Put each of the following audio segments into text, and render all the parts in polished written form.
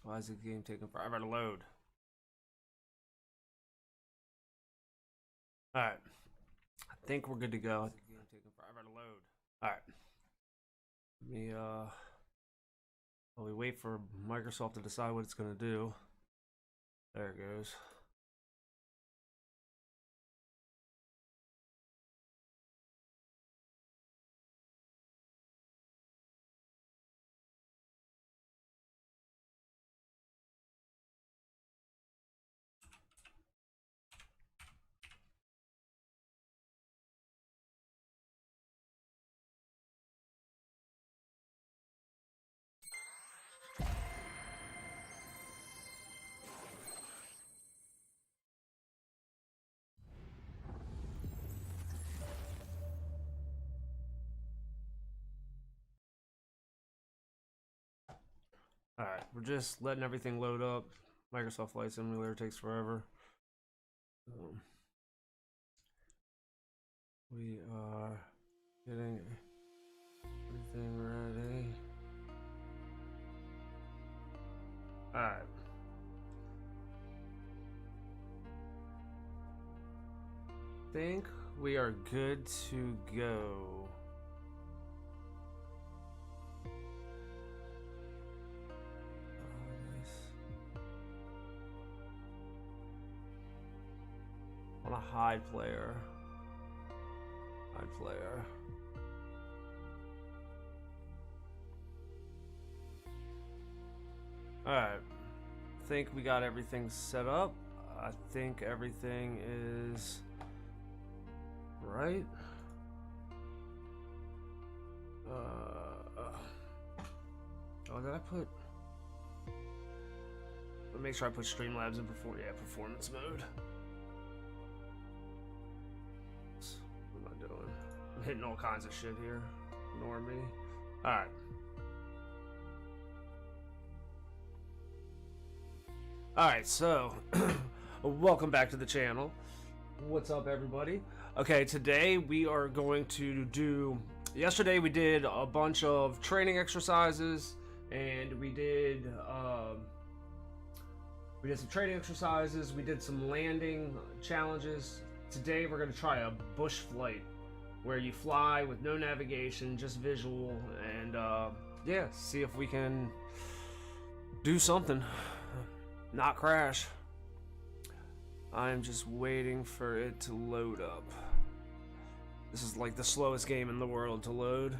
Why is the game taking forever to load? Alright. I think we're good to go. Why is the game taking forever to load? Alright. Let me, while we wait for Microsoft to decide what it's going to do. There it goes. Alright, we're just letting everything load up. Microsoft Flight Simulator takes forever. We are getting everything ready. Alright. Think we are good to go. On a hide player. Hide player. Alright. I think we got everything set up. I think everything is right. Oh, did I put? Let me make sure I put Streamlabs in performance mode. What am I doing? I'm hitting all kinds of shit here. Ignore me. Alright. Alright, so welcome back to the channel. What's up, everybody? Okay, today we are going to do. Yesterday we did a bunch of training exercises, and we did some training exercises. We did some landing challenges. Today we're going to try a bush flight, where you fly with no navigation, just visual, and yeah, see if we can do something, not crash. I'm just waiting for it to load up. This is like the slowest game in the world to load.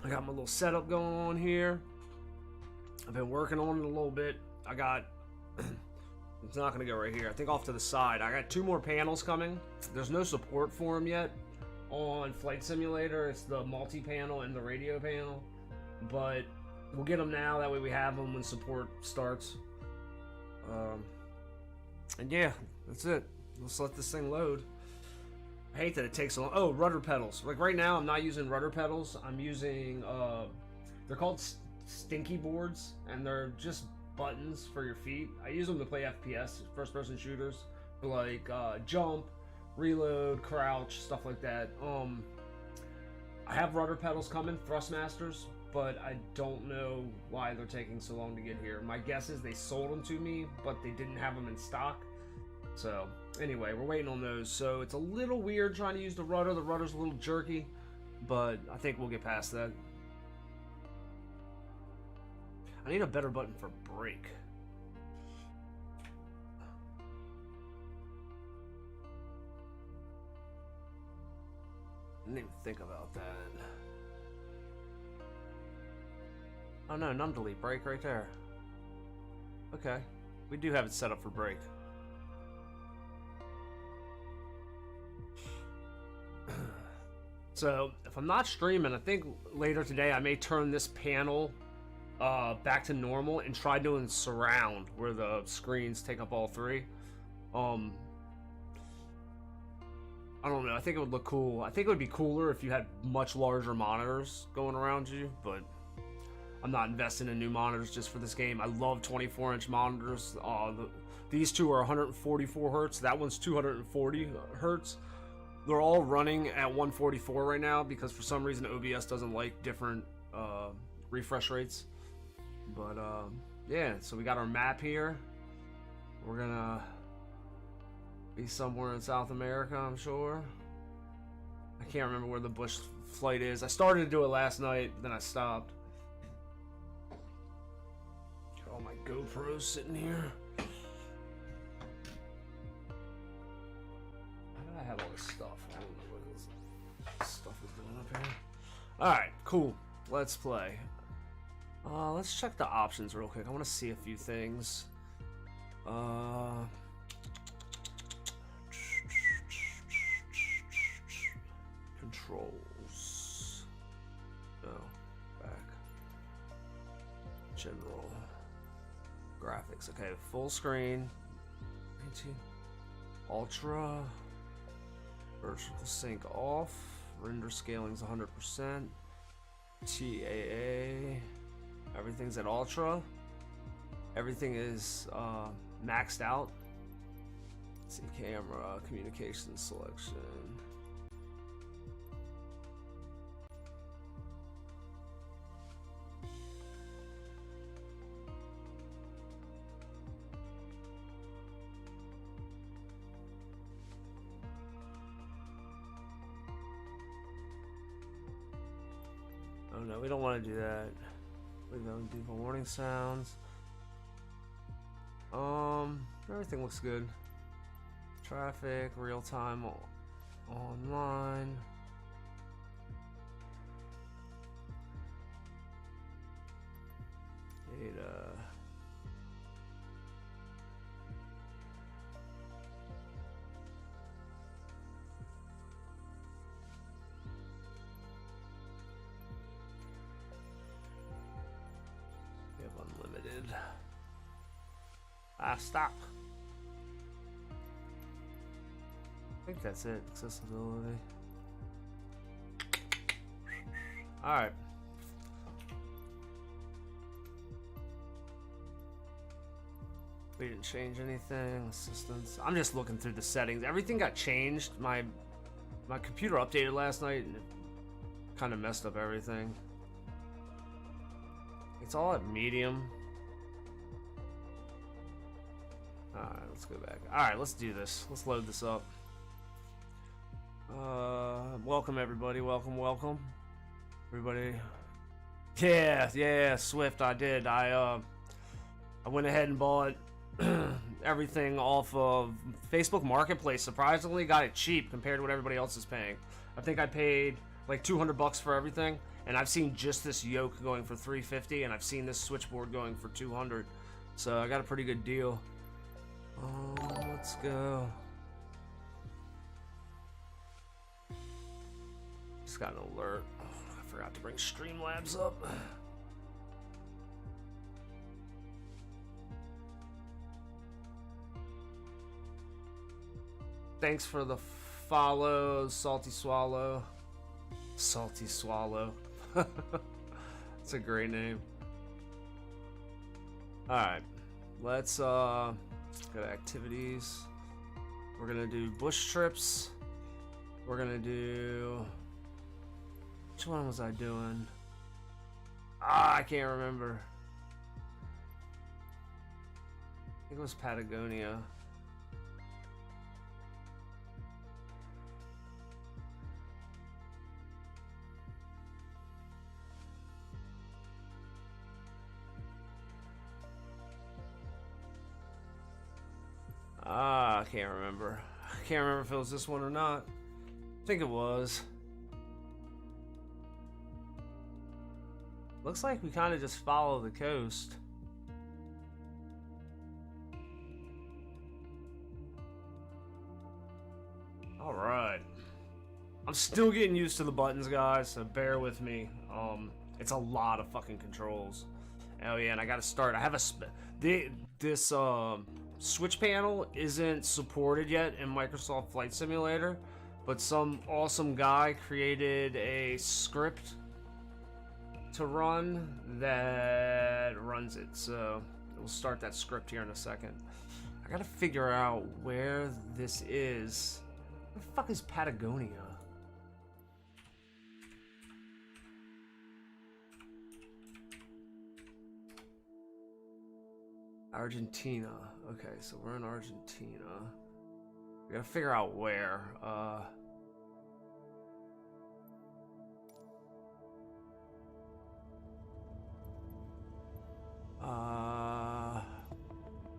I got my little setup going on here. I've been working on it a little bit. I got it's not gonna go right here. I think off to the side. I got 2 more panels coming. There's no support for them yet on Flight Simulator. It's the multi-panel and the radio panel, but we'll get them now. That way we have them when support starts. And yeah, that's it. Let's let this thing load. I hate that it takes so long. Oh, rudder pedals. Like right now, I'm not using rudder pedals. I'm using they're called stinky boards, and they're just buttons for your feet. I use them to play FPS, first-person shooters, for like jump, reload, crouch, stuff like that. I have rudder pedals coming, Thrustmasters, but I don't know why they're taking so long to get here. My guess is they sold them to me, but they didn't have them in stock. So anyway, we're waiting on those. So it's a little weird trying to use the rudder. The rudder's a little jerky, but I think we'll get past that. I need a better button for brake. I didn't even think about that. Oh no, num delete, brake right there. Okay, we do have it set up for brake. So if I'm not streaming, I think later today I may turn this panel back to normal and try doing surround, where the screens take up all 3. I don't know, I think it would look cool. I think it would be cooler if you had much larger monitors going around you, but I'm not investing in new monitors just for this game. I love 24-inch monitors. These two are 144 hertz. That one's 240 hertz. They're all running at 144 right now because for some reason OBS doesn't like different refresh rates. But yeah, so we got our map here. We're gonna be somewhere in South America, I'm sure. I can't remember where the bush flight is. I started to do it last night, then I stopped. Got all my GoPros sitting here. How did I have all this stuff? I don't know what this stuff is doing up here. Alright, cool. Let's play. Let's check the options real quick. I want to see a few things. Controls. No. Back. General. Graphics. Okay, full screen. 19. Ultra. Vertical sync off. Render scaling's 100%. TAA. Everything's at ultra. Everything is maxed out. Let's see, camera, communication selection. Oh no, we don't want to do that. We don't do the warning sounds. Everything looks good. Traffic, real time, online. Data. We have unlimited. Stop. I think that's it. Accessibility. Alright. We didn't change anything. Assistance. I'm just looking through the settings. Everything got changed. My computer updated last night and it kind of messed up everything. It's all at medium. Alright, let's go back. Alright, let's do this. Let's load this up. Welcome everybody. Welcome. Everybody. Yeah, Swift, I did. I went ahead and bought everything off of Facebook Marketplace. Surprisingly, got it cheap compared to what everybody else is paying. I think I paid like $200 for everything, and I've seen just this yoke going for $350, and I've seen this switchboard going for $200. So I got a pretty good deal. Let's go. Just got an alert. Oh, I forgot to bring Streamlabs up. Thanks for the follow, Salty Swallow. Salty Swallow. That's a great name. Alright. Let's go to activities. We're gonna do bush trips. We're gonna do... Which one was I doing? I can't remember. I think it was Patagonia. I can't remember. I can't remember if it was this one or not. I think it was. Looks like we kind of just follow the coast. Alright. I'm still getting used to the buttons, guys, so bear with me. It's a lot of fucking controls. Oh yeah, and I gotta start. I have this switch panel isn't supported yet in Microsoft Flight Simulator, but some awesome guy created a script to run that runs it. So we'll start that script here in a second. I gotta figure out where this is. Where the fuck is Patagonia? Argentina. Okay, so we're in Argentina. We gotta figure out where.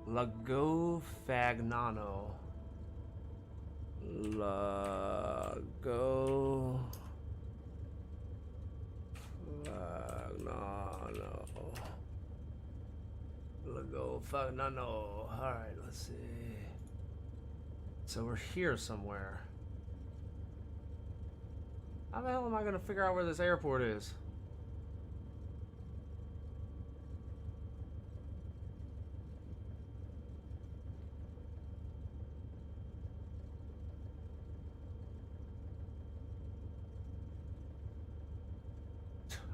Lago Fagnano. Lago Fagnano. Lago Fagnano. Alright, let's see. So we're here somewhere. How the hell am I gonna figure out where this airport is?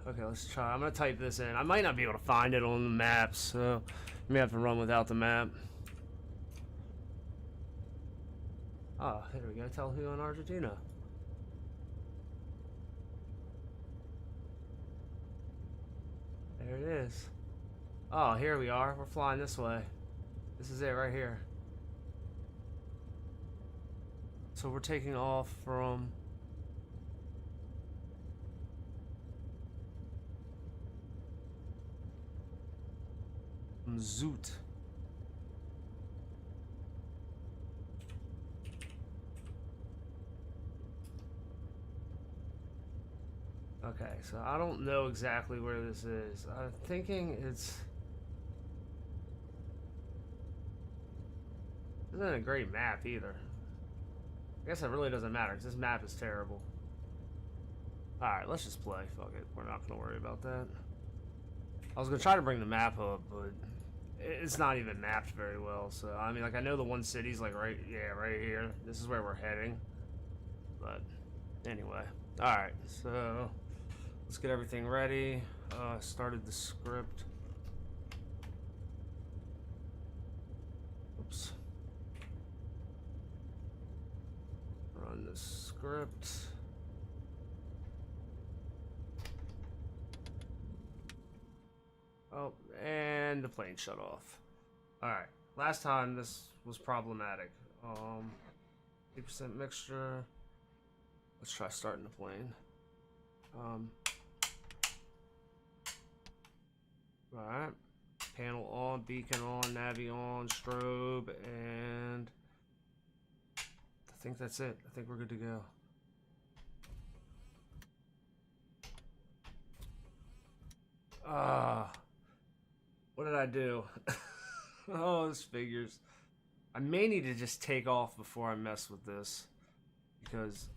Okay, let's try. I'm gonna type this in. I might not be able to find it on the maps, so you may have to run without the map. Oh, there we go. Tell who in Argentina. There it is. Oh, here we are. We're flying this way. This is it right here. So we're taking off from... Zoot. Okay, so I don't know exactly where this is. I'm thinking it's... This isn't a great map either. I guess it really doesn't matter because this map is terrible. Alright, let's just play. Fuck it. We're not going to worry about that. I was going to try to bring the map up, but it's not even mapped very well. So, I mean, like, I know the one city's like right here. This is where we're heading. But, anyway. Alright, so... Let's get everything ready. Started the script. Oops. Run the script. Oh, and the plane shut off. Alright, last time this was problematic. 8% mixture. Let's try starting the plane. Alright. Panel on, beacon on, navi on, strobe, and I think that's it. I think we're good to go. What did I do? Oh, this figures. I may need to just take off before I mess with this because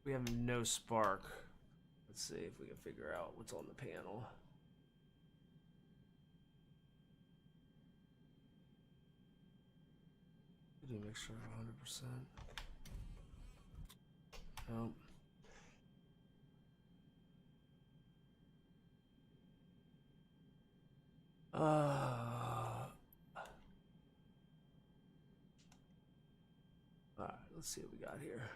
we have no spark. Let's see if we can figure out what's on the panel. Make sure 100%. Nope. Alright, let's see what we got here.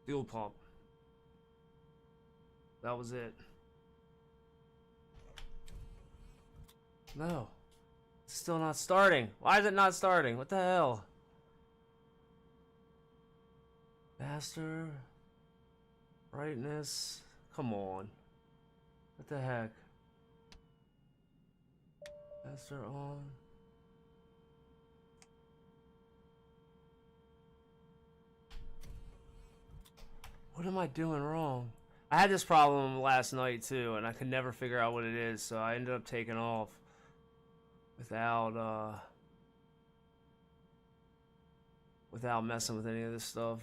Fuel pump. That was it. No. It's still not starting. Why is it not starting? What the hell? Faster. Brightness. Come on. What the heck? Faster on. What am I doing wrong? I had this problem last night too, and I could never figure out what it is, so I ended up taking off without messing with any of this stuff.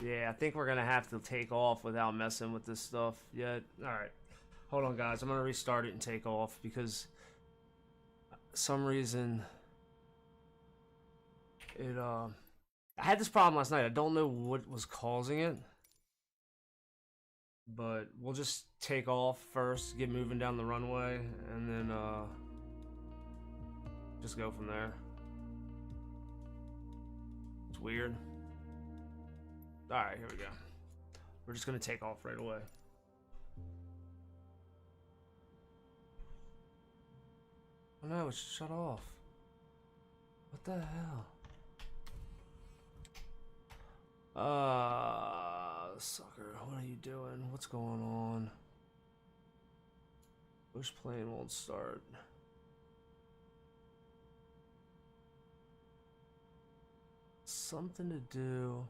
Yeah, I think we're gonna have to take off without messing with this stuff yet. Alright. Hold on, guys. I'm gonna restart it and take off because some reason it I had this problem last night. I don't know what was causing it, but we'll just take off first, get moving down the runway, and then Just go from there. It's weird. Alright, here we go. We're just gonna take off right away. Oh no, it's shut off. What the hell? Sucker, what are you doing? What's going on? Push plane won't start. Something to do.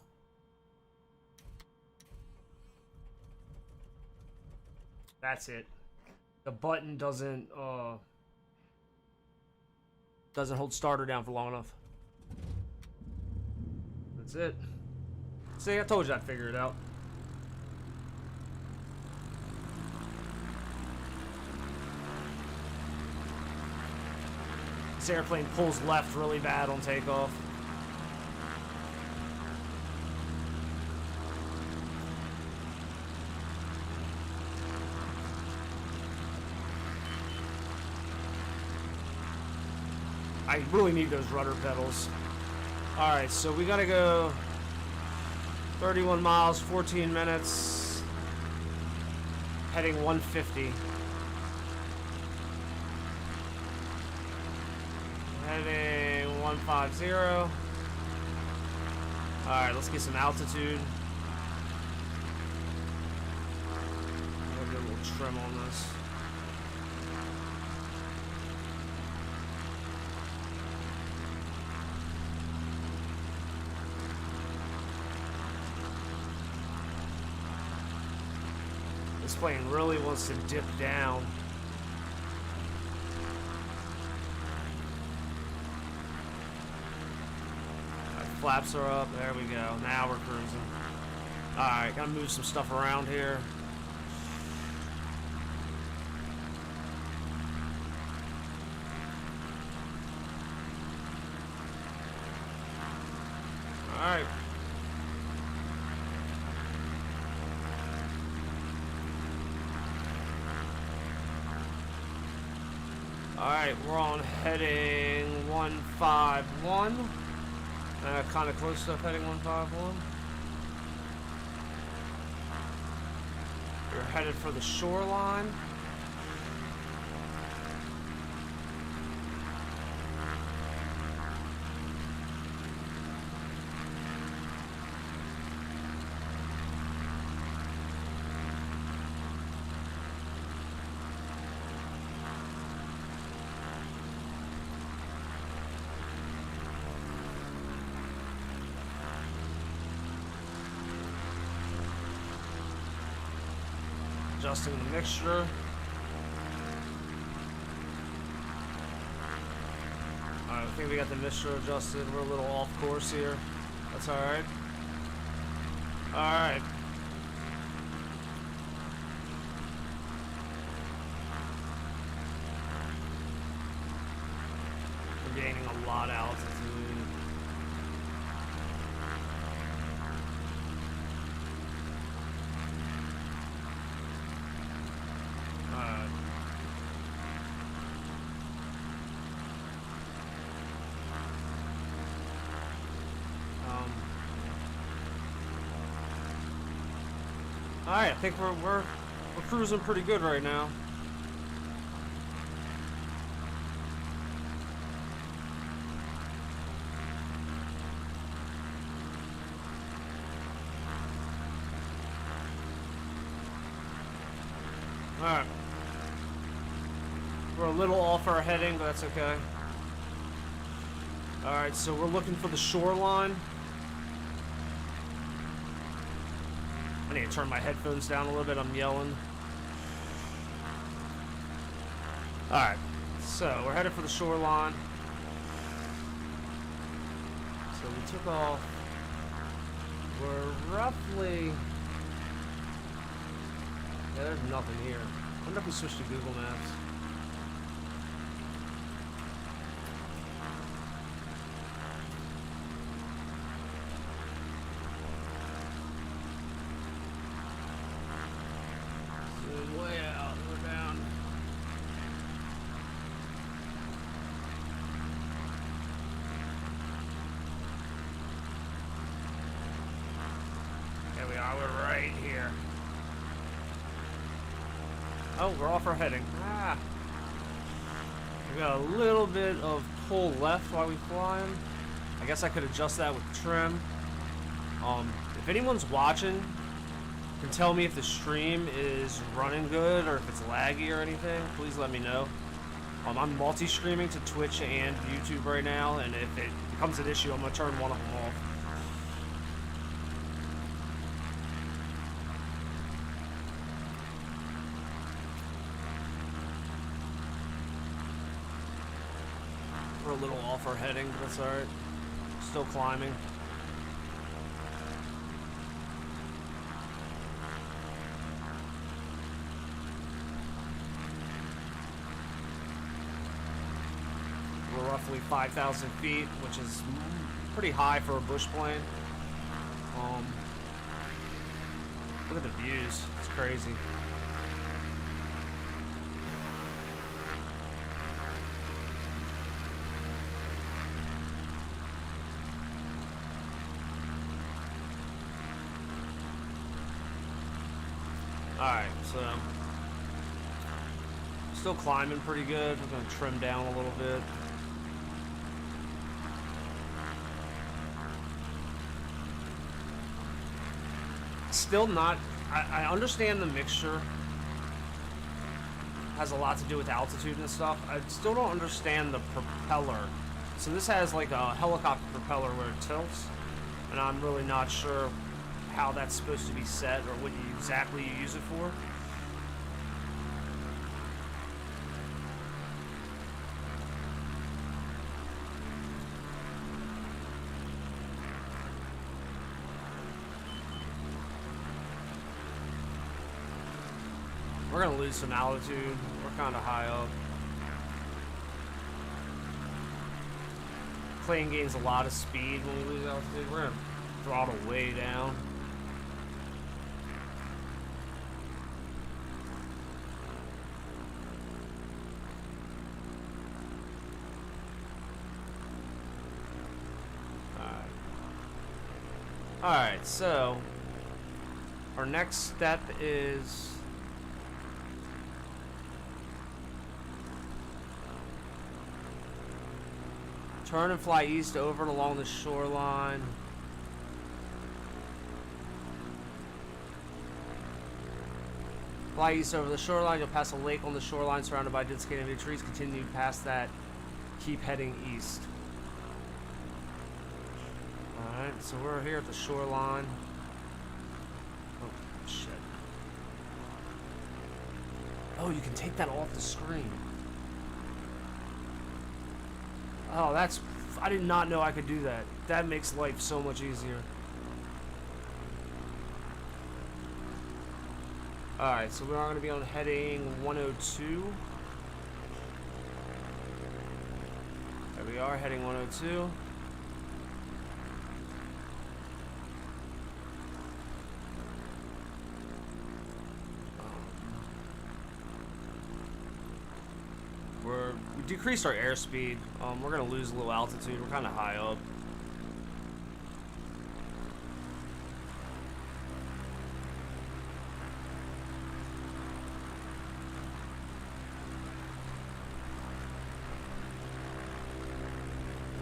That's it. The button doesn't hold starter down for long enough. That's it. See, I told you I'd figure it out. This airplane pulls left really bad on takeoff. I really need those rudder pedals. Alright, so we gotta go 31 miles, 14 minutes, heading 150. Heading 150. Alright, let's get some altitude. I'll get a little trim on this. This plane really wants to dip down. Right, flaps are up. There we go. Now we're cruising. Alright, gotta move some stuff around here. Alright. Alright, we're on heading 151. Kind of close to heading 151. We're headed for the shoreline. Adjusting the mixture. Alright, I think we got the mixture adjusted. We're a little off course here. That's alright. Alright. We're gaining a lot of altitude. Alright, I think we're cruising pretty good right now. Alright. We're a little off our heading, but that's okay. Alright, so we're looking for the shoreline. I need to turn my headphones down a little bit, I'm yelling. Alright, so we're headed for the shoreline. So we took off. We're roughly... Yeah, there's nothing here. I wonder if we switch to Google Maps. Way out, we're down. Oh, we're off our heading. Ah. We got a little bit of pull left while we flying. I guess I could adjust that with trim. If anyone's watching, can tell me if the stream is running good or if it's laggy or anything, please let me know. I'm multi-streaming to Twitch and YouTube right now, and if it becomes an issue, I'm going to turn one of them off. We're a little off our heading, but that's alright. Still climbing. We're roughly 5,000 feet, which is pretty high for a bush plane. Look at the views. It's crazy. Alright, so still climbing pretty good. We're going to trim down a little bit. Still not, I understand the mixture has a lot to do with altitude and stuff. I still don't understand the propeller. So this has like a helicopter propeller where it tilts, and I'm really not sure how that's supposed to be set or what exactly you use it for. We're gonna lose some altitude. We're kind of high up. Plane gains a lot of speed when we lose altitude. We're gonna throttle way down. Alright, so our next step is turn and fly east over and along the shoreline. Fly east over the shoreline. You'll pass a lake on the shoreline surrounded by dense canopy of trees. Continue past that. Keep heading east. Alright, so we're here at the shoreline. Oh, shit. Oh, you can take that off the screen. Oh, that's... I did not know I could do that. That makes life so much easier. Alright, so we are going to be on heading 102. There we are, heading 102. We decreased our airspeed. We're going to lose a little altitude. We're kind of high up.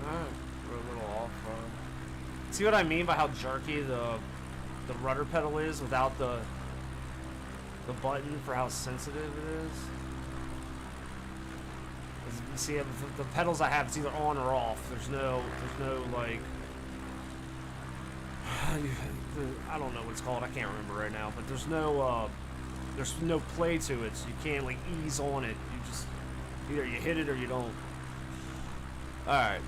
Alright, we're a little off. See what I mean by how jerky the rudder pedal is without the button for how sensitive it is? See, the pedals I have, it's either on or off. There's no like, I don't know what it's called. I can't remember right now. But there's no play to it, so you can't like ease on it. You just either you hit it or you don't. All right,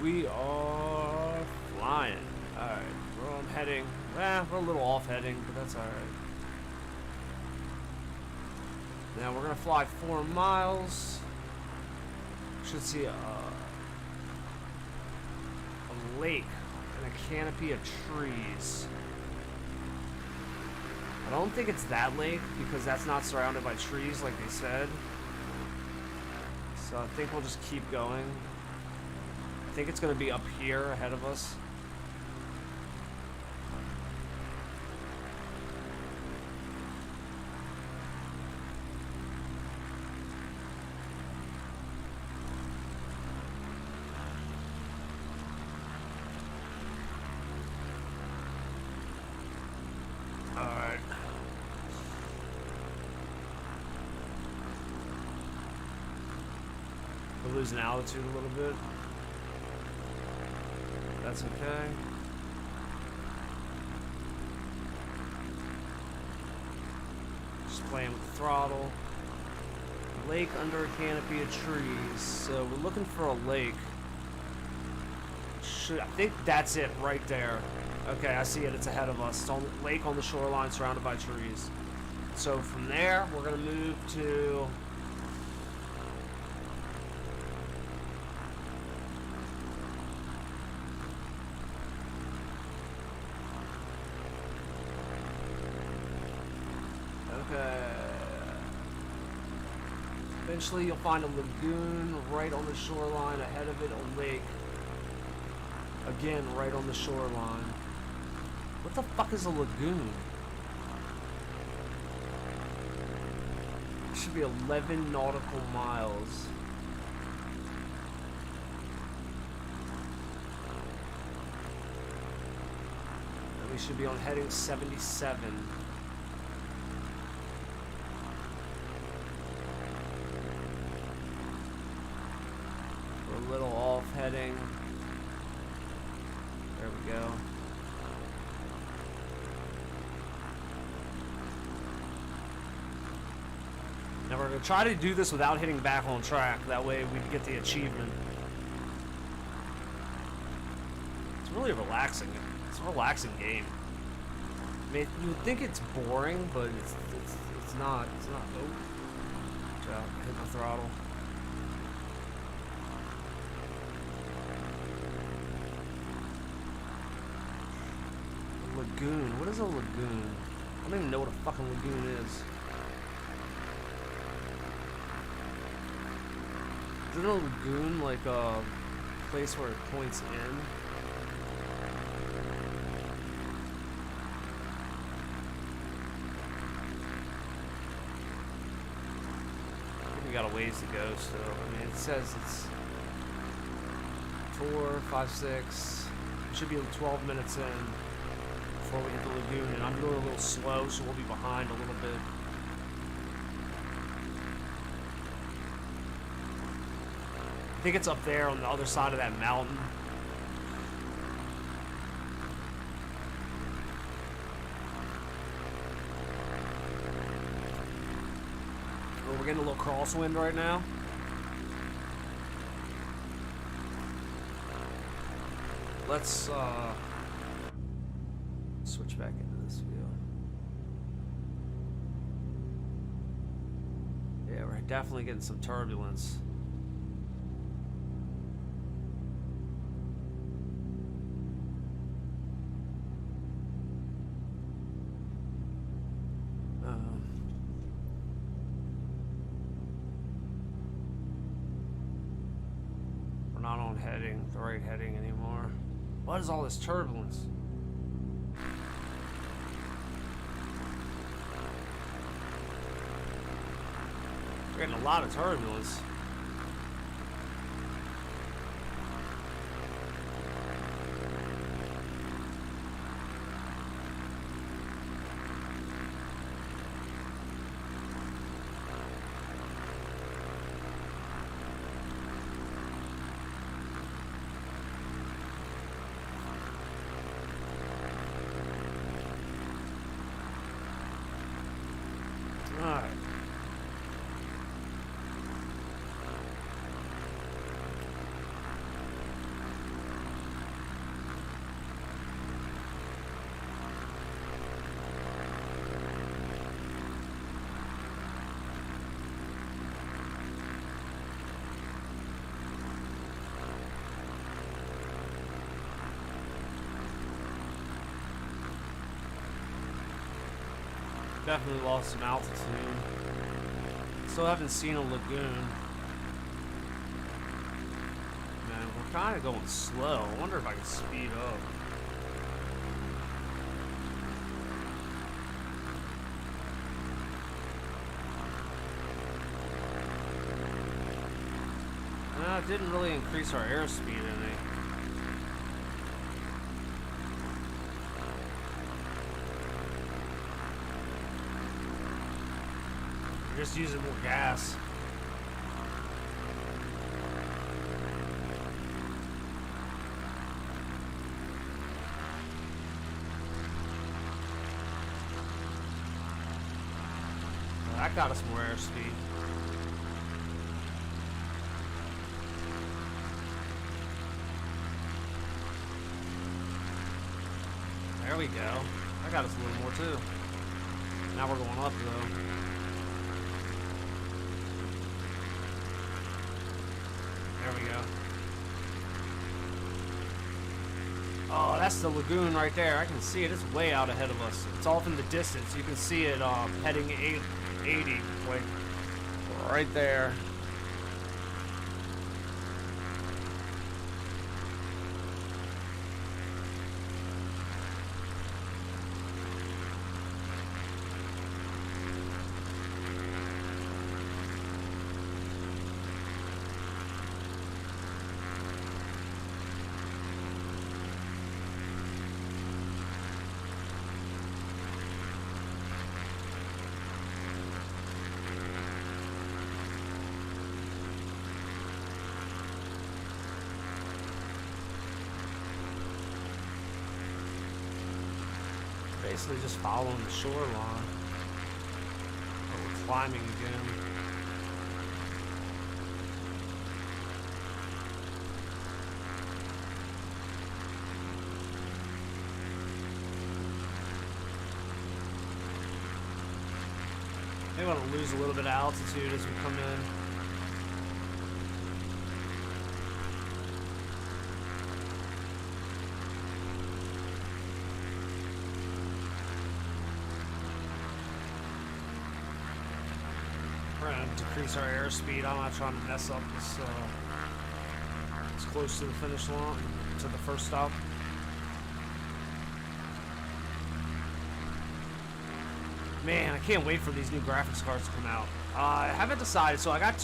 we are flying. All right, we're on heading. We're a little off heading, but that's all right. Now we're gonna fly 4 miles. Should see a lake and a canopy of trees. I don't think it's that lake because that's not surrounded by trees like they said. So I think we'll just keep going. I think it's gonna be up here ahead of us. We're losing altitude a little bit. That's okay. Just playing with the throttle. Lake under a canopy of trees. So we're looking for a lake. I think that's it right there. Okay, I see it. It's ahead of us. It's on the lake on the shoreline surrounded by trees. So from there, we're going to move to... Okay. Eventually, you'll find a lagoon right on the shoreline. Ahead of it, a lake. Again, right on the shoreline. What the fuck is a lagoon? It should be 11 nautical miles. And we should be on heading 77. We're a little off heading. There we go. Now we're going to try to do this without hitting back on track. That way we get the achievement. It's really relaxing. It's a relaxing game. I mean, you would think it's boring, but it's not. It's not. Nope. Watch out. I hit my throttle. Lagoon. What is a lagoon? I don't even know what a fucking lagoon is. Isn't a lagoon like a place where it points in? I think we got a ways to go still. I mean, it says it's 4, 5, 6. We should be 12 minutes in before we hit the lagoon, and I'm going a little slow, so we'll be behind a little bit. I think it's up there on the other side of that mountain. Oh, we're getting a little crosswind right now. Let's switch back into this view. Yeah, we're definitely getting some turbulence. We're not on heading, the right heading anymore. What is all this turbulence? We're getting a lot of turbulence. Alright. Definitely lost some altitude. Still haven't seen a lagoon. Man, we're kind of going slow. I wonder if I can speed up. No, it didn't really increase our airspeed any. Just using more gas. that got us more airspeed. There we go. That got us a little more too. Now we're going up though. There we go. Oh, that's the lagoon right there. I can see it. It's way out ahead of us. It's off in the distance. You can see it heading 80, like right there. Basically just following the shoreline. Oh, we're climbing again. Maybe want to lose a little bit of altitude as we come in. Decrease our airspeed. I'm not trying to mess up this. It's close to the finish line, to the first stop. Man, I can't wait for these new graphics cards to come out. I haven't decided, so I have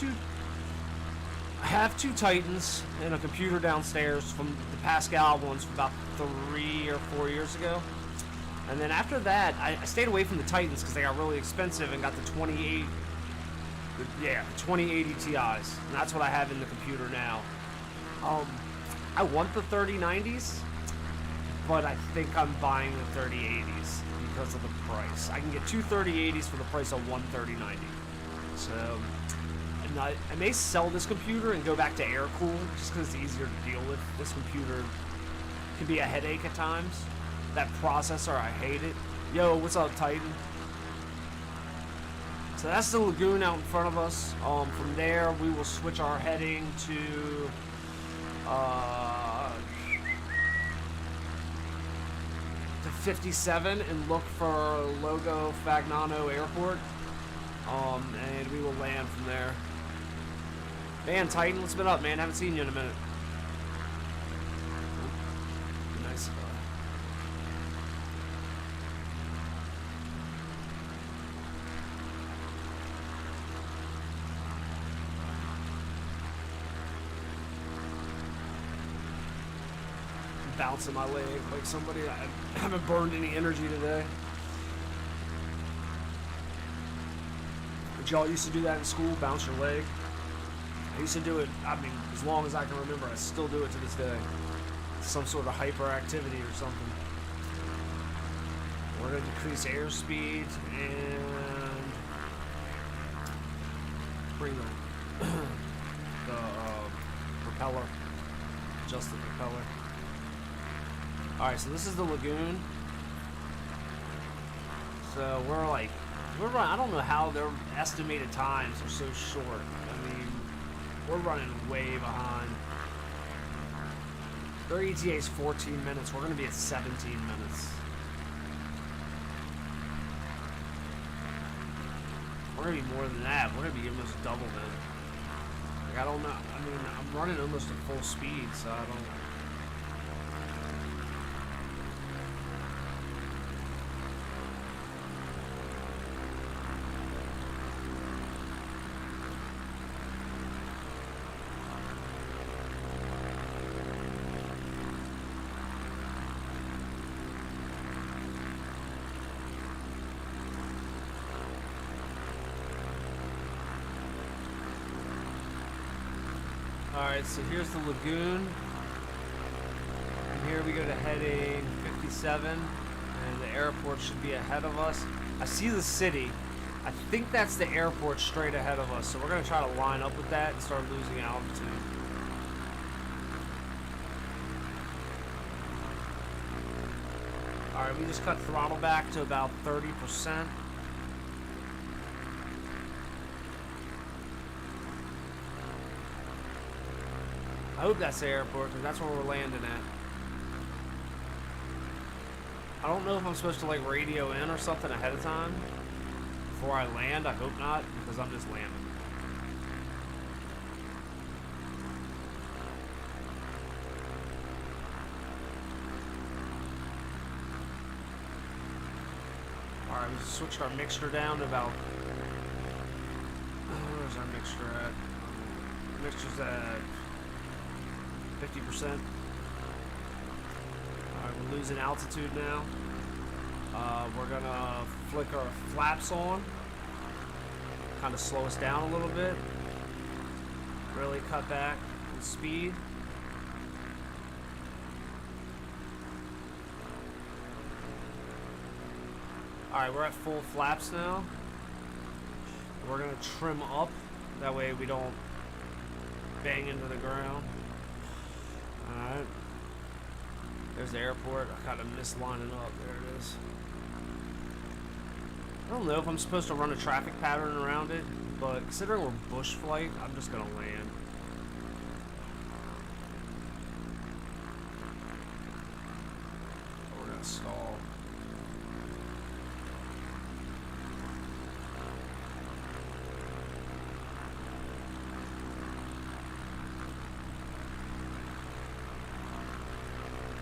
two Titans and a computer downstairs from the Pascal ones from about 3 or 4 years ago. And then after that, I stayed away from the Titans because they got really expensive and got the 2080 Ti's, and that's what I have in the computer now. I want the 3090s, but I think I'm buying the 3080s because of the price. I can get two 3080s for the price of one 3090. So, and I may sell this computer and go back to air cool just because it's easier to deal with. This computer can be a headache at times. That processor, I hate it. Yo, what's up, Titan? So that's the lagoon out in front of us. From there, we will switch our heading to to 57 and look for Logo Fagnano Airport. And we will land from there. Man, Titan, what's been up, man? Haven't seen you in a minute. Nice. Bouncing my leg like somebody. I haven't burned any energy today. But y'all used to do that in school, bounce your leg. I used to do it, I mean, as long as I can remember. I still do it to this day. Some sort of hyperactivity or something. We're going to decrease airspeed and bring the propeller, adjust the propeller. Alright, so this is the lagoon. So we're running, I don't know how their estimated times are so short. I mean, we're running way behind. Their ETA is 14 minutes. We're going to be at 17 minutes. We're going to be more than that. We're going to be almost double then. Like, I don't know. I mean, I'm running almost at full speed, so I don't... Alright, so here's the lagoon. And here we go to heading 57. And the airport should be ahead of us. I see the city. I think that's the airport straight ahead of us, so we're going to try to line up with that and start losing altitude. Alright, we just cut throttle back to about 30%. I hope that's the airport, because that's where we're landing at. I don't know if I'm supposed to, like, radio in or something ahead of time before I land. I hope not, because I'm just landing. Alright, we switched our mixture down to about... where's our mixture at? Mixture's at 50%. Alright, we're losing altitude now. We're gonna flick our flaps on. Kind of slow us down a little bit. Really cut back in speed. Alright, we're at full flaps now. We're gonna trim up. That way we don't bang into the ground. Alright. There's the airport. I kind of missed lining up. There it is. I don't know if I'm supposed to run a traffic pattern around it, but considering we're bush flight, I'm just gonna land. We're gonna stall.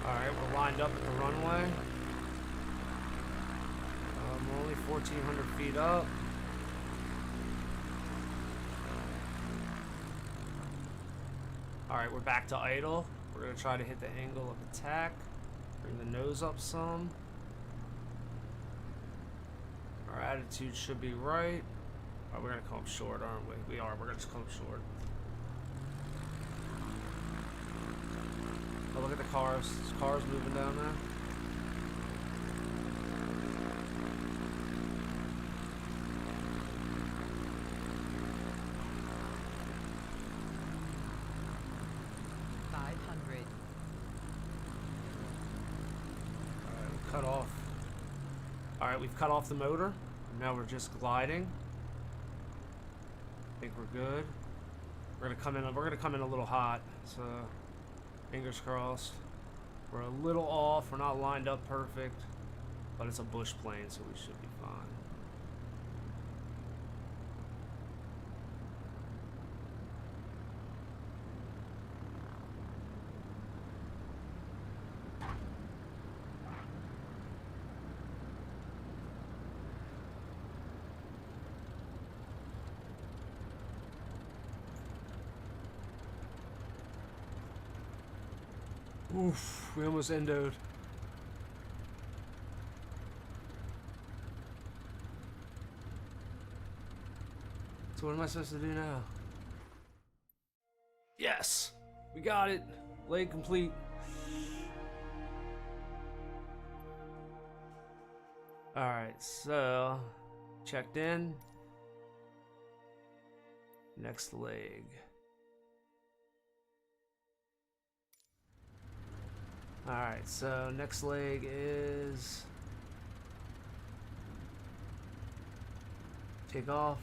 Alright, we're lined up at the runway. We're only 1,400 feet up. Alright, we're back to idle. We're going to try to hit the angle of attack. Bring the nose up some. Our attitude should be right. Oh, we're going to come up short, aren't we? We are. We're going to come up short. Oh, look at the cars. There's cars moving down there. Cut off. Alright, we've cut off the motor. Now we're just gliding. I think we're good. We're gonna come in a little hot, so fingers crossed. We're a little off, we're not lined up perfect, but it's a bush plane, so we should be fine. Oof, we almost endoed. So what am I supposed to do now? Yes! We got it! Leg complete. Alright, so... checked in. Next leg. Alright, so next leg is take off.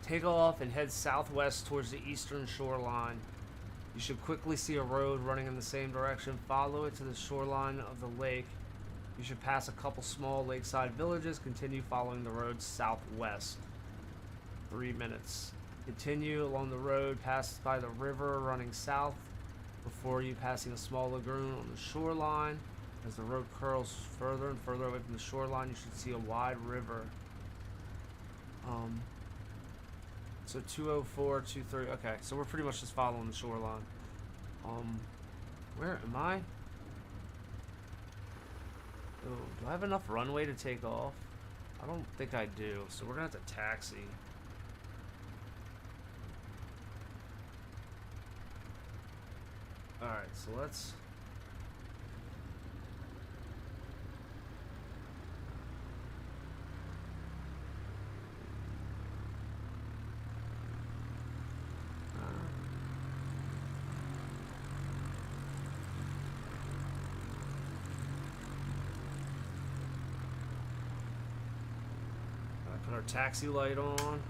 Take off and head southwest towards the eastern shoreline. You should quickly see a road running in the same direction. Follow it to the shoreline of the lake. You should pass a couple small lakeside villages. Continue following the road southwest. 3 minutes. Continue along the road, pass by the river running south before you passing a small lagoon on the shoreline. As the road curls further and further away from the shoreline, you should see a wide river. So 204, 230. Okay, so we're pretty much just following the shoreline. Where am I? Oh, do I have enough runway to take off? I don't think I do, so we're gonna have to taxi. Alright, so let's Put our taxi light on.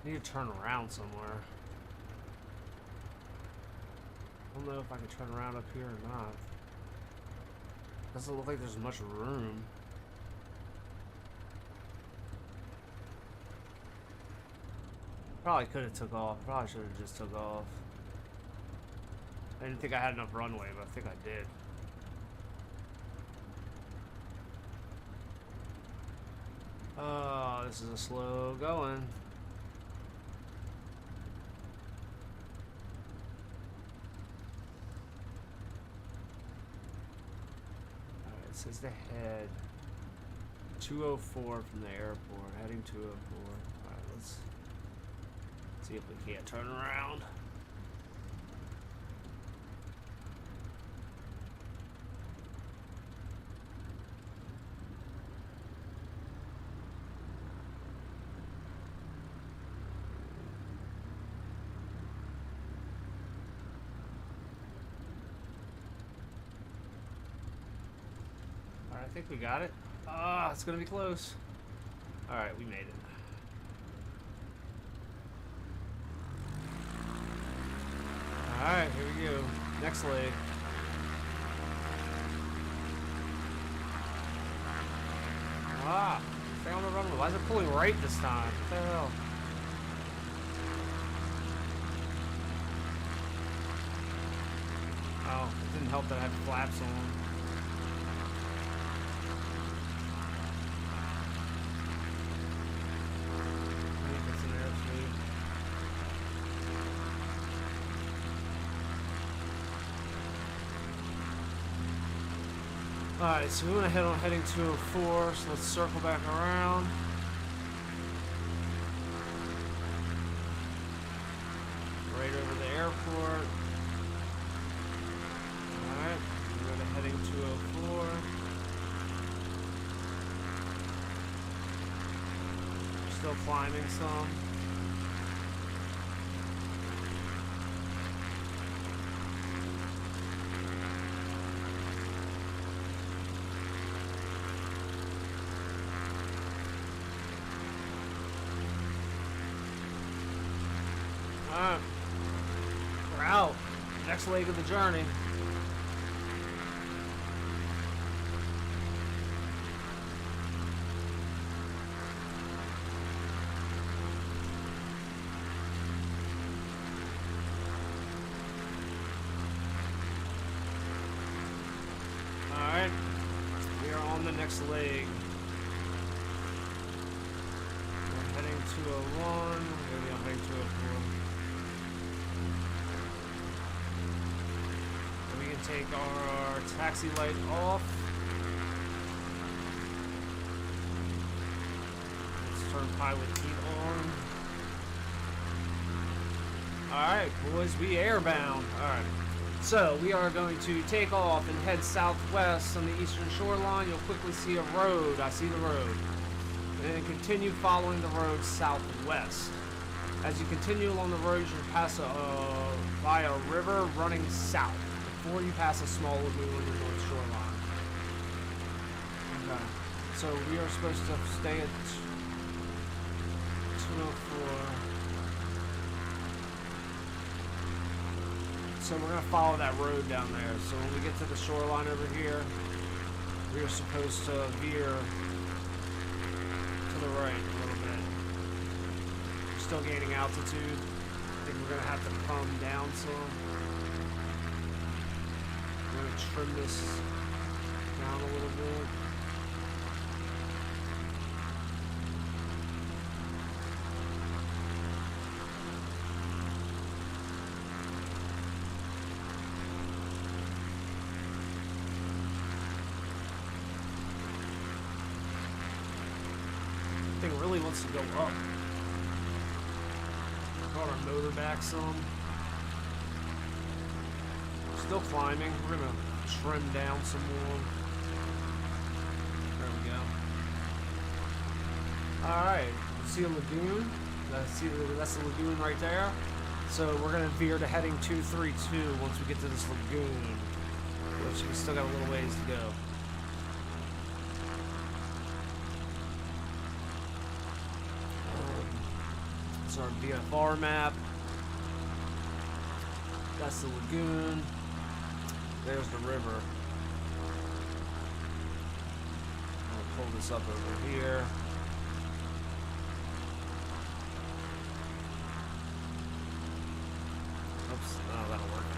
I need to turn around somewhere. I don't know if I can turn around up here or not. Doesn't look like there's much room. Probably could have took off. Probably should have just took off. I didn't think I had enough runway, but I think I did. Oh, this is a slow going. It says to head 204 from the airport, heading 204. Alright, let's see if we can't turn around. I think we got it. Ah, it's gonna be close. Alright, we made it. Alright, here we go. Next leg. Ah, stay on the runway. Why is it pulling right this time? What the hell? Oh, it didn't help that I had flaps on. Alright, so we want to head on heading 204, so let's circle back around. Right over the airport. Alright, we go to heading 204. Still climbing some. Alright, we're out. Next leg of the journey. Alright, we are on the next leg. We're heading 201, maybe I'm heading 204. Take our taxi light off. Let's turn pilot heat on. Alright, boys, we airbound. Alright. So, we are going to take off and head southwest on the eastern shoreline. You'll quickly see a road. I see the road. And then continue following the road southwest. As you continue along the road, you pass by a river running south. Before you pass a small lagoon on the north shoreline. Okay. So we are supposed to stay at 204. So we're going to follow that road down there. So when we get to the shoreline over here, we are supposed to veer to the right a little bit. We're still gaining altitude. I think we're going to have to come down some. I'm going to trim this down a little bit. thing really wants to go up. Brought our motor back some. Still climbing. We're gonna trim down some more. There we go. Alright, see a lagoon? That's the lagoon right there. So we're gonna veer to heading 232 once we get to this lagoon. Which we still got a little ways to go. It's our VFR map. That's the lagoon. There's the river. I'll pull this up over here. Oops, oh, that'll work.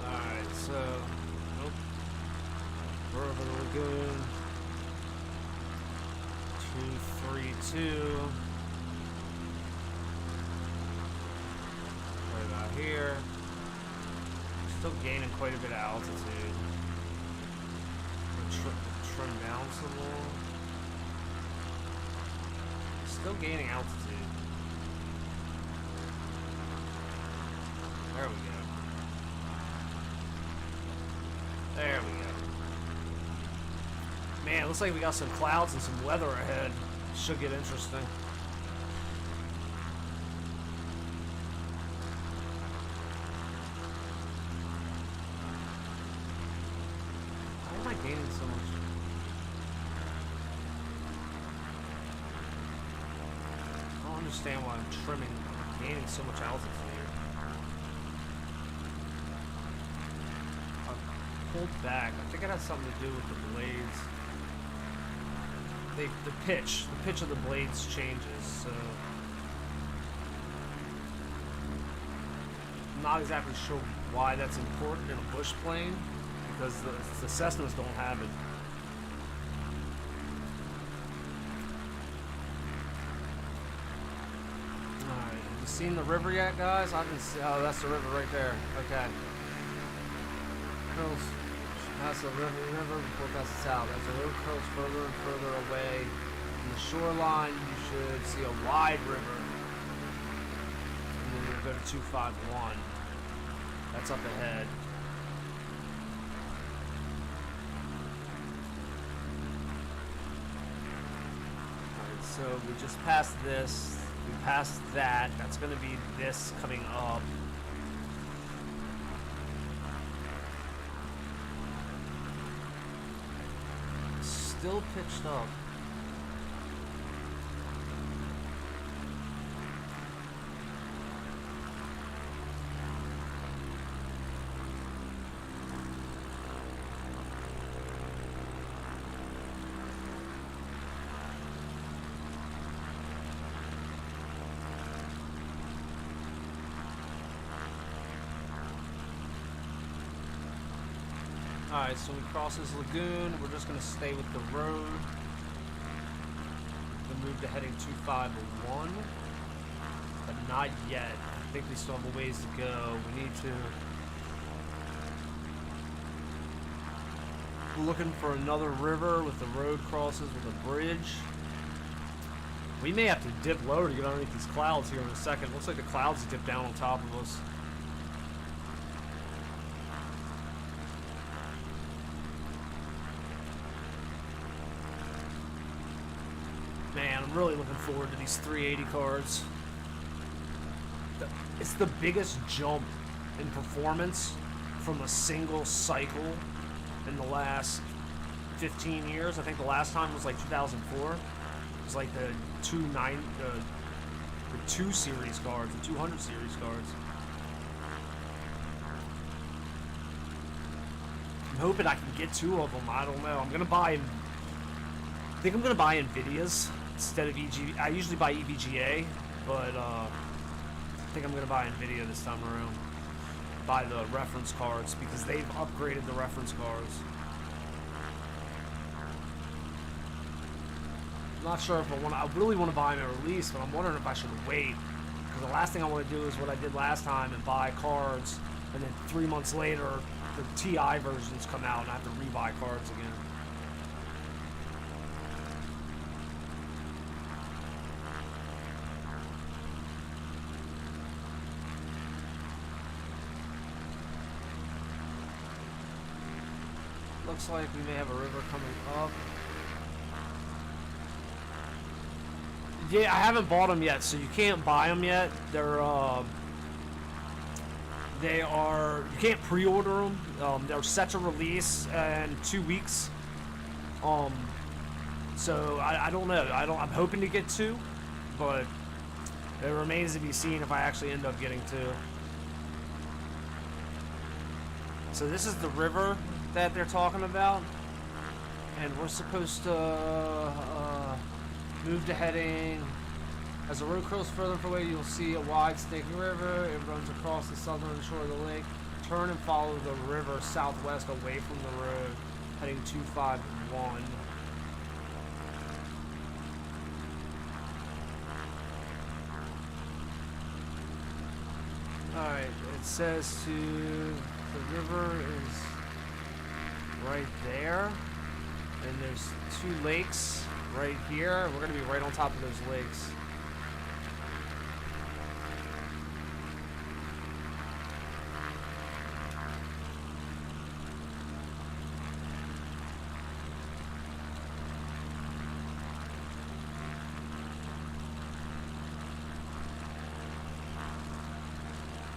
Alright, so, nope. We're over the lagoon. 232. Right about here. Still gaining quite a bit of altitude. Trim down some more. Still gaining altitude. There we go. There we go. Man, it looks like we got some clouds and some weather ahead. Should get interesting. Why am I gaining so much? I don't understand why I'm gaining so much altitude here. Pulled back. I think it has something to do with the blades. The pitch of the blades changes, so I'm not exactly sure why that's important in a bush plane, because the Cessnas don't have it. Alright, have you seen the river yet, guys? I didn't see. Oh, that's the river right there. Okay. That's the river before it passes south. As the road curls further and further away from the shoreline, you should see a wide river. And then we'll go to 251. That's up ahead. Alright, so we just passed this. We passed that. That's going to be this coming up. Still pitched up. Alright, so we cross this lagoon. We're just going to stay with the road. Then move to heading 251. But not yet. I think we still have a ways to go. We need to... We're looking for another river with the road crosses with a bridge. We may have to dip lower to get underneath these clouds here in a second. Looks like the clouds dip down on top of us. Man, I'm really looking forward to these 380 cards. It's the biggest jump in performance from a single cycle in the last 15 years. I think the last time was like 2004. It was like the 2 series cards, the 200 series cards. I'm hoping I can get 2 of them. I don't know. I think I'm gonna buy Nvidias instead of EG. I usually buy EVGA, but I think I'm gonna buy Nvidia this time around. Buy the reference cards because they've upgraded the reference cards. I'm not sure if I really want to buy them at release, but I'm wondering if I should wait. Because the last thing I want to do is what I did last time and buy cards, and then 3 months later the TI versions come out and I have to rebuy cards again. looks like we may have a river coming up. Yeah, I haven't bought them yet, so you can't buy them yet. They are, you can't pre-order them. They're set to release in 2 weeks. So I don't know. I'm hoping to get 2, but it remains to be seen if I actually end up getting 2. So this is the river that they're talking about, and we're supposed to move to heading. As the road curls further away, you'll see a wide snaking river. It runs across the southern shore of the lake. Turn and follow the river southwest away from the road, heading 251. Alright, it says the river is right there, and there's 2 lakes right here. We're going to be right on top of those lakes.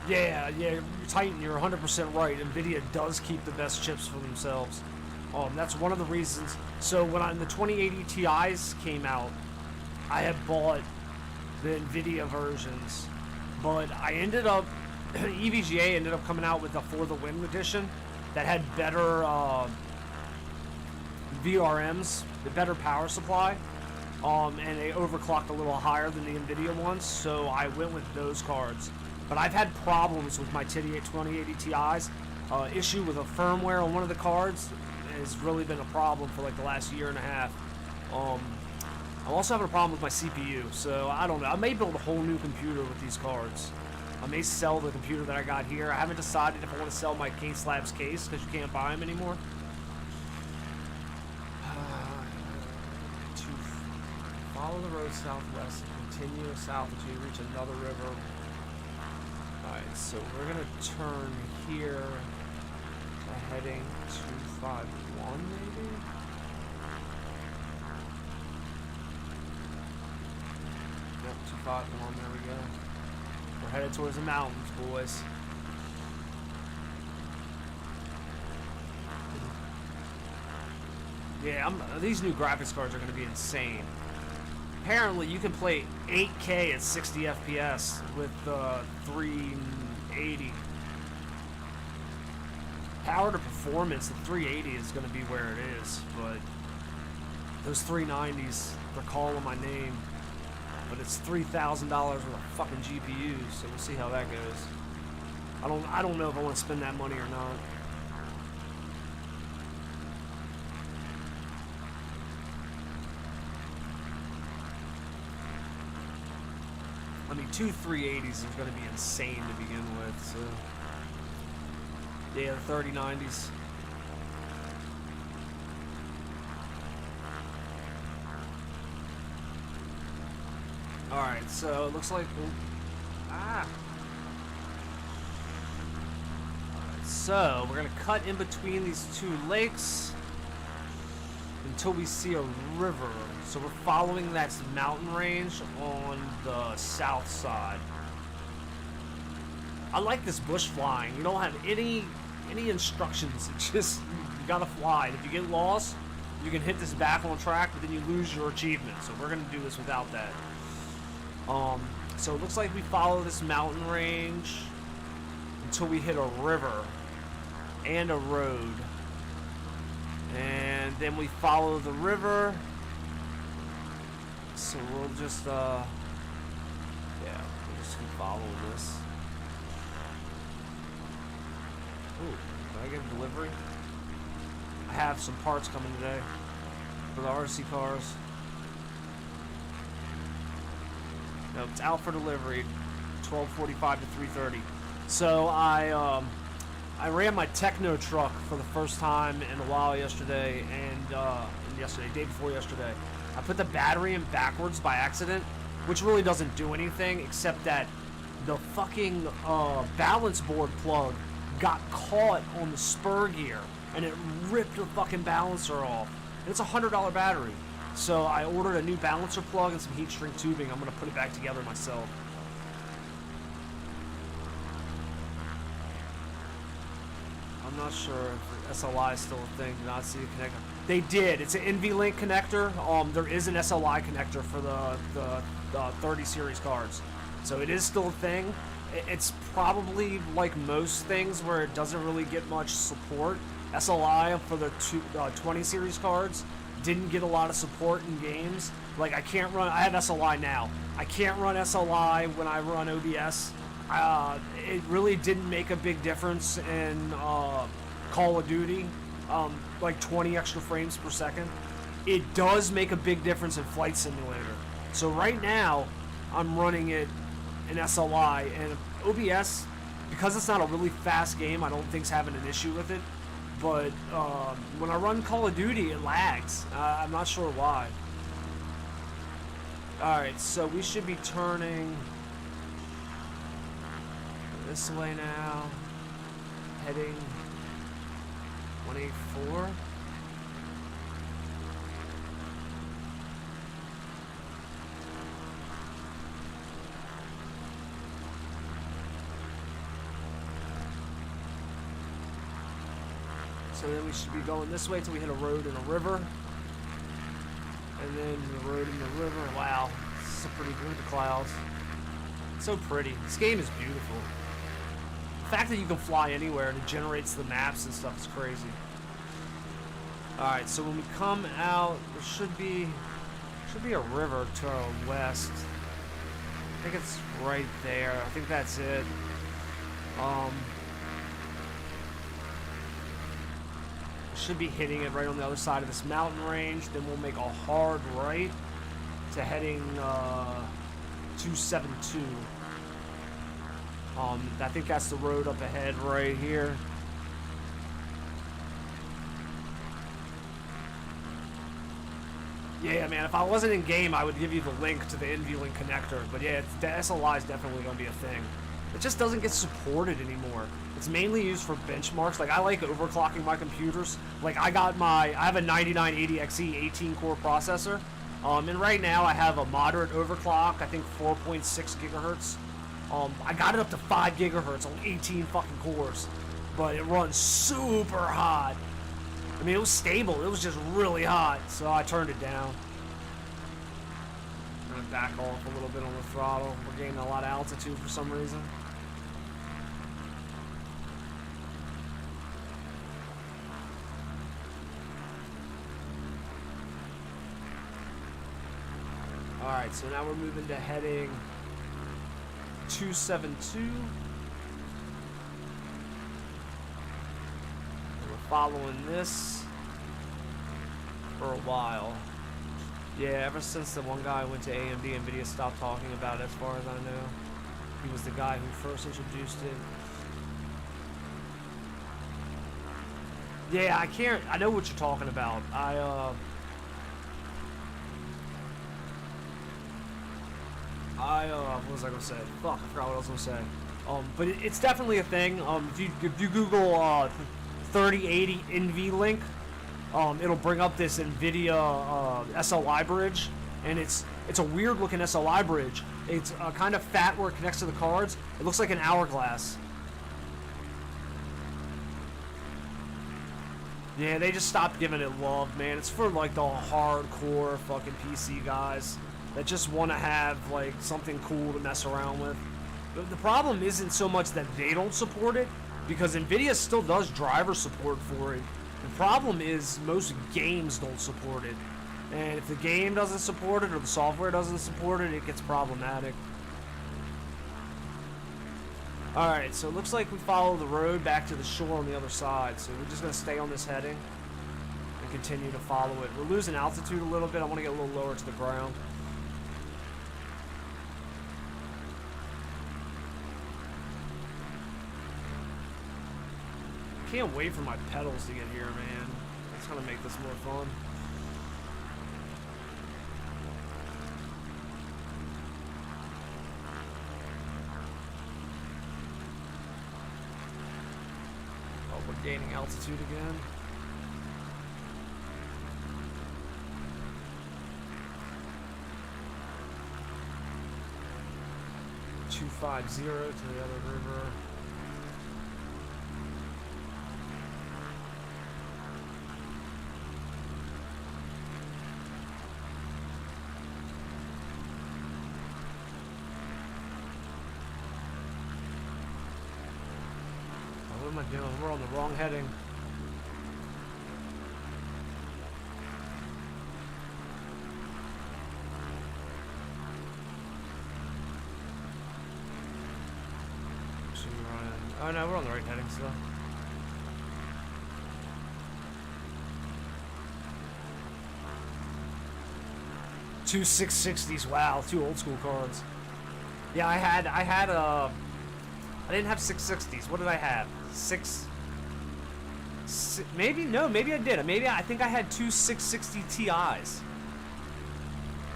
Yeah, Titan, you're 100% right. NVIDIA does keep the best chips for themselves. That's one of the reasons. So when the 2080 Ti's came out, I had bought the NVIDIA versions, but I ended up, EVGA ended up coming out with the For the Win edition that had better VRMs, the better power supply, and they overclocked a little higher than the NVIDIA ones, so I went with those cards. But I've had problems with my 2080 Ti's. Issue with a firmware on one of the cards has really been a problem for like the last year and a half. I'm also having a problem with my CPU, so I don't know. I may build a whole new computer with these cards. I may sell the computer that I got here. I haven't decided if I want to sell my Case Labs case because you can't buy them anymore. To follow the road southwest and continue south until you reach another river. Alright, so we're going to turn here, heading 251 maybe? Yep, 251, there we go. We're headed towards the mountains, boys. Yeah, these new graphics cards are going to be insane. Apparently, you can play 8K at 60 FPS with 380. Power to performance, the 380 is going to be where it is, but those 390s, they're calling my name. But it's $3,000 worth of fucking GPUs, so we'll see how that goes. I don't know if I want to spend that money or not. I mean, 2 380s is going to be insane to begin with, so... Yeah, the 3090s. Alright, so it looks like... Alright, so we're going to cut in between these 2 lakes until we see a river. So we're following that mountain range on the south side. I like this bush flying. You don't have any instructions. It's just, you gotta fly. And if you get lost, you can hit this back on track, but then you lose your achievement. So we're gonna do this without that. So it looks like we follow this mountain range until we hit a river and a road. And then we follow the river. So we'll just, we'll just keep following this. Ooh, did I get a delivery? I have some parts coming today for the RC cars. No, it's out for delivery, 12:45 to 3:30. So I ran my Techno truck for the first time in a while yesterday, and day before yesterday. I put the battery in backwards by accident, which really doesn't do anything except that the fucking balance board plug got caught on the spur gear. and it ripped the fucking balancer off. And it's a $100 battery. So I ordered a new balancer plug and some heat shrink tubing. I'm gonna put it back together myself. I'm not sure if SLI is still a thing. Do not see a connector. They did. It's an NVLink connector. There is an SLI connector for the 30 series cards. So it is still a thing. It's probably like most things where it doesn't really get much support. SLI for the 20 series cards didn't get a lot of support in games. Like I have SLI now. I can't run SLI when I run OBS. It really didn't make a big difference in Call of Duty, like 20 extra frames per second. It does make a big difference in Flight Simulator. So right now, I'm running it in SLI, and OBS, because it's not a really fast game, I don't think's having an issue with it. But when I run Call of Duty, it lags. I'm not sure why. Alright, so we should be turning this way now, heading 184. So then we should be going this way till we hit a road and a river. And then the road and the river. Wow, this is pretty good, the clouds. It's so pretty. This game is beautiful. The fact that you can fly anywhere and it generates the maps and stuff is crazy. Alright, so when we come out, there should be a river to our west. I think it's right there. I think that's it. Should be hitting it right on the other side of this mountain range. Then we'll make a hard right to heading 272. I think that's the road up ahead right here. Yeah, man, if I wasn't in game, I would give you the link to the NVLink connector. But yeah, the SLI is definitely going to be a thing. It just doesn't get supported anymore. It's mainly used for benchmarks. Like, I like overclocking my computers. Like, I have a 9980XE 18-core processor. And right now I have a moderate overclock, I think 4.6 gigahertz. I got it up to 5 gigahertz on 18 fucking cores. But it runs super hot. I mean, it was stable. It was just really hot. So I turned it down. I'm going to back off a little bit on the throttle. We're gaining a lot of altitude for some reason. Alright, so now we're moving to heading 272. We're following this for a while. Yeah, ever since the one guy went to AMD, NVIDIA stopped talking about it as far as I know. He was the guy who first introduced it. Yeah, I know what you're talking about. What was I gonna say? Fuck, I forgot what I was gonna say. But it's definitely a thing. If you Google 3080 NVLink, it'll bring up this NVIDIA SLI bridge, and it's a weird looking SLI bridge. It's kind of fat where it connects to the cards. It looks like an hourglass. Yeah, they just stopped giving it love, man. It's for like the hardcore fucking PC guys that just want to have like something cool to mess around with. The problem isn't so much that they don't support it, because NVIDIA still does driver support for it. The problem is most games don't support it. And if the game doesn't support it or the software doesn't support it, it gets problematic. Alright, so it looks like we follow the road back to the shore on the other side. So we're just going to stay on this heading and continue to follow it. We're losing altitude a little bit. I want to get a little lower to the ground. Can't wait for my pedals to get here, man. That's gonna make this more fun. Oh, we're gaining altitude again. 250 to the other river. What am I doing? We're on the wrong heading. Oh no, we're on the right heading still. Two 660s, wow, 2 old school cards. Yeah, I didn't have 660s. What did I have? Maybe I did. I think I had 2 660 Ti's.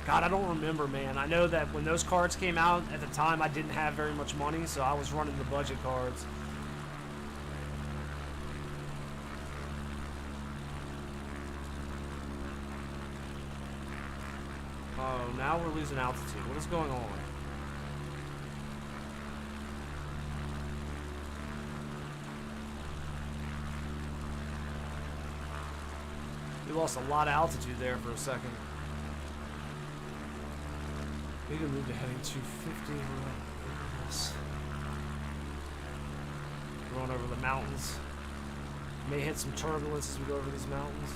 God, I don't remember, man. I know that when those cards came out, at the time, I didn't have very much money, so I was running the budget cards. Oh, now we're losing altitude. What is going on? We lost a lot of altitude there for a second. We need to move to heading 250. We're going over the mountains. May hit some turbulence as we go over these mountains.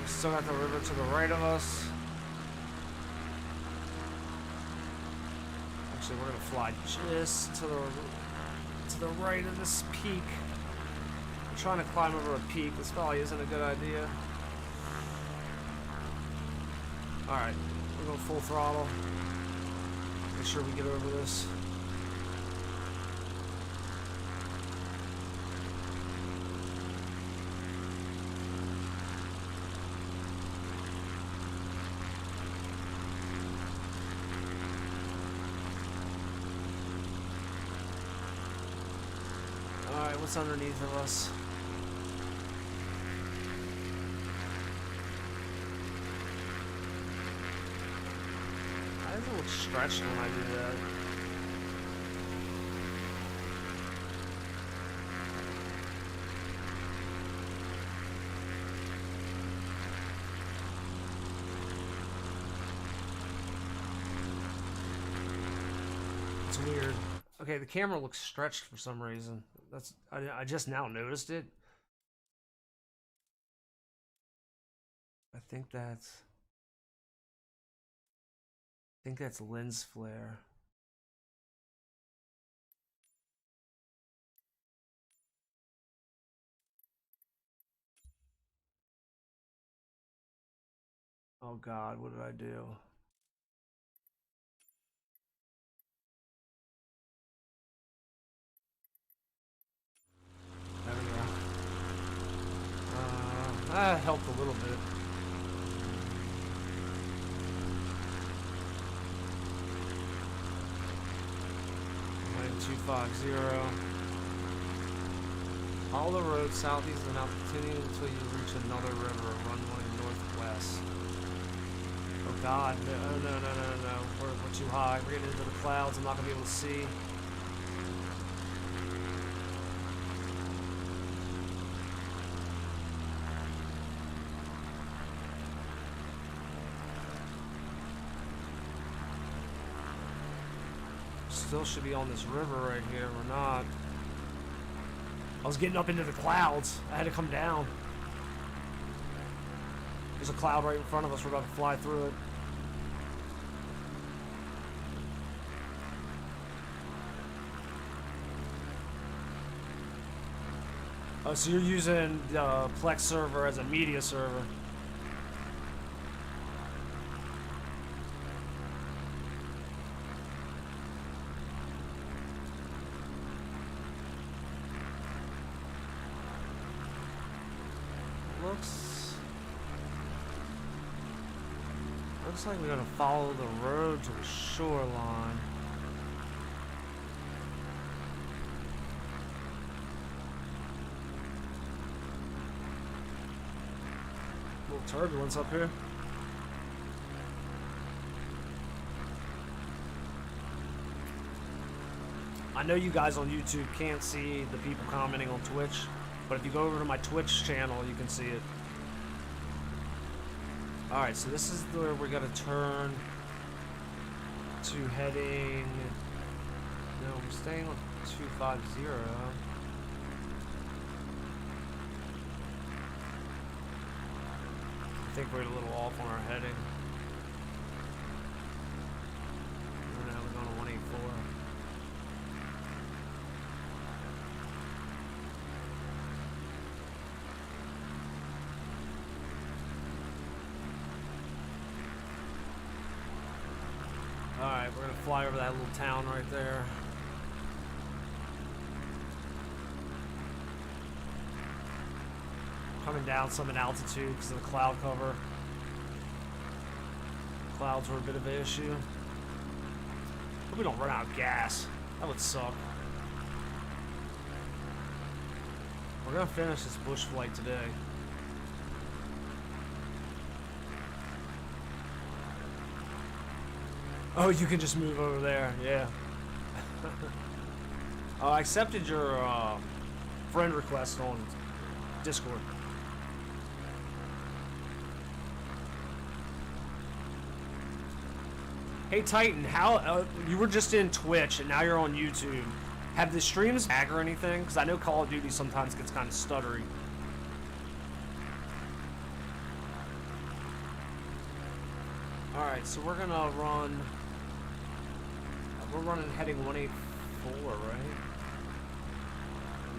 Still got the river to the right of us. Actually, we're gonna fly just to the right of this peak. I'm trying to climb over a peak. This probably isn't a good idea. All right, we're going full throttle. Make sure we get over this. Alright, what's underneath of us? I doesn't look stretched when I do that. It's weird. Okay, the camera looks stretched for some reason. I just now noticed it. I think that's lens flare. Oh God, what did I do? There we go. That helped a little bit. Line 250. Follow the road southeast and now continue until you reach another river, runway northwest. Oh God, no. We're too high. We're getting into the clouds. I'm not gonna be able to see. Still should be on this river right here. We're not. I was getting up into the clouds. I had to come down. There's a cloud right in front of us. We're about to fly through it. Oh, so you're using the Plex server as a media server. Looks like we're gonna follow the road to the shoreline. little turbulence up here. I know you guys on YouTube can't see the people commenting on Twitch, but if you go over to my Twitch channel, you can see it. Alright, so this is where we're going to turn to heading... No, we're staying on 250. I think we're a little off on our heading. Oh, no, we're going to 184. Alright, we're going to fly over that little town right there. Coming down some in altitude because of the cloud cover. Clouds were a bit of an issue. Hope we don't run out of gas. That would suck. We're going to finish this bush flight today. Oh, you can just move over there, yeah. I accepted your friend request on Discord. Hey Titan, how you were just in Twitch and now you're on YouTube. Have the streams lag or anything? Because I know Call of Duty sometimes gets kind of stuttery. Alright, so we're gonna run... We're running heading 184, right?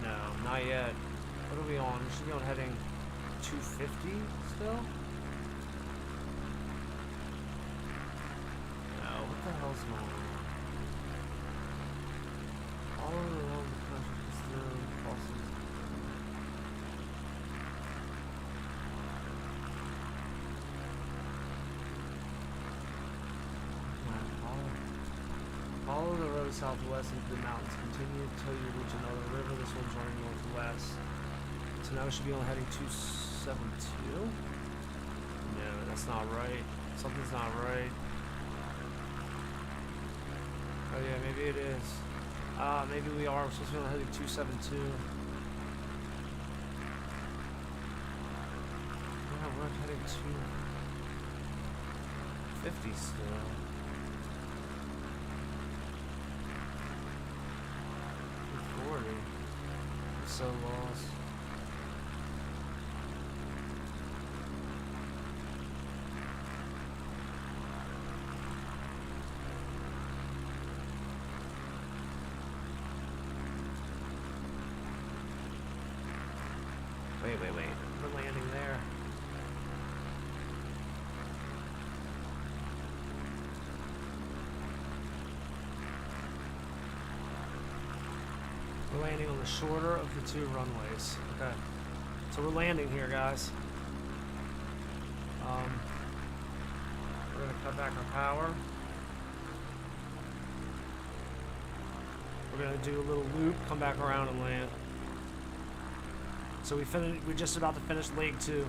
No, not yet. What are we on? We should be on heading 250 still? No, what the hell's going on? All around the country is through crosses. Follow the road southwest into the mountains. Continue until you reach another river. This one's running northwest. So now we should be on heading 272. No, that's not right. Something's not right. Oh yeah, maybe it is. Maybe we are. We're supposed to be on heading 272. Yeah, we're on heading 250 still. 240. I'm so lost. Wait. We're landing there. We're landing on the shorter of the two runways. Okay. So we're landing here, guys. We're going to cut back our power. We're going to do a little loop, come back around and land. So we're just about to finish leg 2. Look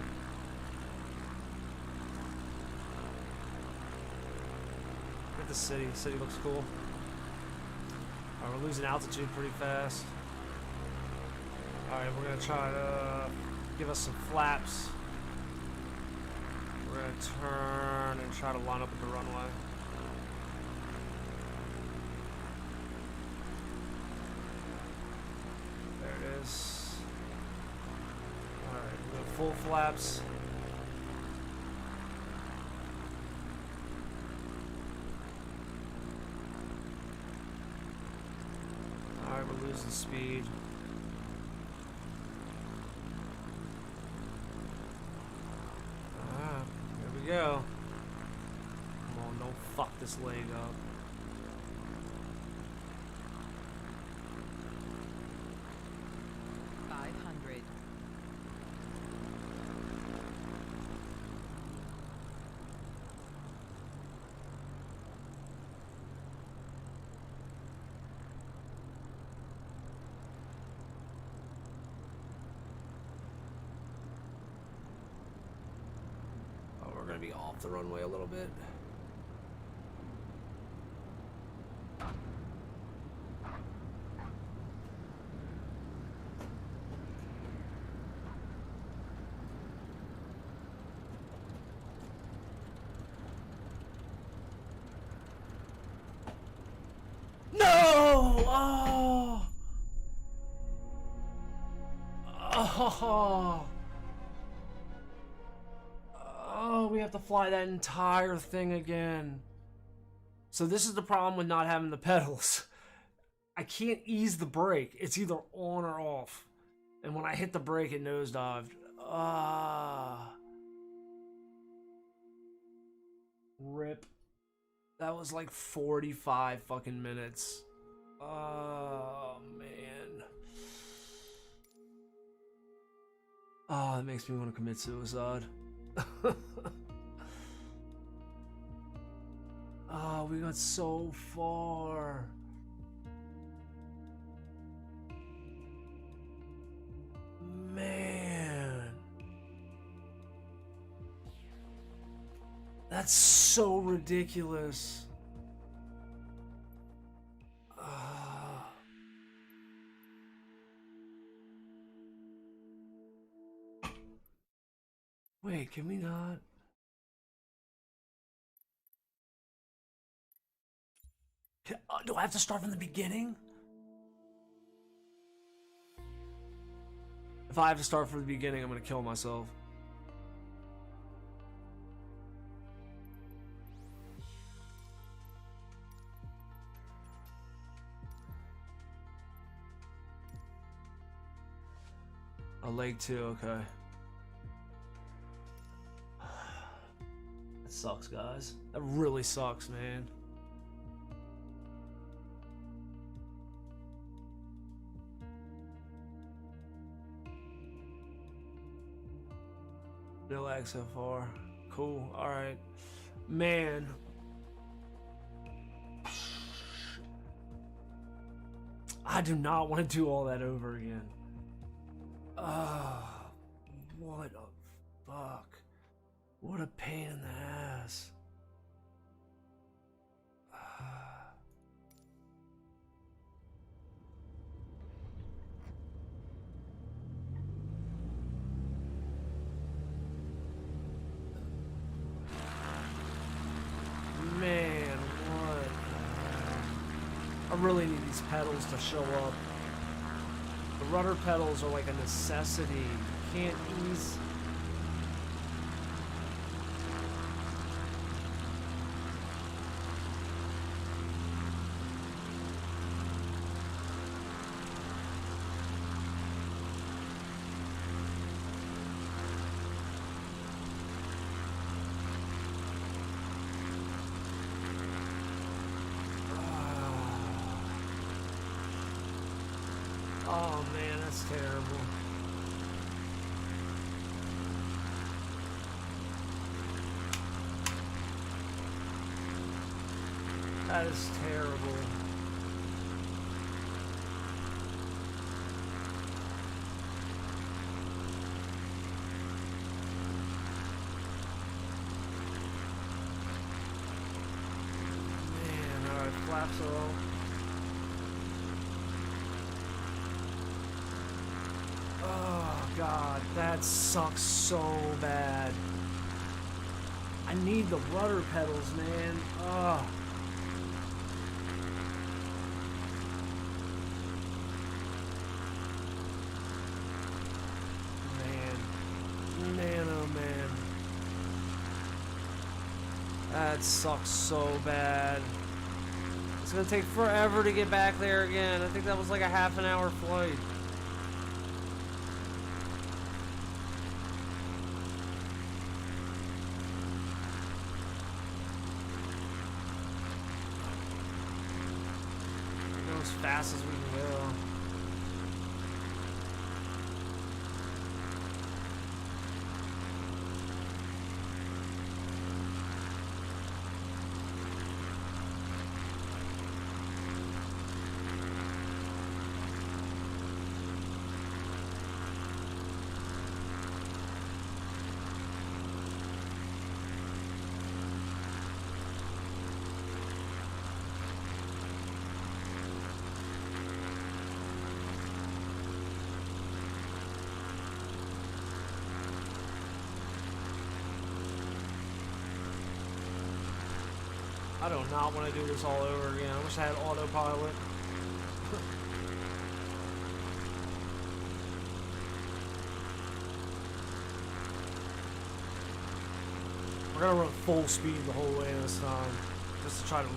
at the city. The city looks cool. Alright, we're losing altitude pretty fast. Alright, we're going to try to give us some flaps. We're going to turn and try to line up with the runway. There it is. Full flaps. Alright, we're losing speed. Here we go. Come on, don't fuck this leg up. we're going to be off the runway a little bit. Oh, we have to fly that entire thing again. So this is the problem with not having the pedals. I can't ease the brake. It's either on or off. And when I hit the brake, it nosedived. Rip. That was like 45 fucking minutes. Oh, man. Oh, that makes me want to commit suicide. Oh, we got so far. Man. That's so ridiculous. Wait, can we not? Do I have to start from the beginning? If I have to start from the beginning, I'm gonna kill myself. A leg too, okay. That sucks, guys. That really sucks, man. No lag so far. Cool, alright. Man. I do not want to do all that over again. What a fuck. What a pain in the ass. Man, what? I really need these pedals to show up. The rudder pedals are like a necessity. You can't ease. Oh man, that's terrible. That is terrible. Man, alright, flaps are all. Oh god, that sucks so bad. I need the rudder pedals, man. Oh. Man, oh man. That sucks so bad. It's gonna take forever to get back there again. I think that was like a half an hour flight. Go as fast as we can go. I do not want to do this all over again. I wish I had autopilot. We're gonna run full speed the whole way this time, just to try to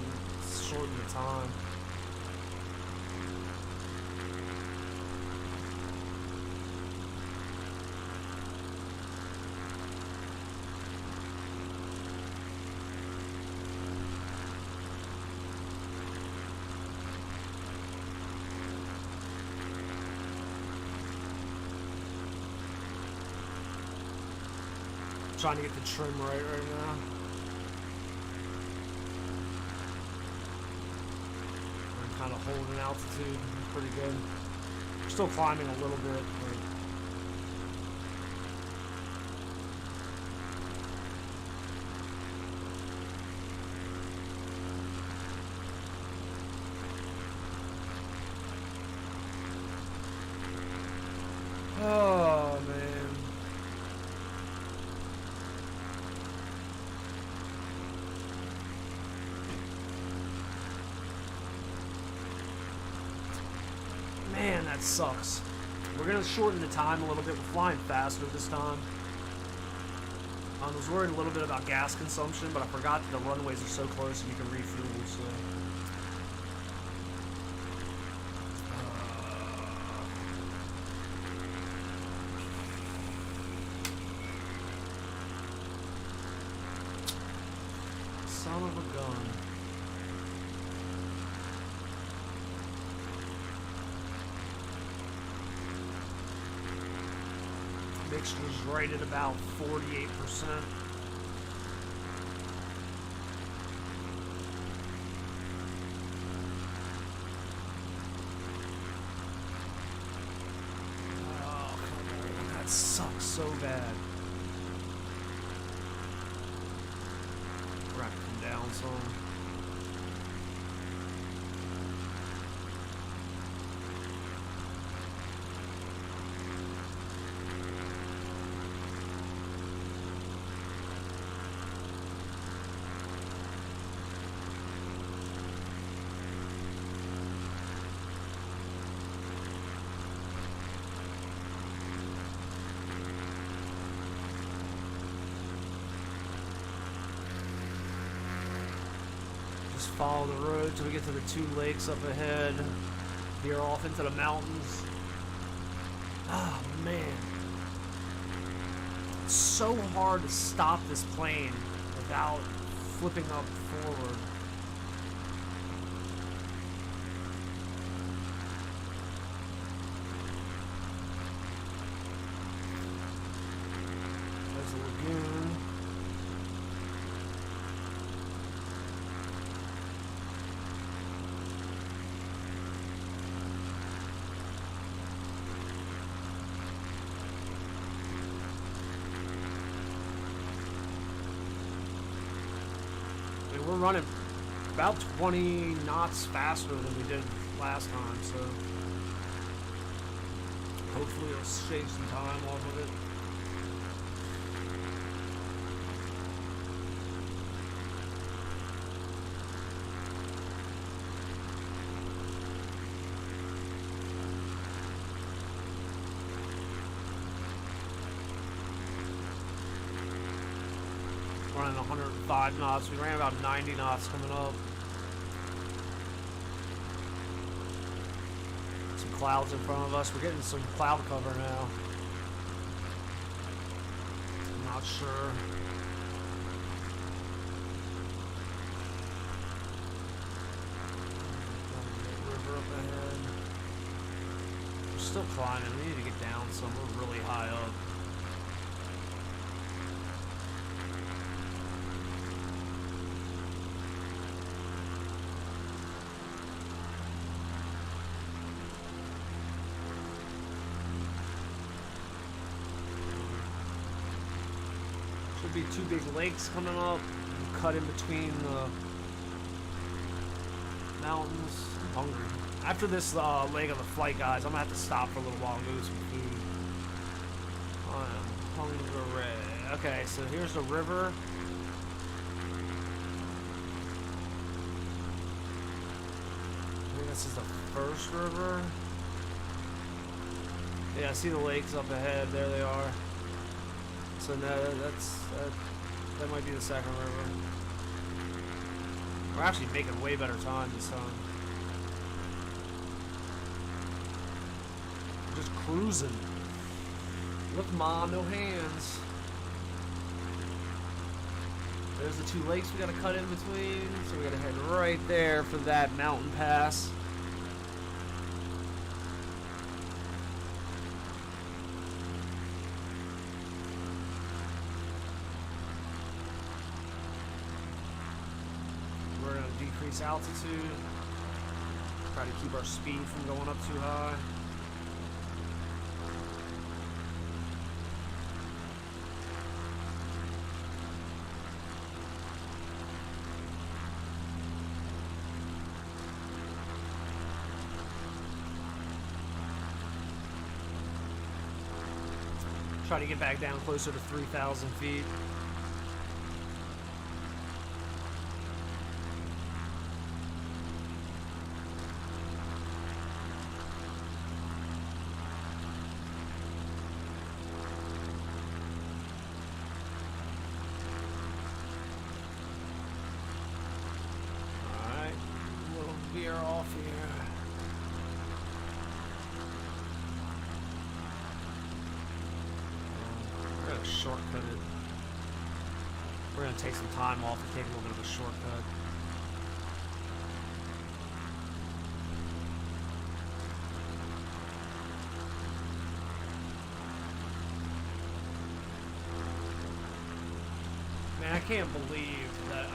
shorten the time. Trying to get the trim right now. I'm kind of holding altitude pretty good. We're still climbing a little bit. Oh man. Man, that sucks. We're gonna shorten the time a little bit. We're flying faster this time. I was worried a little bit about gas consumption, but I forgot that the runways are so close and you can refuel, so. Son of a gun. Mixture's right at about 48%. Oh, come on. That sucks so bad. We're gonna have to come down some. Follow the road till we get to the 2 lakes up ahead. Veer off into the mountains. Oh man. It's so hard to stop this plane without flipping up forward. There's a lagoon. We're running about 20 knots faster than we did last time, so hopefully it'll shave some time off of it. Running 105 knots. We ran about 90 knots coming up. Some clouds in front of us. We're getting some cloud cover now. I'm not sure. River up ahead. We're still climbing. We need to get down some. We're really high up. Be 2 big lakes coming up, cut in between the mountains. I'm hungry. After this leg of the flight, guys, I'm gonna have to stop for a little while and go get some food. I'm hungry. Okay, so here's the river. This is the first river. Yeah, I see the lakes up ahead. There they are. So no, that might be the second river. We're actually making way better time this time. We're just cruising. Look, Ma, no hands. There's the two lakes we gotta cut in between, so we gotta head right there for that mountain pass. We're gonna decrease altitude, try to keep our speed from going up too high. Try to get back down closer to 3,000 feet. Alright, a little veer off here. Shortcut it. We're gonna take some time off and take a little bit of a shortcut. Man, I can't believe that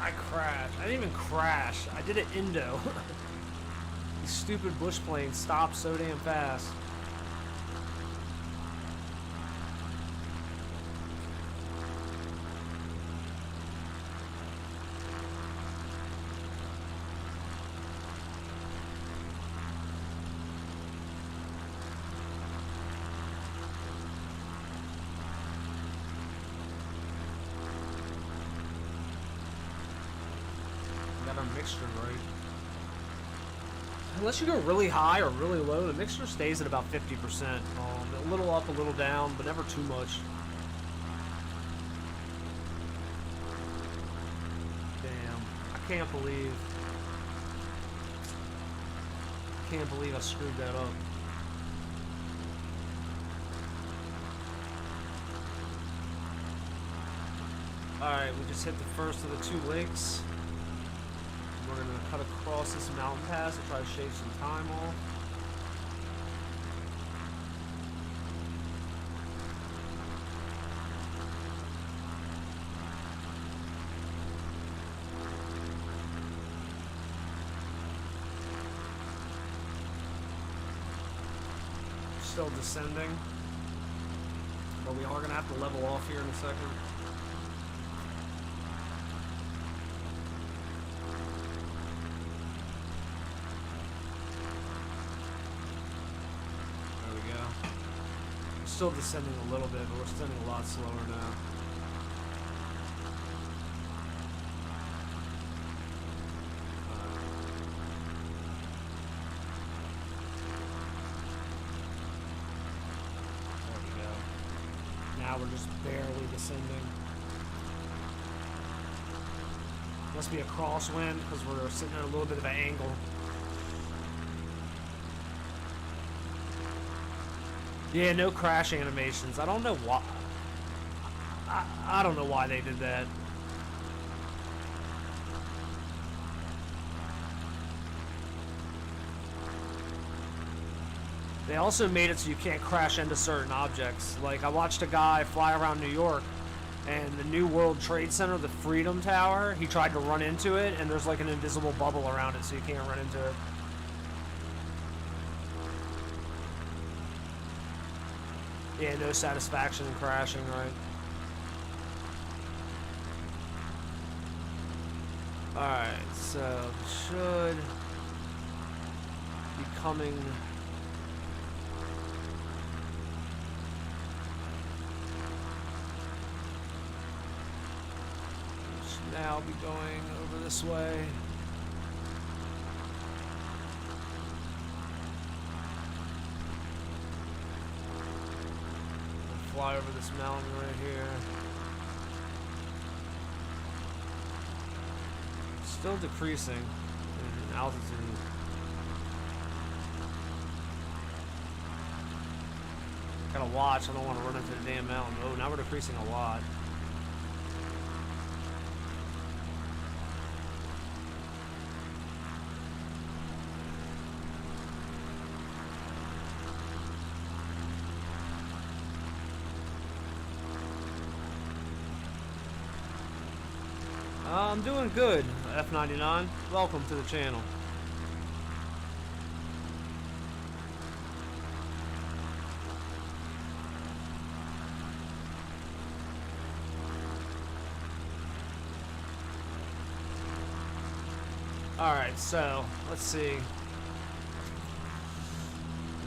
I crashed. I didn't even crash. I did an Indo. These stupid bush planes stopped so damn fast. Mixture right. Unless you go really high or really low, the mixture stays at about 50%. A little up, a little down, but never too much. Damn, I can't believe I screwed that up. Alright, we just hit the first of the two lakes. We're going to cut across this mountain pass and try to shave some time off. Still descending, but we are going to have to level off here in a second. Still descending a little bit, but we're descending a lot slower now. There we go. Now we're just barely descending. Must be a crosswind because we're sitting at a little bit of an angle. Yeah, no crash animations. I don't know why. I don't know why they did that. They also made it so you can't crash into certain objects. Like, I watched a guy fly around New York, and the New World Trade Center, the Freedom Tower, he tried to run into it, and there's like an invisible bubble around it, so you can't run into it. Yeah, no satisfaction in crashing, right? Alright, so should be coming. Should now be going over this way. fly over this mountain right here. Still decreasing in altitude. Gotta watch, I don't want to run into the damn mountain. Oh, now we're decreasing a lot. I'm doing good, F99. Welcome to the channel. Alright, so, let's see.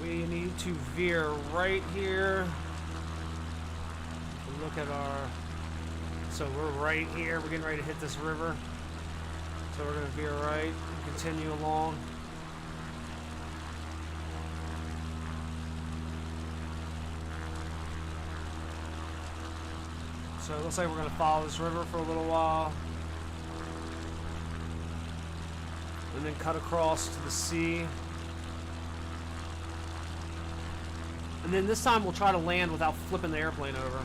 We need to veer right here. Look at our... So we're right here, we're getting ready to hit this river. So we're going to veer right and continue along. So it looks like we're going to follow this river for a little while. And then cut across to the sea. And then this time we'll try to land without flipping the airplane over.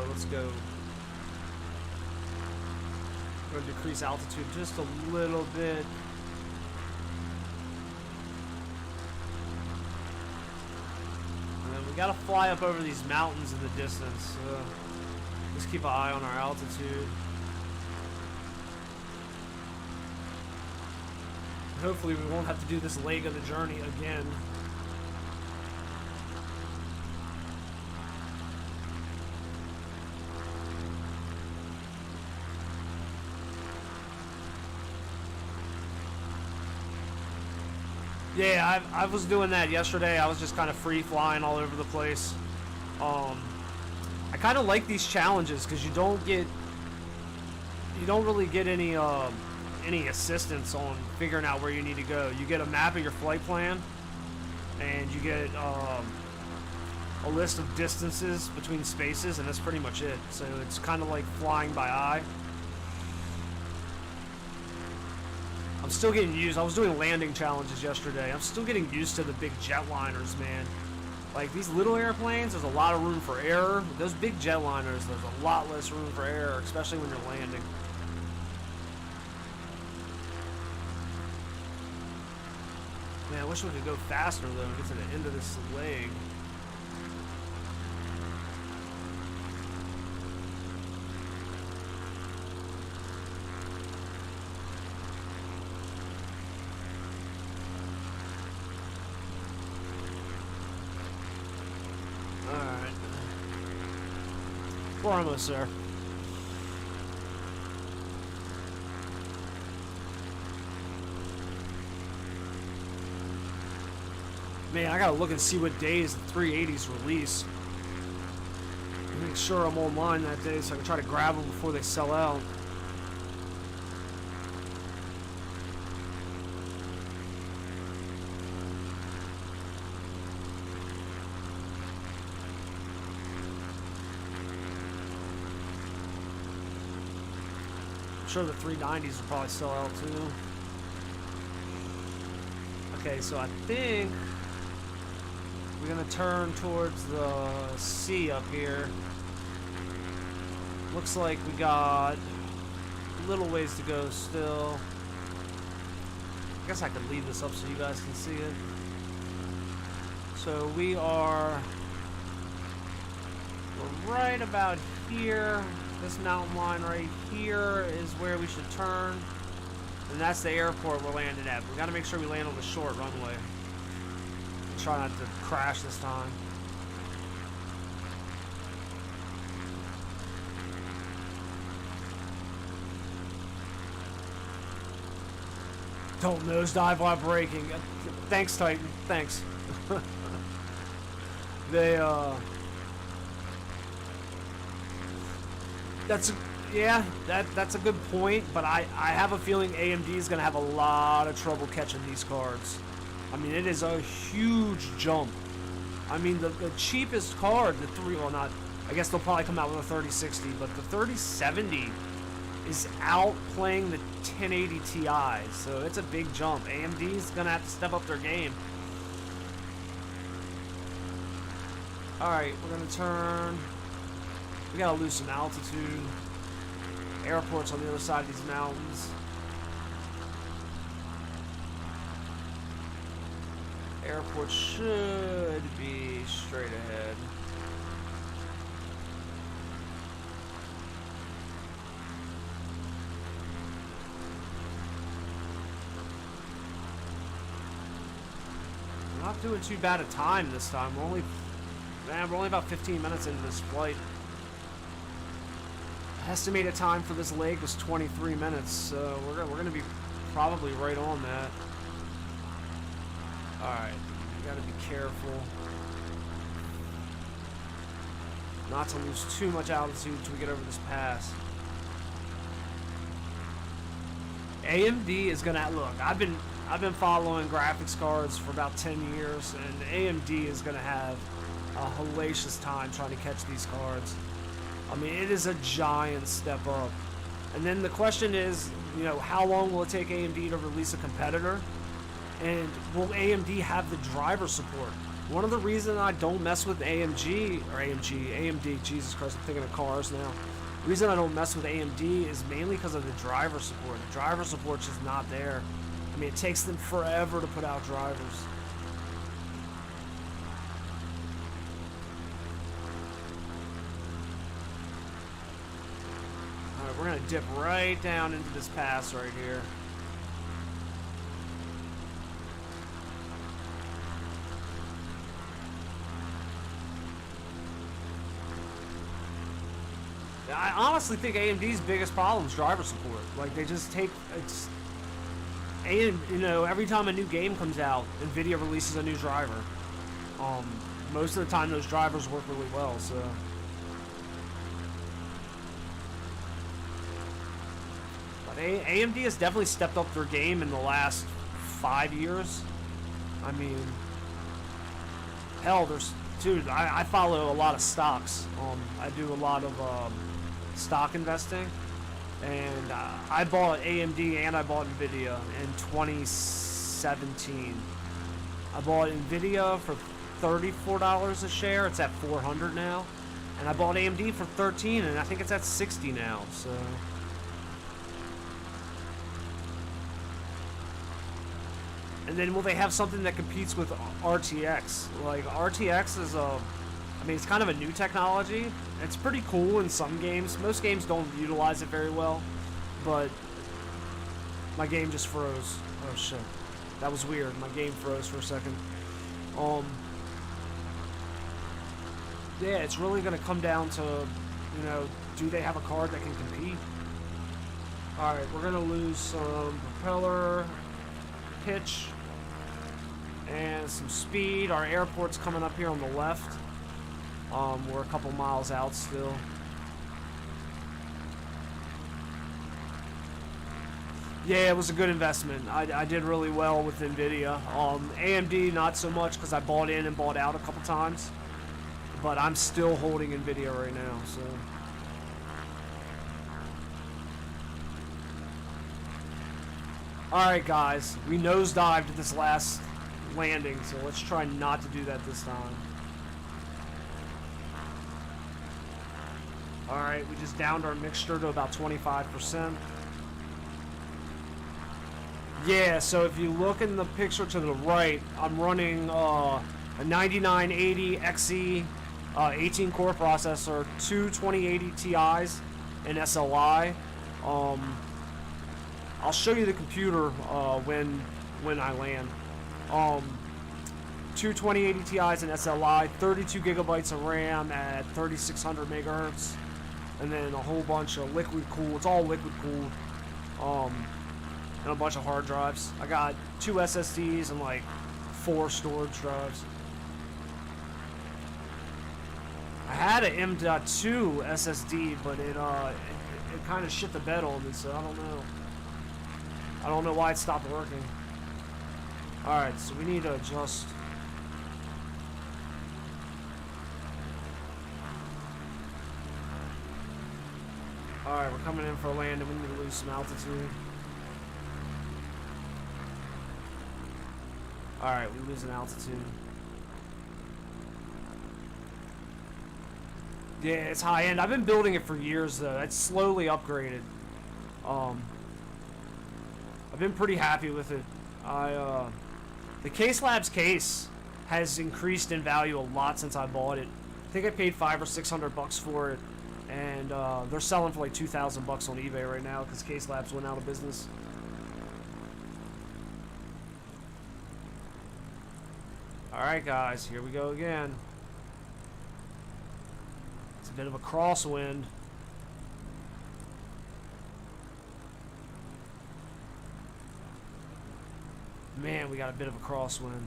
Let's go. We're going to decrease altitude just a little bit. And then we got to fly up over these mountains in the distance. Just keep an eye on our altitude. Hopefully we won't have to do this leg of the journey again. Yeah, I was doing that yesterday. I was just kind of free flying all over the place. I kind of like these challenges because you don't really get any assistance on figuring out where you need to go. You get a map of your flight plan, and you get a list of distances between spaces, and that's pretty much it. So it's kind of like flying by eye. I'm still getting used. I was doing landing challenges yesterday. I'm still getting used to the big jetliners, man. Like these little airplanes, there's a lot of room for error. Those big jetliners, there's a lot less room for error, especially when you're landing. Man, I wish we could go faster though and get to the end of this leg. We're almost there. Man, I gotta look and see what days the 380s release. Make sure I'm online that day so I can try to grab them before they sell out. I'm sure the 390s will probably sell out too. Okay, so I think we're gonna turn towards the sea up here. Looks like we got a little ways to go still. I guess I could leave this up so you guys can see it. So we're right about here. This mountain line right here is where we should turn. And that's the airport we're landing at. We gotta make sure we land on the short runway. Try not to crash this time. Don't nosedive while braking. Thanks, Titan. Thanks. Yeah, that's a good point, but I have a feeling AMD is going to have a lot of trouble catching these cards. I mean, it is a huge jump. I mean, the cheapest card, I guess they'll probably come out with a 3060, but the 3070 is outplaying the 1080 Ti, so it's a big jump. AMD's going to have to step up their game. Alright, we're going to turn. We got to lose some altitude. Airport's on the other side of these mountains. Airport should be straight ahead. We're not doing too bad a time this time. We're only about 15 minutes into this flight. Estimated time for this leg was 23 minutes, so we're gonna be probably right on that. Alright, you gotta be careful not to lose too much altitude until we get over this pass. AMD is gonna look. I've been following graphics cards for about 10 years, and AMD is gonna have a hellacious time trying to catch these cards. I mean, it is a giant step up. And then the question is, you know, how long will it take AMD to release a competitor? And will AMD have the driver support? One of the reasons I don't mess with AMD, Jesus Christ, I'm thinking of cars now. The reason I don't mess with AMD is mainly because of the driver support. The driver support's just not there. I mean, it takes them forever to put out drivers. Alright, we're gonna dip right down into this pass right here. I honestly think AMD's biggest problem is driver support. Like, they just take and you know, every time a new game comes out, Nvidia releases a new driver. Most of the time those drivers work really well, so. But AMD has definitely stepped up their game in the last 5 years. I mean, hell, dude, I follow a lot of stocks. I do a lot of stock investing, and I bought AMD and I bought Nvidia in 2017. I bought Nvidia for $34 a share. It's at $400 now, and I bought AMD for $13, and I think it's at $60 now. So, and then will they have something that competes with RTX? Like, RTX is I mean, it's kind of a new technology. It's pretty cool in some games. Most games don't utilize it very well, but my game just froze. Oh shit, that was weird. My game froze for a second. Yeah, it's really gonna come down to, you know, do they have a card that can compete? All right, we're gonna lose some propeller pitch and some speed. Our airport's coming up here on the left. We're a couple miles out still. Yeah, it was a good investment. I did really well with Nvidia. AMD not so much because I bought in and bought out a couple times. But I'm still holding Nvidia right now, so. Alright guys, we nosedived at this last landing, so let's try not to do that this time. Alright, we just downed our mixture to about 25%. Yeah, so if you look in the picture to the right, I'm running a 9980 XE 18-core processor, two 2080 Ti's, and SLI. I'll show you the computer when I land. Two 2080 Ti's and SLI, 32 gigabytes of RAM at 3600 megahertz. And then a whole bunch of liquid cooled. It's all liquid cooled. And a bunch of hard drives. I got 2 SSDs and like 4 storage drives. I had an M.2 SSD, but it kind of shit the bed on me, so I don't know. I don't know why it stopped working. Alright, so we need to adjust. Alright, we're coming in for a landing. We need to lose some altitude. Alright, we lose an altitude. Yeah, it's high end. I've been building it for years though. It's slowly upgraded. I've been pretty happy with it. The Case Labs case has increased in value a lot since I bought it. I think I paid $500 or $600 for it, and they're selling for like $2,000 on eBay right now because Case Labs went out of business. All right, guys, here we go again. It's a bit of a crosswind. Man, we got a bit of a crosswind.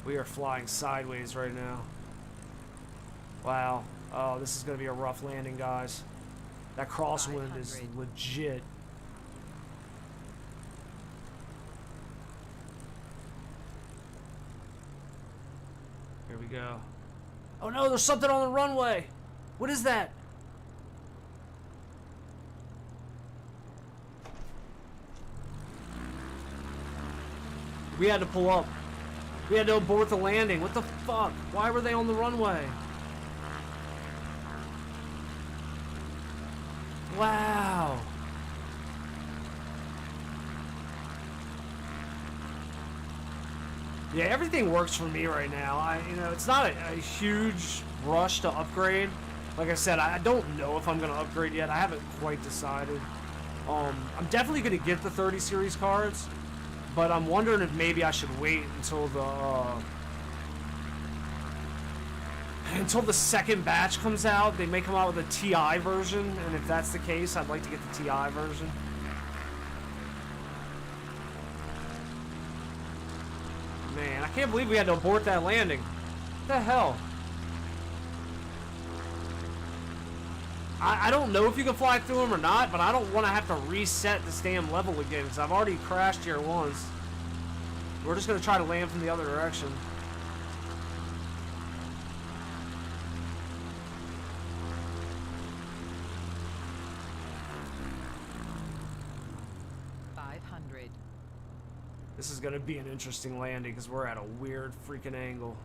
We are flying sideways right now. Wow. Oh, this is going to be a rough landing, guys. That crosswind is legit. Here we go. Oh no, there's something on the runway. What is that? We had to pull up. We had to abort the landing. What the fuck? Why were they on the runway? Wow. Yeah, everything works for me right now. You know, it's not a huge rush to upgrade. Like I said, I don't know if I'm gonna upgrade yet. I haven't quite decided. I'm definitely gonna get the 30 series cards, but I'm wondering if maybe I should wait until the second batch comes out. They may come out with a TI version, and if that's the case, I'd like to get the TI version. Man, I can't believe we had to abort that landing. What the hell? I don't know if you can fly through them or not, but I don't want to have to reset this damn level again, because I've already crashed here once. We're just going to try to land from the other direction. This is going to be an interesting landing because we're at a weird freaking angle.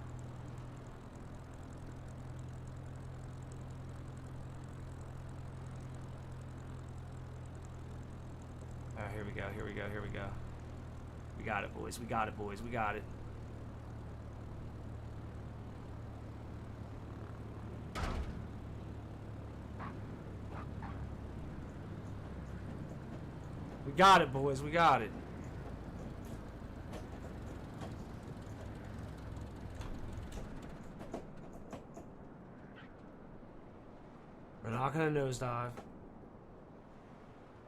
Here we go, here we go, here we go. We got it, boys. We got it, boys. We got it. We got it, boys. We got it. We're not gonna nosedive.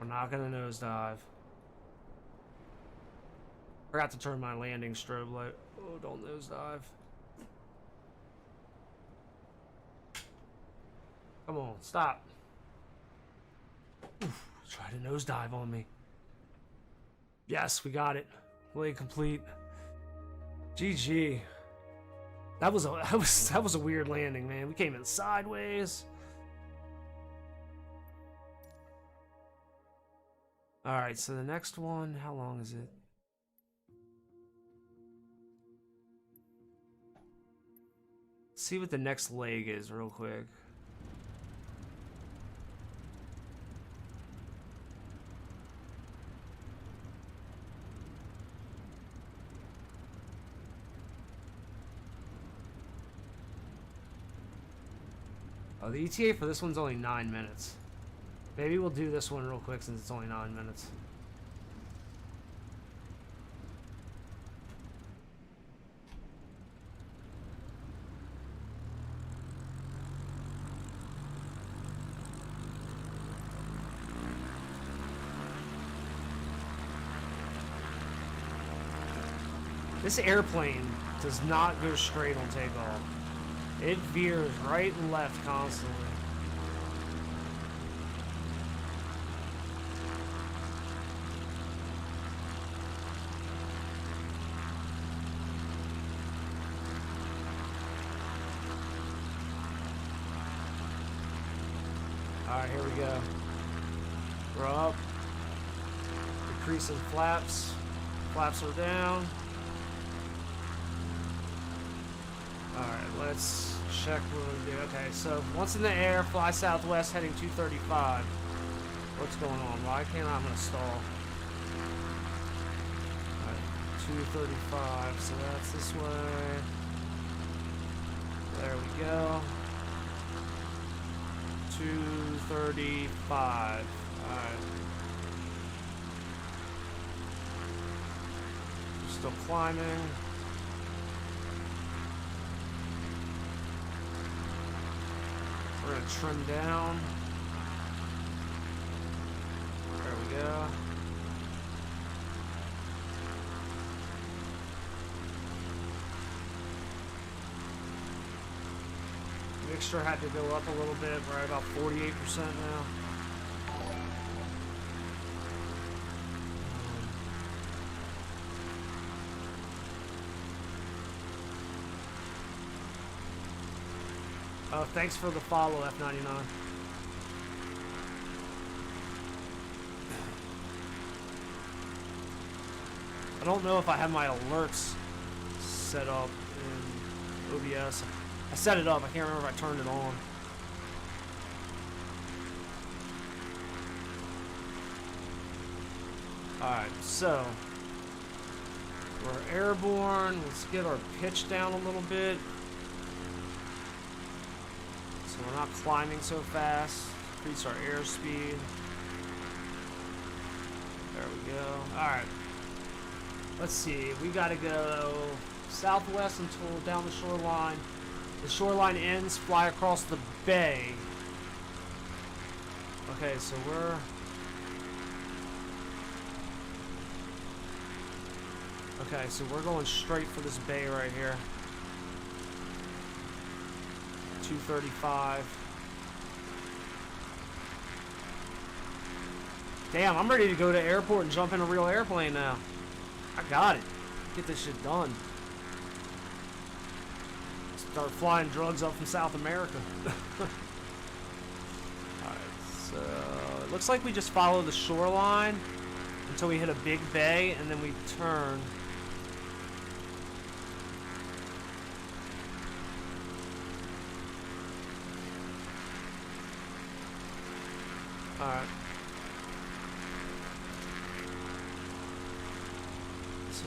We're not gonna nosedive. Forgot to turn my landing strobe light. Oh, don't nosedive. Come on, stop. Oof, try to nosedive on me. Yes, we got it. Lane complete. GG. That was a weird landing, man. We came in sideways. Alright, so the next one, how long is it? Let's see what the next leg is real quick. Oh, the ETA for this one's only 9 minutes. Maybe we'll do this one real quick since it's only 9 minutes. This airplane does not go straight on takeoff. It veers right and left constantly. Alright, here we go. We're up. Decreasing flaps. Flaps are down. Alright, let's check what we do. Okay, so once in the air, fly southwest heading 235. What's going on? Why can't I'm gonna stall? Alright, 235, so that's this way. There we go. 235. Alright. Still climbing. We're gonna trim down. There we go. Mixture had to go up a little bit. We're at about 48% now. Thanks for the follow, F99. I don't know if I have my alerts set up in OBS. I set it up. I can't remember if I turned it on. Alright, so we're airborne. Let's get our pitch down a little bit. So we're not climbing so fast. Increase our airspeed. There we go. Alright. Let's see. We gotta go southwest until down the shoreline. The shoreline ends, fly across the bay. Okay, so we're... Okay, so we're going straight for this bay right here. 235. Damn, I'm ready to go to airport and jump in a real airplane now. I got it. Get this shit done. Start flying drugs up from South America. Alright, so it looks like we just follow the shoreline until we hit a big bay and then we turn. Alright. So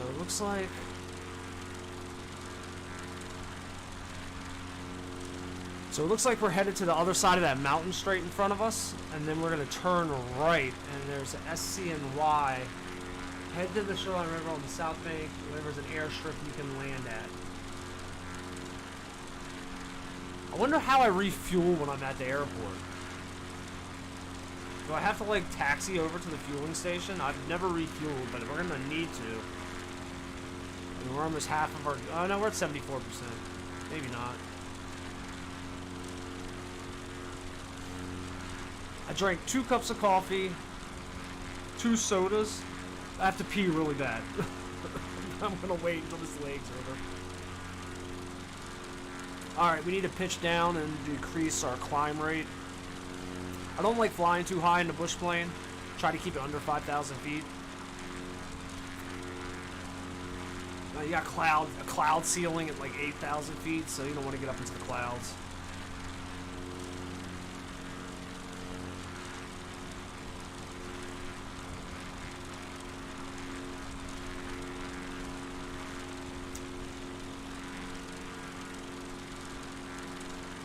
it looks like we're headed to the other side of that mountain straight in front of us, and then we're gonna turn right, and there's an SC and Y. Head to the Shoreline River on the south bank, where there's an airstrip you can land at. I wonder how I refuel when I'm at the airport. Do I have to like taxi over to the fueling station? I've never refueled, but we're gonna need to. I mean, we're almost half of our... Oh no, we're at 74%. Maybe not. I drank 2 cups of coffee, 2 sodas. I have to pee really bad. I'm gonna wait until this leg's over. Alright, we need to pitch down and decrease our climb rate. I don't like flying too high in the bush plane. Try to keep it under 5,000 feet. You got a cloud ceiling at like 8,000 feet, so you don't want to get up into the clouds.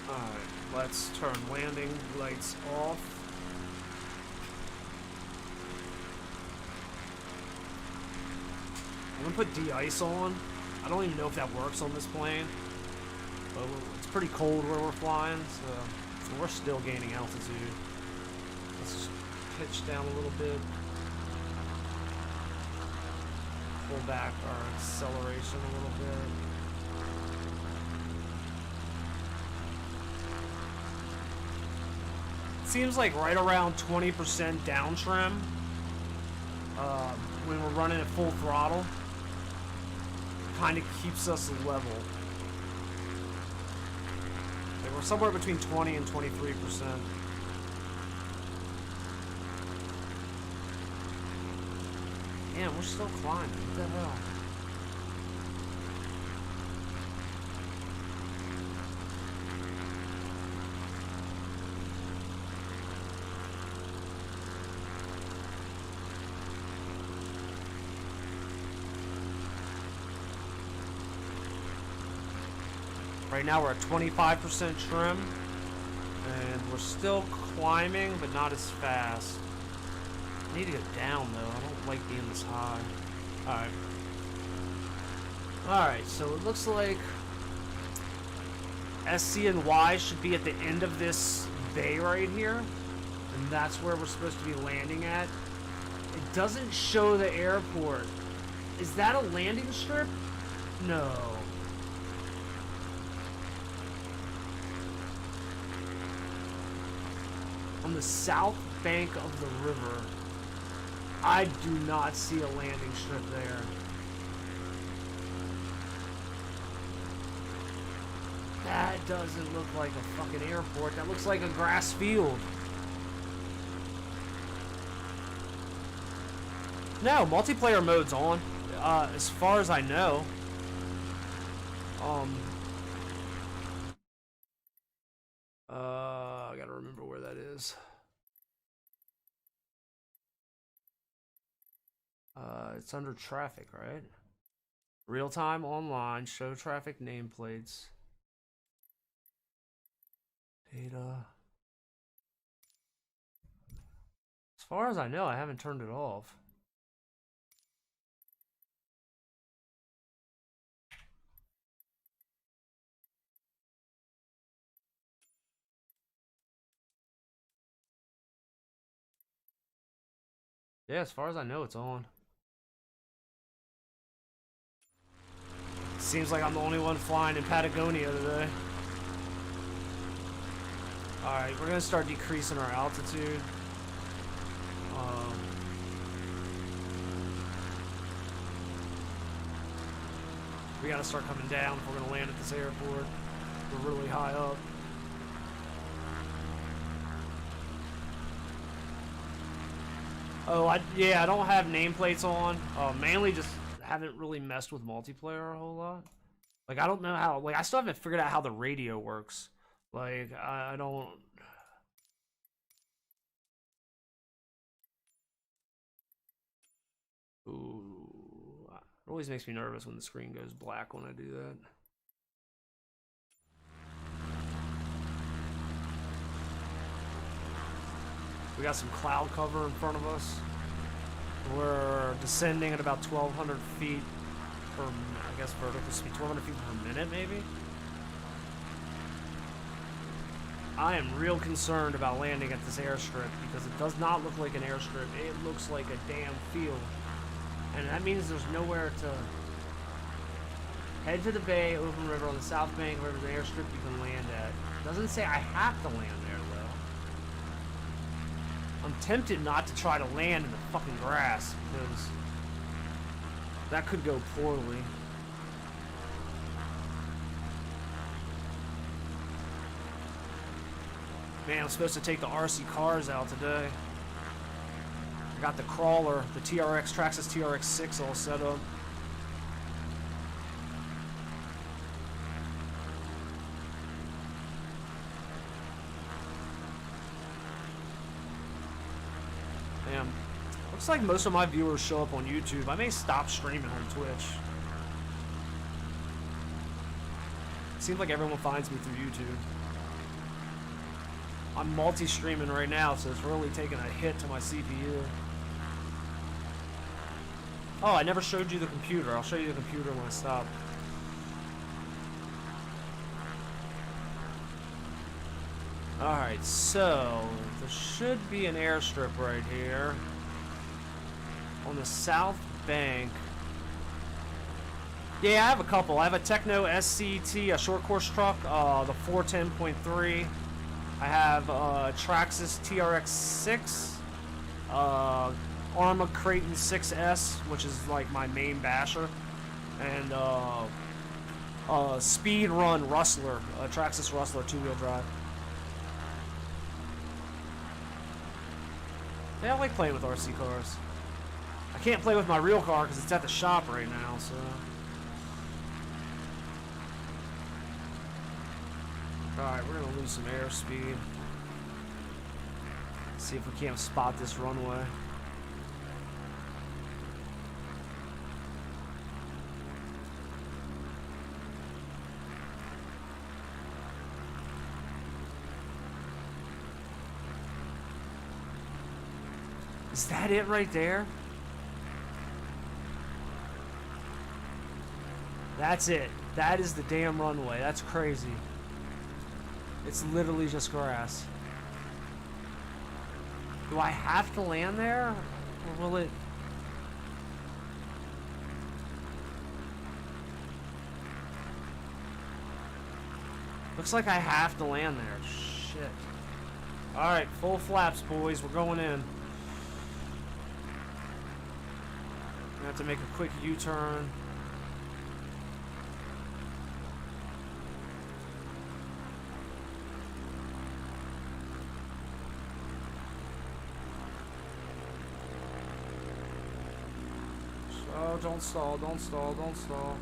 Alright, let's turn landing lights off. I'm gonna put de-ice on. I don't even know if that works on this plane. But it's pretty cold where we're flying, so we're still gaining altitude. Let's just pitch down a little bit. Pull back our acceleration a little bit. seems like right around 20% down trim when we're running at full throttle kind of keeps us level. Like we're somewhere between 20 and 23%. Damn, we're still climbing. What the hell? Right now we're at 25% trim, and we're still climbing, but not as fast. I need to go down though. I don't like being this high. Alright. Alright, so it looks like SC and Y should be at the end of this bay right here. And that's where we're supposed to be landing at. It doesn't show the airport. Is that a landing strip? No. On the south bank of the river, I do not see a landing strip there. That doesn't look like a fucking airport. That looks like a grass field. No, multiplayer mode's on, as far as I know. I gotta remember where that is. It's under traffic, right? Real-time online, show traffic nameplates. Data. As far as I know, I haven't turned it off. Yeah, as far as I know, it's on. Seems like I'm the only one flying in Patagonia today. Alright, we're gonna start decreasing our altitude. We gotta start coming down if we're gonna land at this airport. We're really high up. Oh, yeah, I don't have nameplates on. Mainly just haven't really messed with multiplayer a whole lot. Like, I don't know how, like, I still haven't figured out how the radio works. Like, I don't... Ooh, it always makes me nervous when the screen goes black when I do that. We got some cloud cover in front of us. We're descending at about 1,200 feet per, I guess vertical speed, 1,200 feet per minute maybe? I am real concerned about landing at this airstrip because it does not look like an airstrip. It looks like a damn field. And that means there's nowhere to head to the bay, open river on the south bank, wherever the airstrip you can land at. It doesn't say I have to land there though. I'm tempted not to try to land in the fucking grass because that could go poorly. Man, I'm supposed to take the RC cars out today. I got the crawler, the TRX Traxxas TRX6 all set up. Damn. Looks like most of my viewers show up on YouTube. I may stop streaming on Twitch. Seems like everyone finds me through YouTube. I'm multi-streaming right now, so it's really taking a hit to my CPU. Oh, I never showed you the computer. I'll show you the computer when I stop. Alright, so there should be an airstrip right here. On the south bank. Yeah, I have a couple. I have a Techno SCT, a short course truck, the 410.3. I have Traxxas TRX6, Arma Creighton 6S, which is like my main basher, and Speed Run Rustler, Traxxas Rustler 2-wheel drive. Yeah, I like playing with RC cars. I can't play with my real car because it's at the shop right now, so. Alright, we're gonna lose some airspeed. See if we can't spot this runway. Is that it right there? That's it. That is the damn runway. That's crazy. It's literally just grass. Do I have to land there? Or will it... Looks like I have to land there. Shit. Alright, full flaps, boys. We're going in. I have to make a quick U-turn. Oh, don't stall, don't stall, don't stall.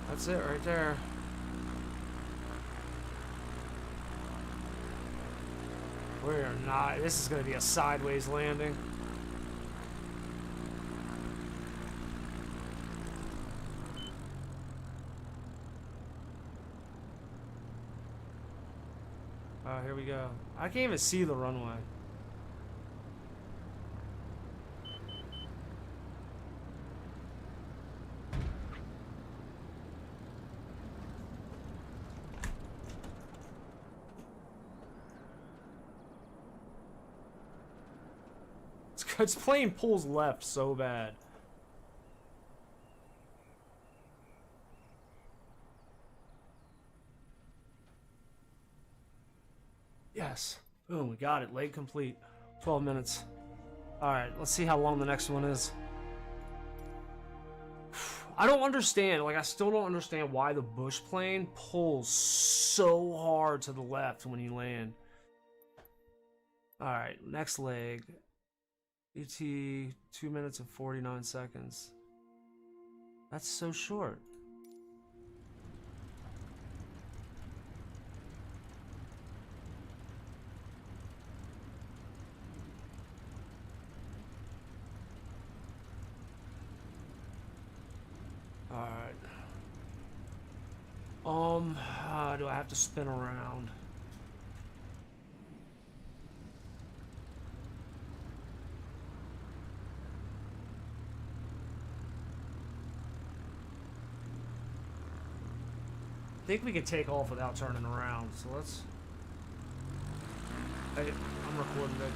That's it right there. We're not. This is going to be a sideways landing. Oh, here we go. I can't even see the runway. It's playing pulls left so bad. Yes. Boom, we got it. Leg complete. 12 minutes. Alright, let's see how long the next one is. I don't understand. Like, I still don't understand why the bush plane pulls so hard to the left when you land. Alright, next leg. ET 2 minutes and 49 seconds. That's so short. Alright. Do I have to spin around? I think we can take off without turning around, so let's... Hey, I'm recording it.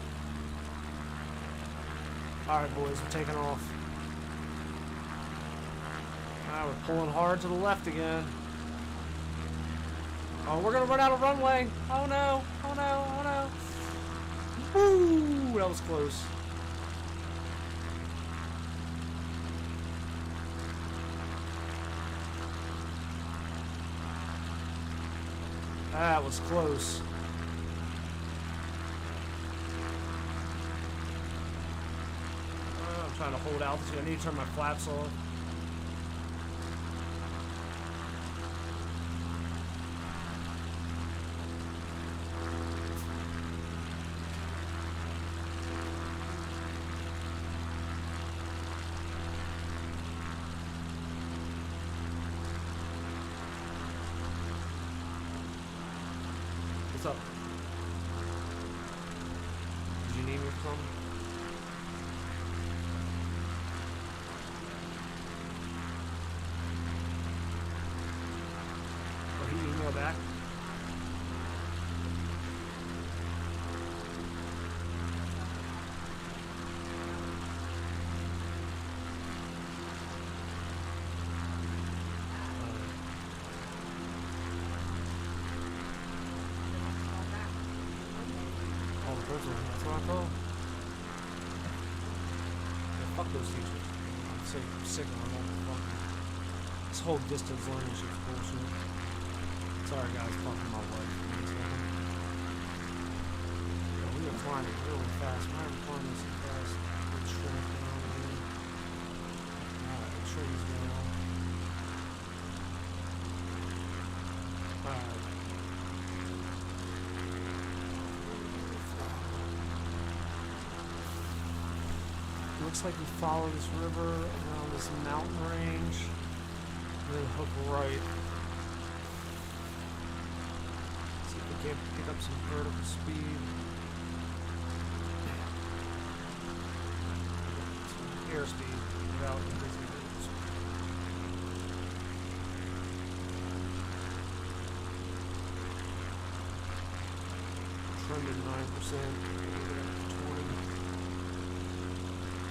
Alright boys, we're taking off. Alright, we're pulling hard to the left again. Oh, we're gonna run out of runway! Oh no! Oh no! Oh no! Woo! That was close. That was close. I'm trying to hold altitude. I need to turn my flaps off. What's up? Did you name your phone? Or he email back? Bronco. Yeah, fuck those features. I'm so sick of them. This whole distance learning shit's bullshit. Sorry guys, fucking my wife. We are climbing really fast. Why are we climbing so fast? The tree's going on. Alright, the tree's going on. Alright. Looks like we follow this river around this mountain range. And then hook right. See if we can pick up some vertical speed. Airspeed without increasing vertical speed. Trended 9%. 20.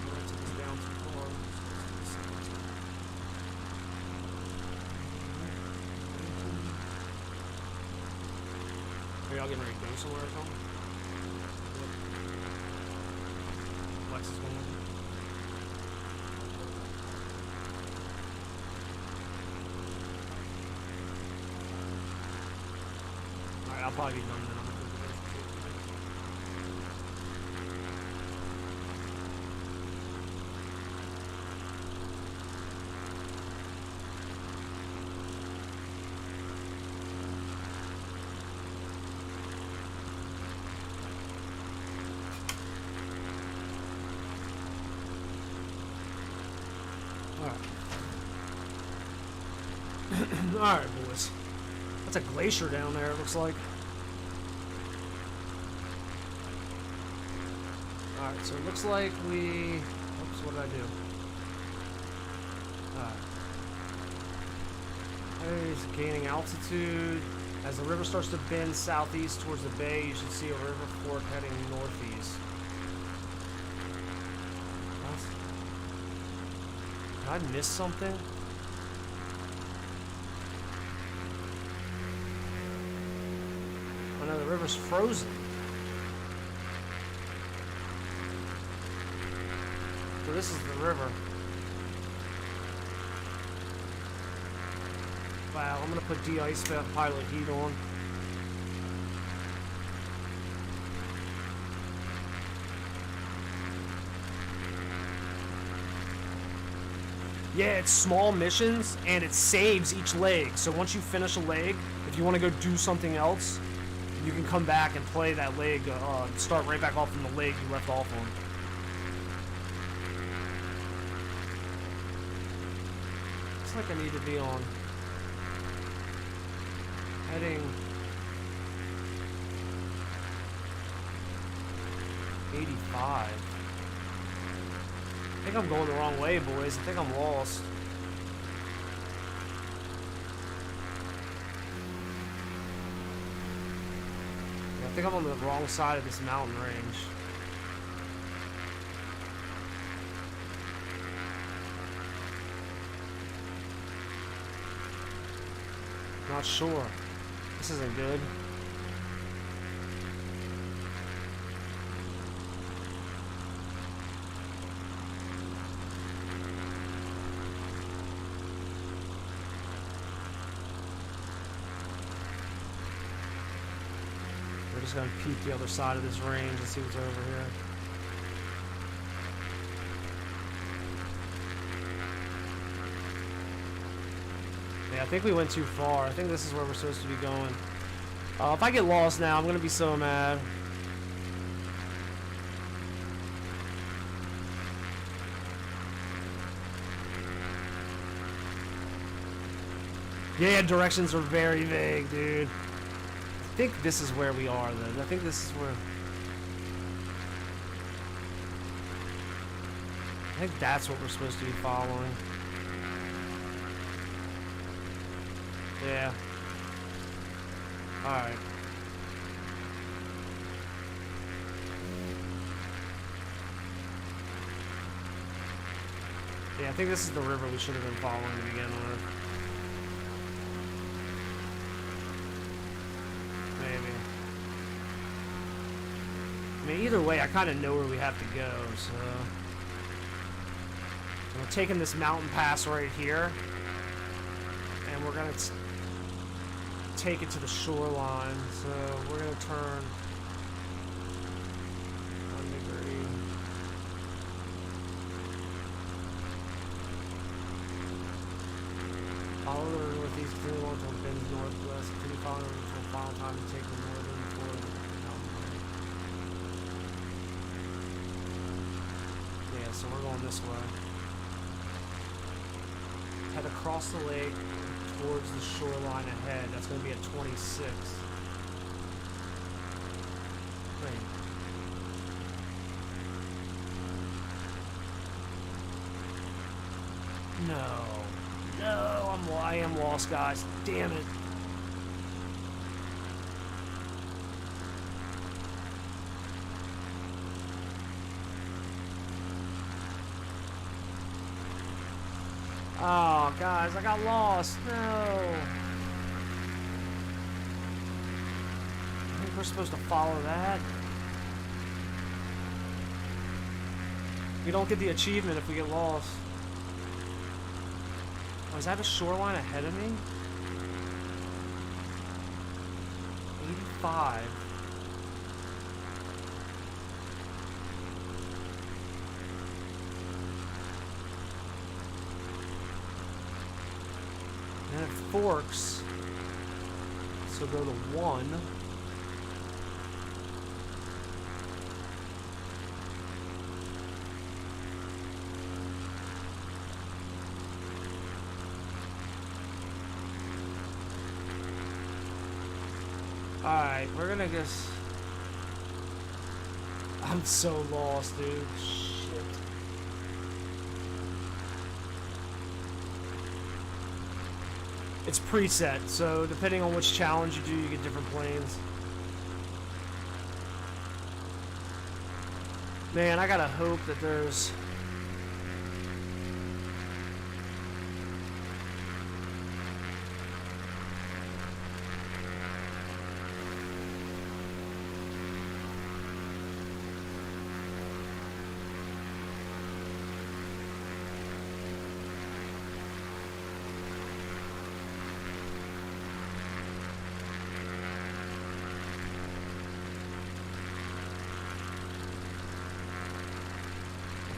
That took us down too far. Are y'all getting ready to go somewhere or something? Lex is going with you. Alright, I'll probably be done then. Alright, boys. That's a glacier down there, it looks like. Alright, so it looks like we... Oops, what did I do? Alright. There's gaining altitude. As the river starts to bend southeast towards the bay, you should see a river fork heading northeast. What? Did I miss something? Oh no, the river's frozen. So this is the river. Wow, I'm gonna put de-ice pilot heat on. Yeah, it's small missions, and it saves each leg. So once you finish a leg, if you want to go do something else, you can come back and play that leg, start right back off from the leg you left off on. Looks like I need to be on heading 85. I think I'm going the wrong way, boys. I think I'm lost. Yeah, I think I'm on the wrong side of this mountain range. Not sure. This isn't good. We're just gonna peek the other side of this range and see what's over here. Yeah, I think we went too far. I think this is where we're supposed to be going. If I get lost now, I'm gonna be so mad. Yeah, directions are very vague, dude. I think this is where we are, then. I think this is where... I think that's what we're supposed to be following. Yeah. Alright. Yeah, I think this is the river we should have been following to begin with. mean, either way, I kind of know where we have to go, so... We're taking this mountain pass right here, and we're gonna take it to the shoreline, so we're gonna turn 1 degree. Follow the northeast, continue along until it bends northwest, continue following until final time to take the northern toward yeah, so we're going this way. Head across the lake towards the shoreline ahead. That's going to be at 26. Wait. No. No, I am lost, guys. Damn it. Oh, guys, I got lost. No. I think we're supposed to follow that. We don't get the achievement if we get lost. Oh, is that a shoreline ahead of me? 85. And it forks, so go to 1. Alright, we're gonna just... I'm so lost, dude. Shit. It's preset, so depending on which challenge you do, you get different planes. Man, I gotta hope that there's...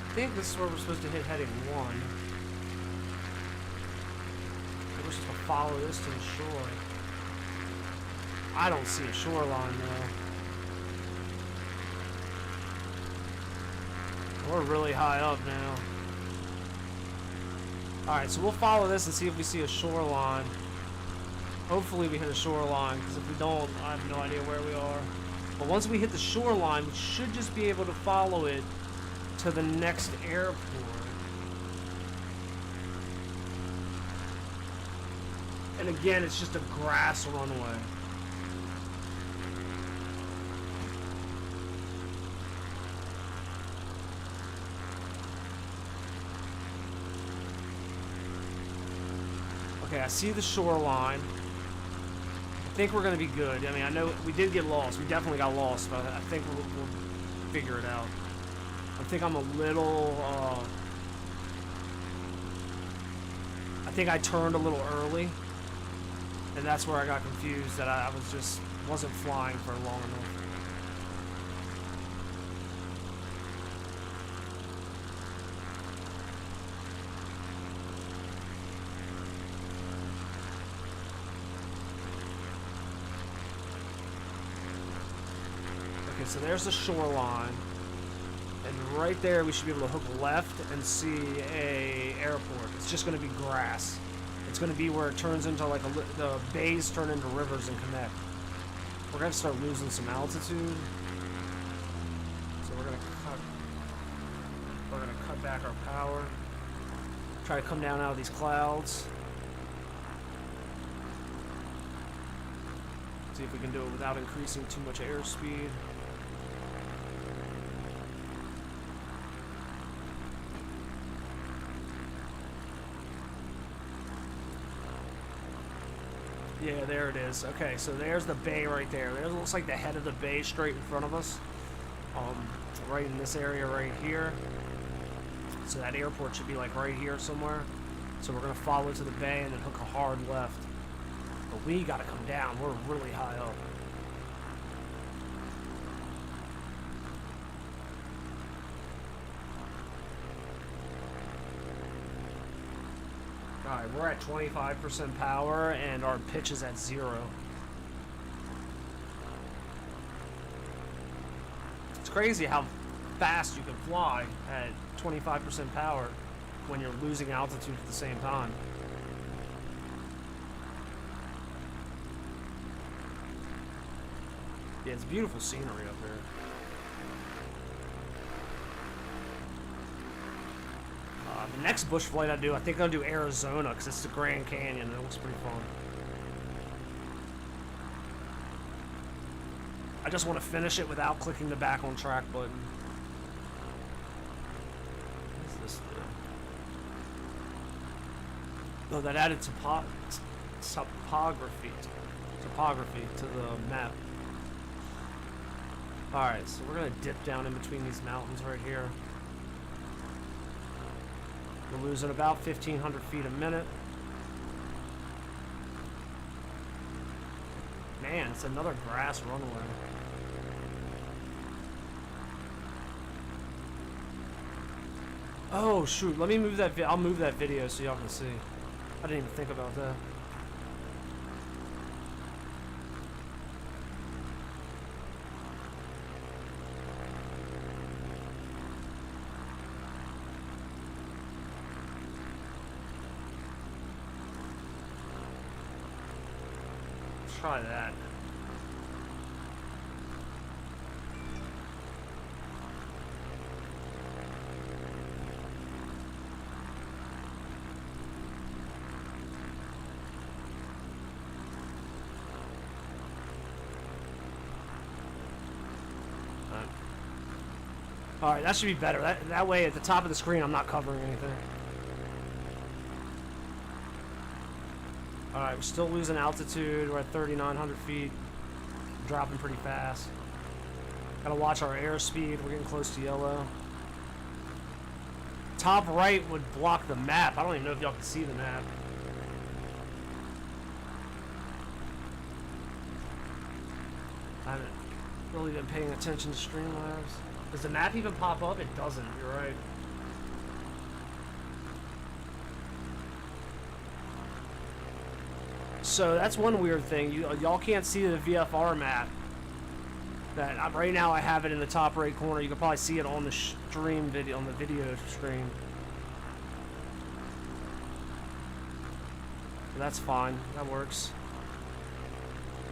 I think this is where we're supposed to hit heading 1. We're supposed to follow this to the shore. I don't see a shoreline though. We're really high up now. Alright, so we'll follow this and see if we see a shoreline. Hopefully we hit a shoreline, because if we don't, I have no idea where we are. But once we hit the shoreline, we should just be able to follow it to the next airport. And again, it's just a grass runway. Okay, I see the shoreline. I think we're gonna be good. I mean, I know we did get lost. We definitely got lost, but I think we'll figure it out. I think I'm a little, I think I turned a little early, and that's where I got confused, that I wasn't flying for long enough. Okay, so there's the shoreline. And right there, we should be able to hook left and see a airport. It's just going to be grass. It's going to be where it turns into like the bays turn into rivers and connect. We're going to start losing some altitude. So we're going to cut back our power. Try to come down out of these clouds. See if we can do it without increasing too much airspeed. Yeah, there it is. Okay, so there's the bay right there. There looks like the head of the bay straight in front of us. right in this area right here. So that airport should be like right here somewhere. So we're gonna follow to the bay and then hook a hard left. But we gotta come down. We're really high up. Alright, we're at 25% power and our pitch is at 0. It's crazy how fast you can fly at 25% power when you're losing altitude at the same time. Yeah, it's beautiful scenery up here. The next bush flight I do, I think I'll do Arizona because it's the Grand Canyon. It looks pretty fun. I just want to finish it without clicking the back on track button. What does this do? Oh, that added topography to the map. Alright, so we're going to dip down in between these mountains right here. We're losing about 1,500 feet a minute. Man, it's another grass runway. Oh shoot, let me move that I'll move that video so y'all can see. I didn't even think about that. Try that. Alright, that should be better. That way at the top of the screen I'm not covering anything. Alright, we're still losing altitude. We're at 3,900 feet. Dropping pretty fast. Gotta watch our airspeed. We're getting close to yellow. Top right would block the map. I don't even know if y'all can see the map. I haven't really been paying attention to Streamlabs. Does the map even pop up? It doesn't. You're right. So that's one weird thing. Y'all can't see the VFR map. That right now I have it in the top right corner. You can probably see it on the stream video, on the video stream. That's fine. That works.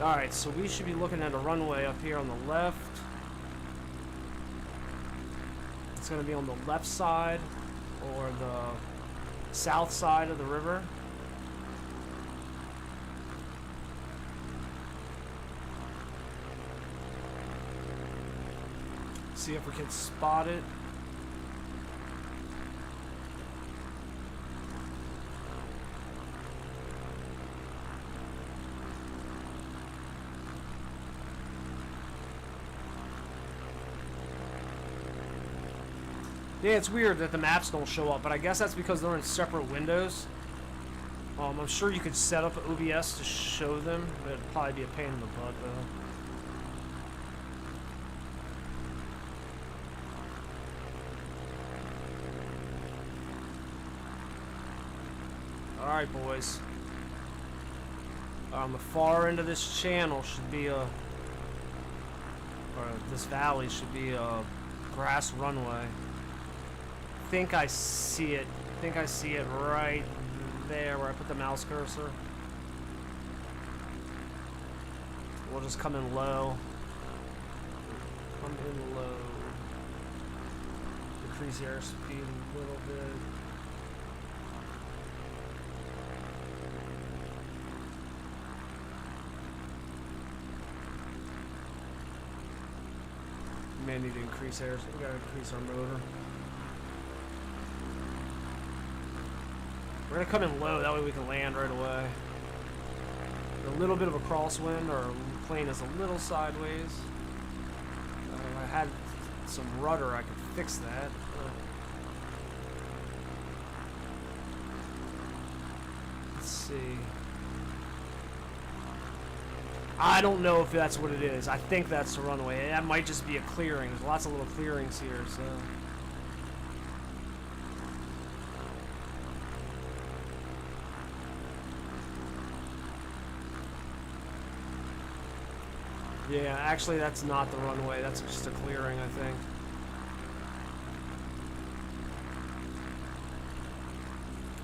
All right, so we should be looking at a runway up here on the left. It's going to be on the left side or the south side of the river. See if we can spot it. Yeah, it's weird that the maps don't show up, but I guess that's because they're in separate windows. I'm sure you could set up OBS to show them, but it'd probably be a pain in the butt though. Alright, boys. On the far end of this channel should be or this valley should be a grass runway. I think I see it. Right there where I put the mouse cursor. We'll just come in low. Come in low. Decrease airspeed a little bit. May need to increase airs. We gotta increase our motor. We're gonna come in low, that way we can land right away. A little bit of a crosswind, or plane is a little sideways. I had some rudder, I could fix that. Let's see. I don't know if that's what it is. I think that's the runway. That might just be a clearing. There's lots of little clearings here, so... Yeah, actually that's not the runway. That's just a clearing, I think.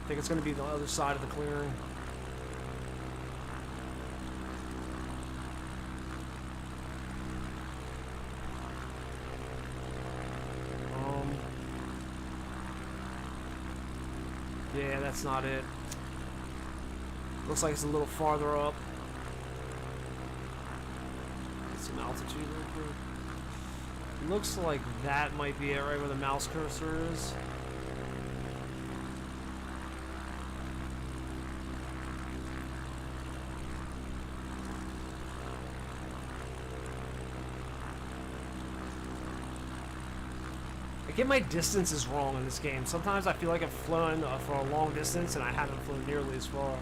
I think it's going to be the other side of the clearing. Yeah, that's not it. Looks like it's a little farther up. Get some altitude real quick. Looks like that might be it, right where the mouse cursor is. I get my distances wrong in this game. Sometimes I feel like I've flown for a long distance and I haven't flown nearly as far.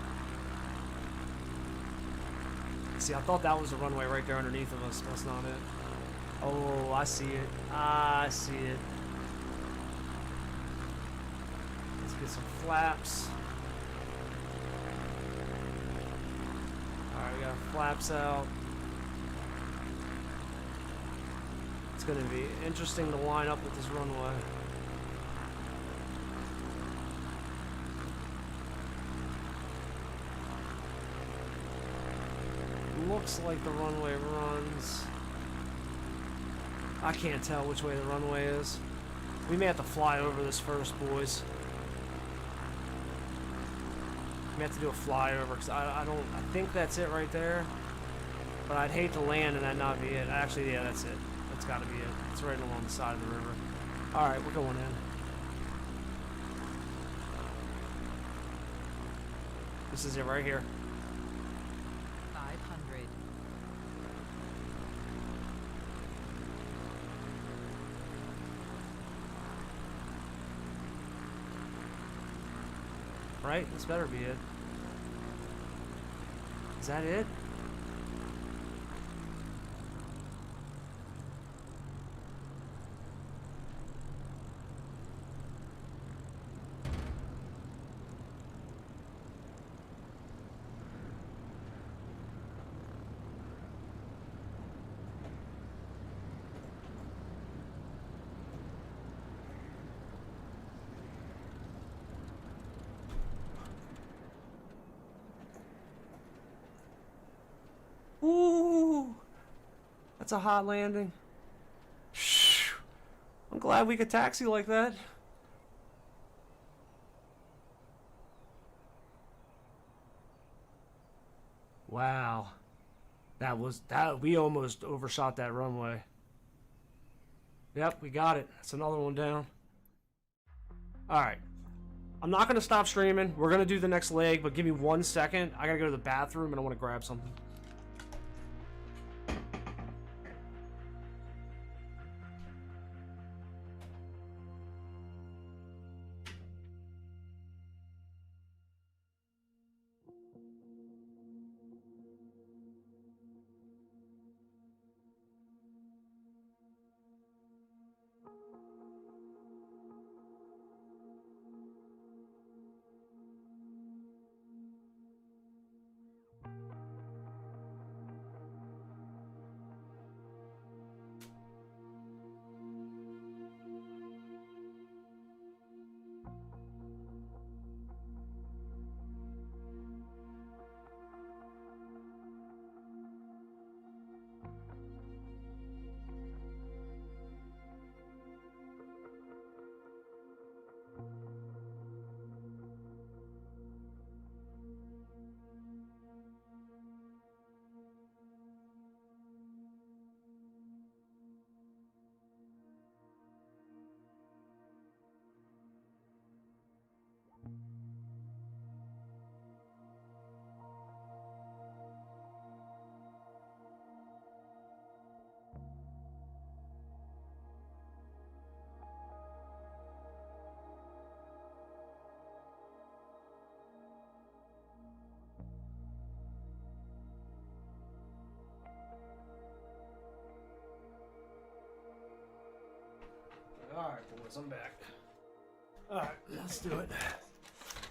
See, I thought that was the runway right there underneath of us. That's not it. Oh, I see it. I see it. Let's get some flaps. Alright, we got flaps out. It's going to be interesting to line up with this runway. Looks like the runway runs. I can't tell which way the runway is. We may have to fly over this first, boys. We may have to do a flyover because I think that's it right there. But I'd hate to land and that not be it. Actually, yeah, that's it. That's got to be it. It's right along the side of the river. All right, we're going in. This is it right here. 500. Right? This better be it. Is that it? Ooh, that's a hot landing. I'm glad we could taxi like that. Wow. We almost overshot that runway. Yep, we got it. That's another one down. Alright. I'm not going to stop streaming. We're going to do the next leg, but give me 1 second. I got to go to the bathroom and I want to grab something. Alright, boys, I'm back. Alright, let's do it.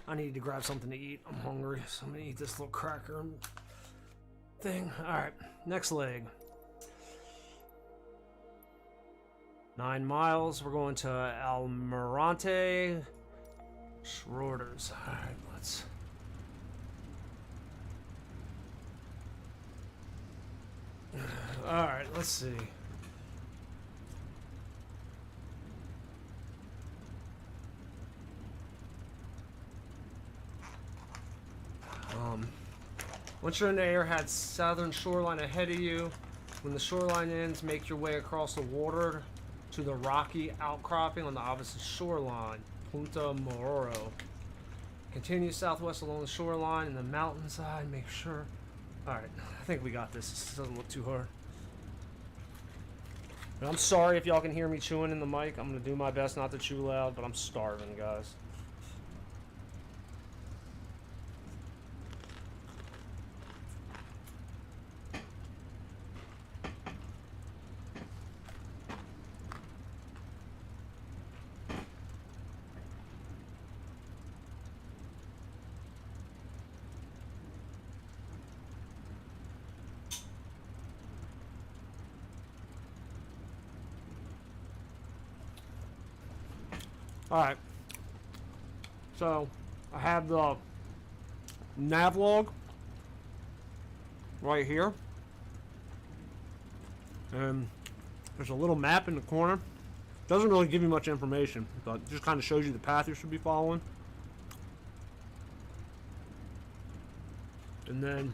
I need to grab something to eat. I'm hungry, so I'm gonna eat this little cracker thing. Alright, next leg. 9 miles. We're going to Almirante Schroeder's. Alright, let's. Alright, let's see. Once you're in the air, head southern shoreline ahead of you. When the shoreline ends, make your way across the water to the rocky outcropping on the opposite shoreline, Punta Mororo. Continue southwest along the shoreline and the mountainside. Make sure. Alright, I think we got this. This doesn't look too hard. But I'm sorry if y'all can hear me chewing in the mic. I'm going to do my best not to chew loud, but I'm starving, guys. Alright, so I have the nav log right here, and there's a little map in the corner. Doesn't really give you much information, but just kind of shows you the path you should be following. And then,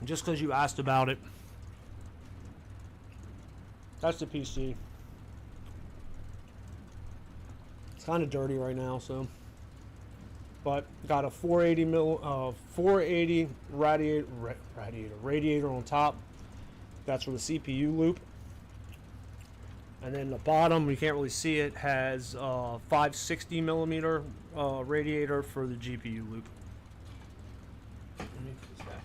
just because you asked about it, that's the PC. Kind of dirty right now, so, but got a 480 radiator on top. That's for the CPU loop, and then the bottom, you can't really see it, has 560 millimeter radiator for the GPU loop. Let me put this back up.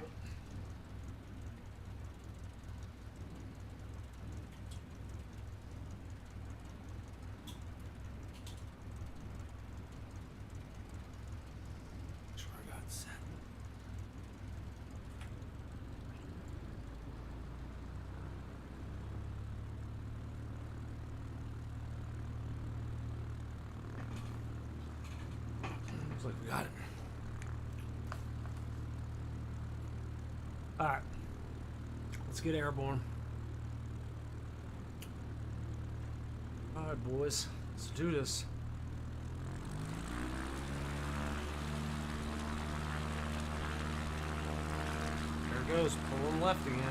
Looks like we got it. Alright. Let's get airborne. Alright, boys. Let's do this. There it goes. Pulling left again.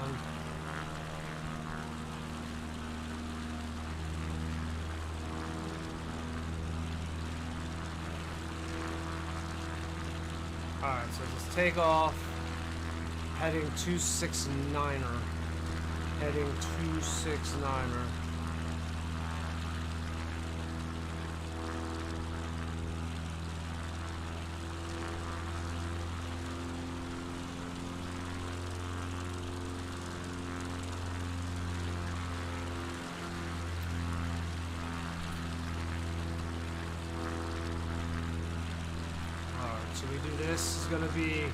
Alright, so just take off, heading 269er, heading 269er. So we do this, is going to be,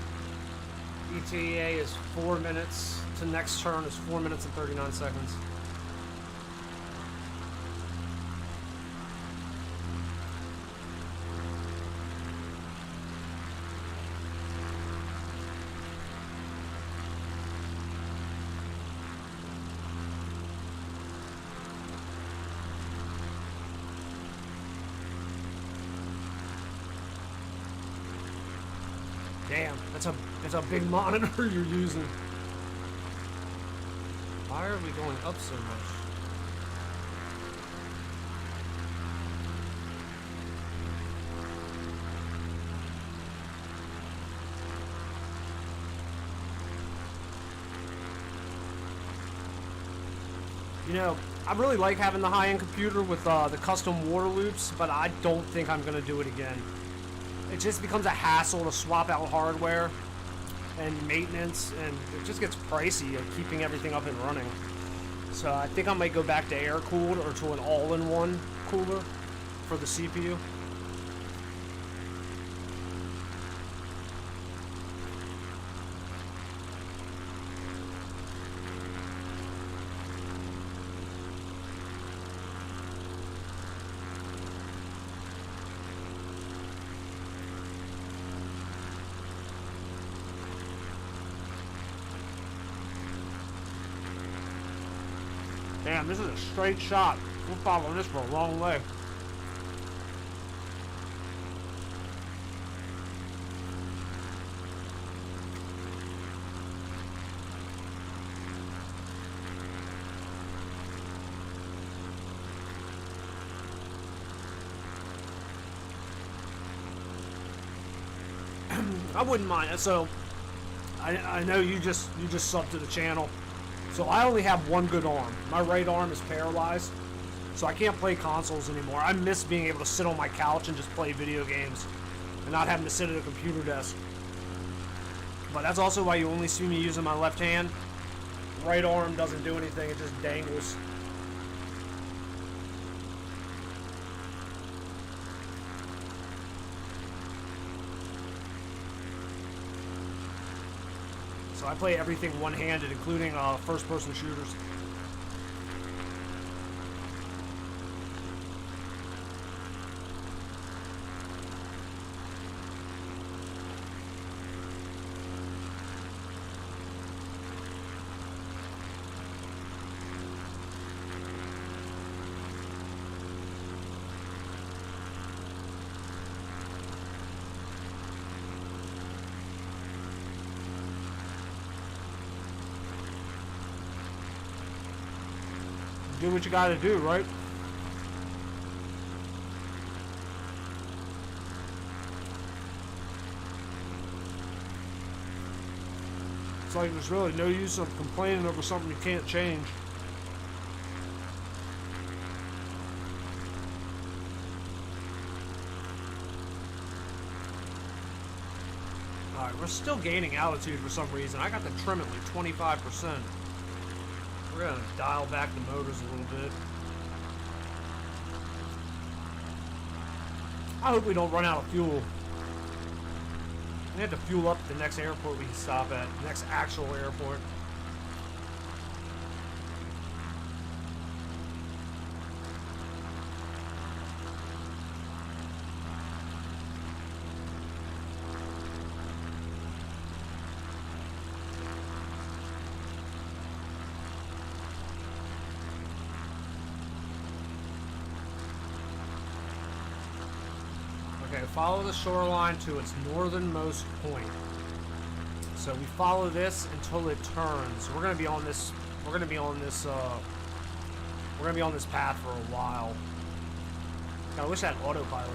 ETA is 4 minutes, to next turn is 4 minutes and 39 seconds. Damn, that's a big monitor you're using. Why are we going up so much? You know, I really like having the high-end computer with the custom water loops, but I don't think I'm gonna do it again. It just becomes a hassle to swap out hardware and maintenance, and it just gets pricey of keeping everything up and running. So I think I might go back to air-cooled or to an all-in-one cooler for the CPU. Damn, this is a straight shot. We'll follow this for a long way. I wouldn't mind. So I know you just subbed to the channel. So I only have one good arm. My right arm is paralyzed, so I can't play consoles anymore. I miss being able to sit on my couch and just play video games and not having to sit at a computer desk. But that's also why you only see me using my left hand. Right arm doesn't do anything, it just dangles. So I play everything one-handed, including first-person shooters. Do what you gotta do, right? It's like there's really no use of complaining over something you can't change. Alright, we're still gaining altitude for some reason. I got to trim it like 25%. We're gonna dial back the motors a little bit. I hope we don't run out of fuel. We have to fuel up at the next airport we can stop at. The next actual airport. Okay, follow the shoreline to its northernmost point. So we follow this until it turns. We're gonna be on this. We're gonna be on this. We're gonna be on this path for a while. God, I wish I had autopilot.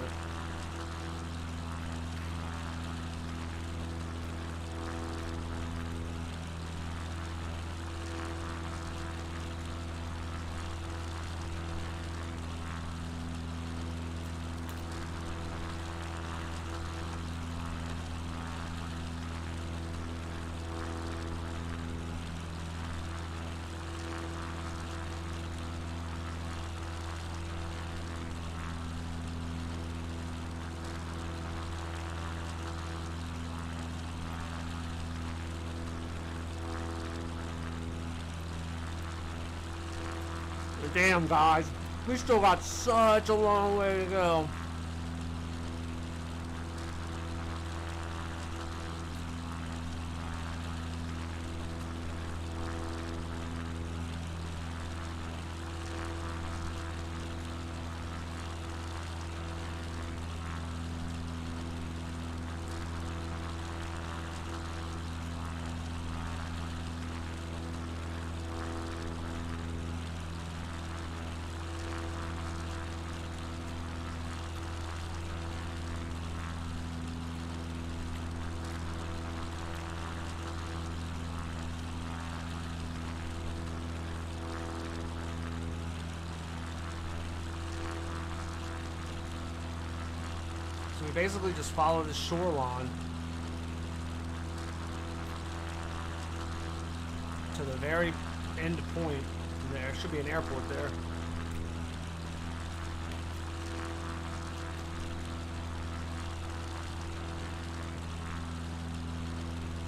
Damn, guys, we still got such a long way to go. So we basically just follow the shoreline to the very end point. There should be an airport there.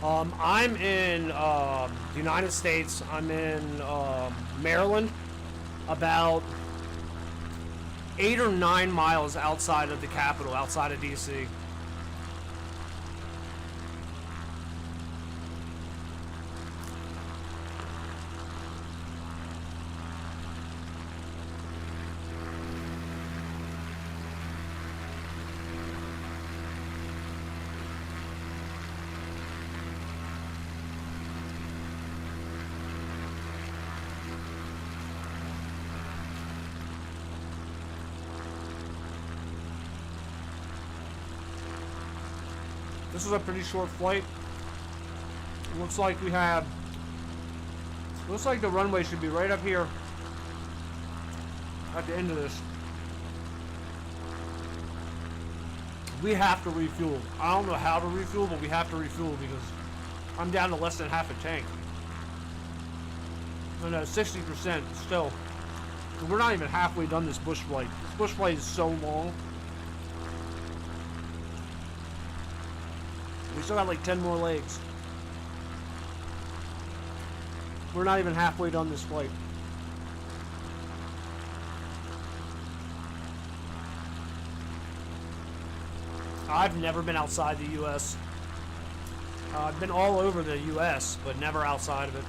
I'm in the United States. I'm in Maryland, about 8 or 9 miles outside of the capital, outside of DC. This is a pretty short flight. It looks like we have... Looks like the runway should be right up here at the end of this. We have to refuel. I don't know how to refuel, but we have to refuel because I'm down to less than half a tank. No, 60% still. We're not even halfway done this bush flight. This bush flight is so long. We still got like 10 more legs. We're not even halfway done this flight. I've never been outside the U.S. I've been all over the U.S., but never outside of it.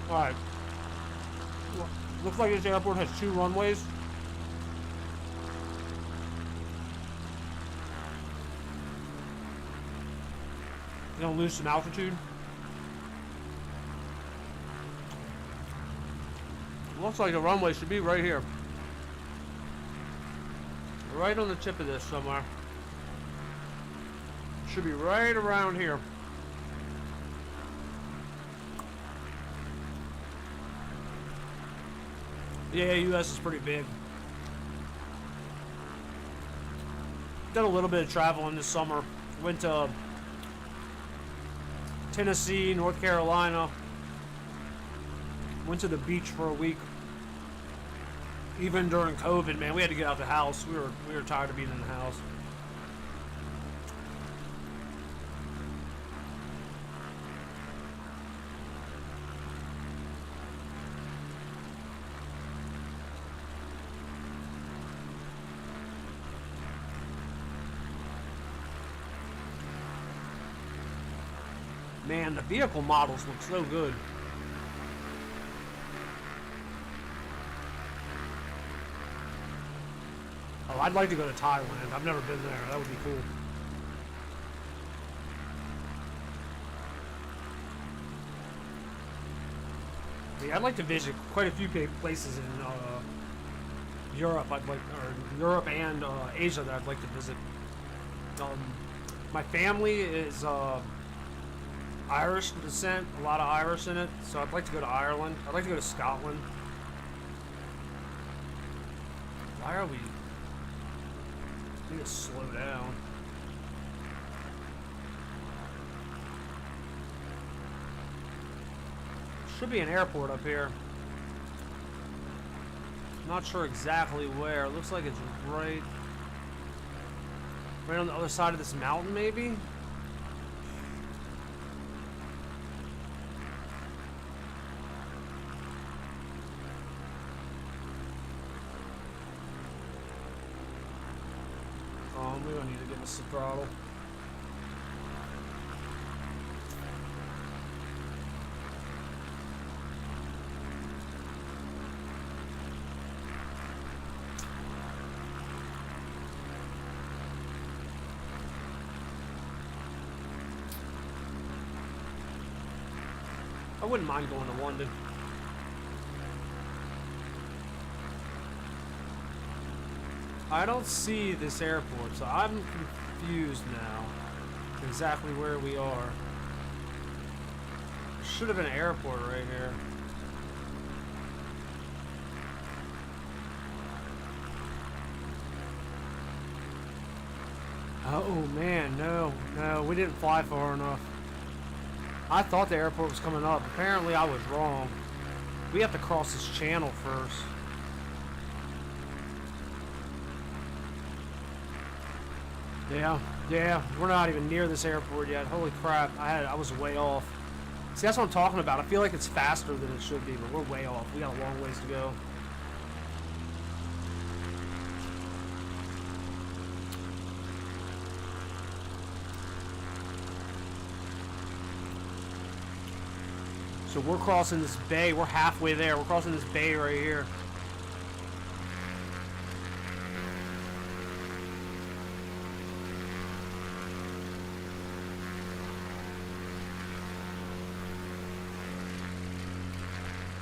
Alright. Looks like this airport has 2 runways. Gonna lose some altitude. Looks like the runway should be right here. Right on the tip of this somewhere. Should be right around here. Yeah, US is pretty big. Done a little bit of traveling this summer. Went to Tennessee, North Carolina. Went to the beach for a week. Even during COVID, man, we had to get out the house. We were tired of being in the house. Man, the vehicle models look so good. Oh, I'd like to go to Thailand. I've never been there. That would be cool. Yeah, I'd like to visit quite a few places in Europe. Europe and Asia that I'd like to visit. My family is Irish descent, a lot of Irish in it, so I'd like to go to Ireland. I'd like to go to Scotland. Why are we... I need to slow down. Should be an airport up here. Not sure exactly where. It looks like it's right on the other side of this mountain, maybe? We don't need to give us the throttle. wouldn't mind going to London. I don't see this airport, so I'm confused now exactly where we are. There should have been an airport right here. Oh man, no, we didn't fly far enough. I thought the airport was coming up. Apparently I was wrong. We have to cross this channel first. Yeah, we're not even near this airport yet. Holy crap, I was way off. See, that's what I'm talking about. I feel like it's faster than it should be, but we're way off. We got a long ways to go. So we're crossing this bay. We're halfway there. We're crossing this bay right here.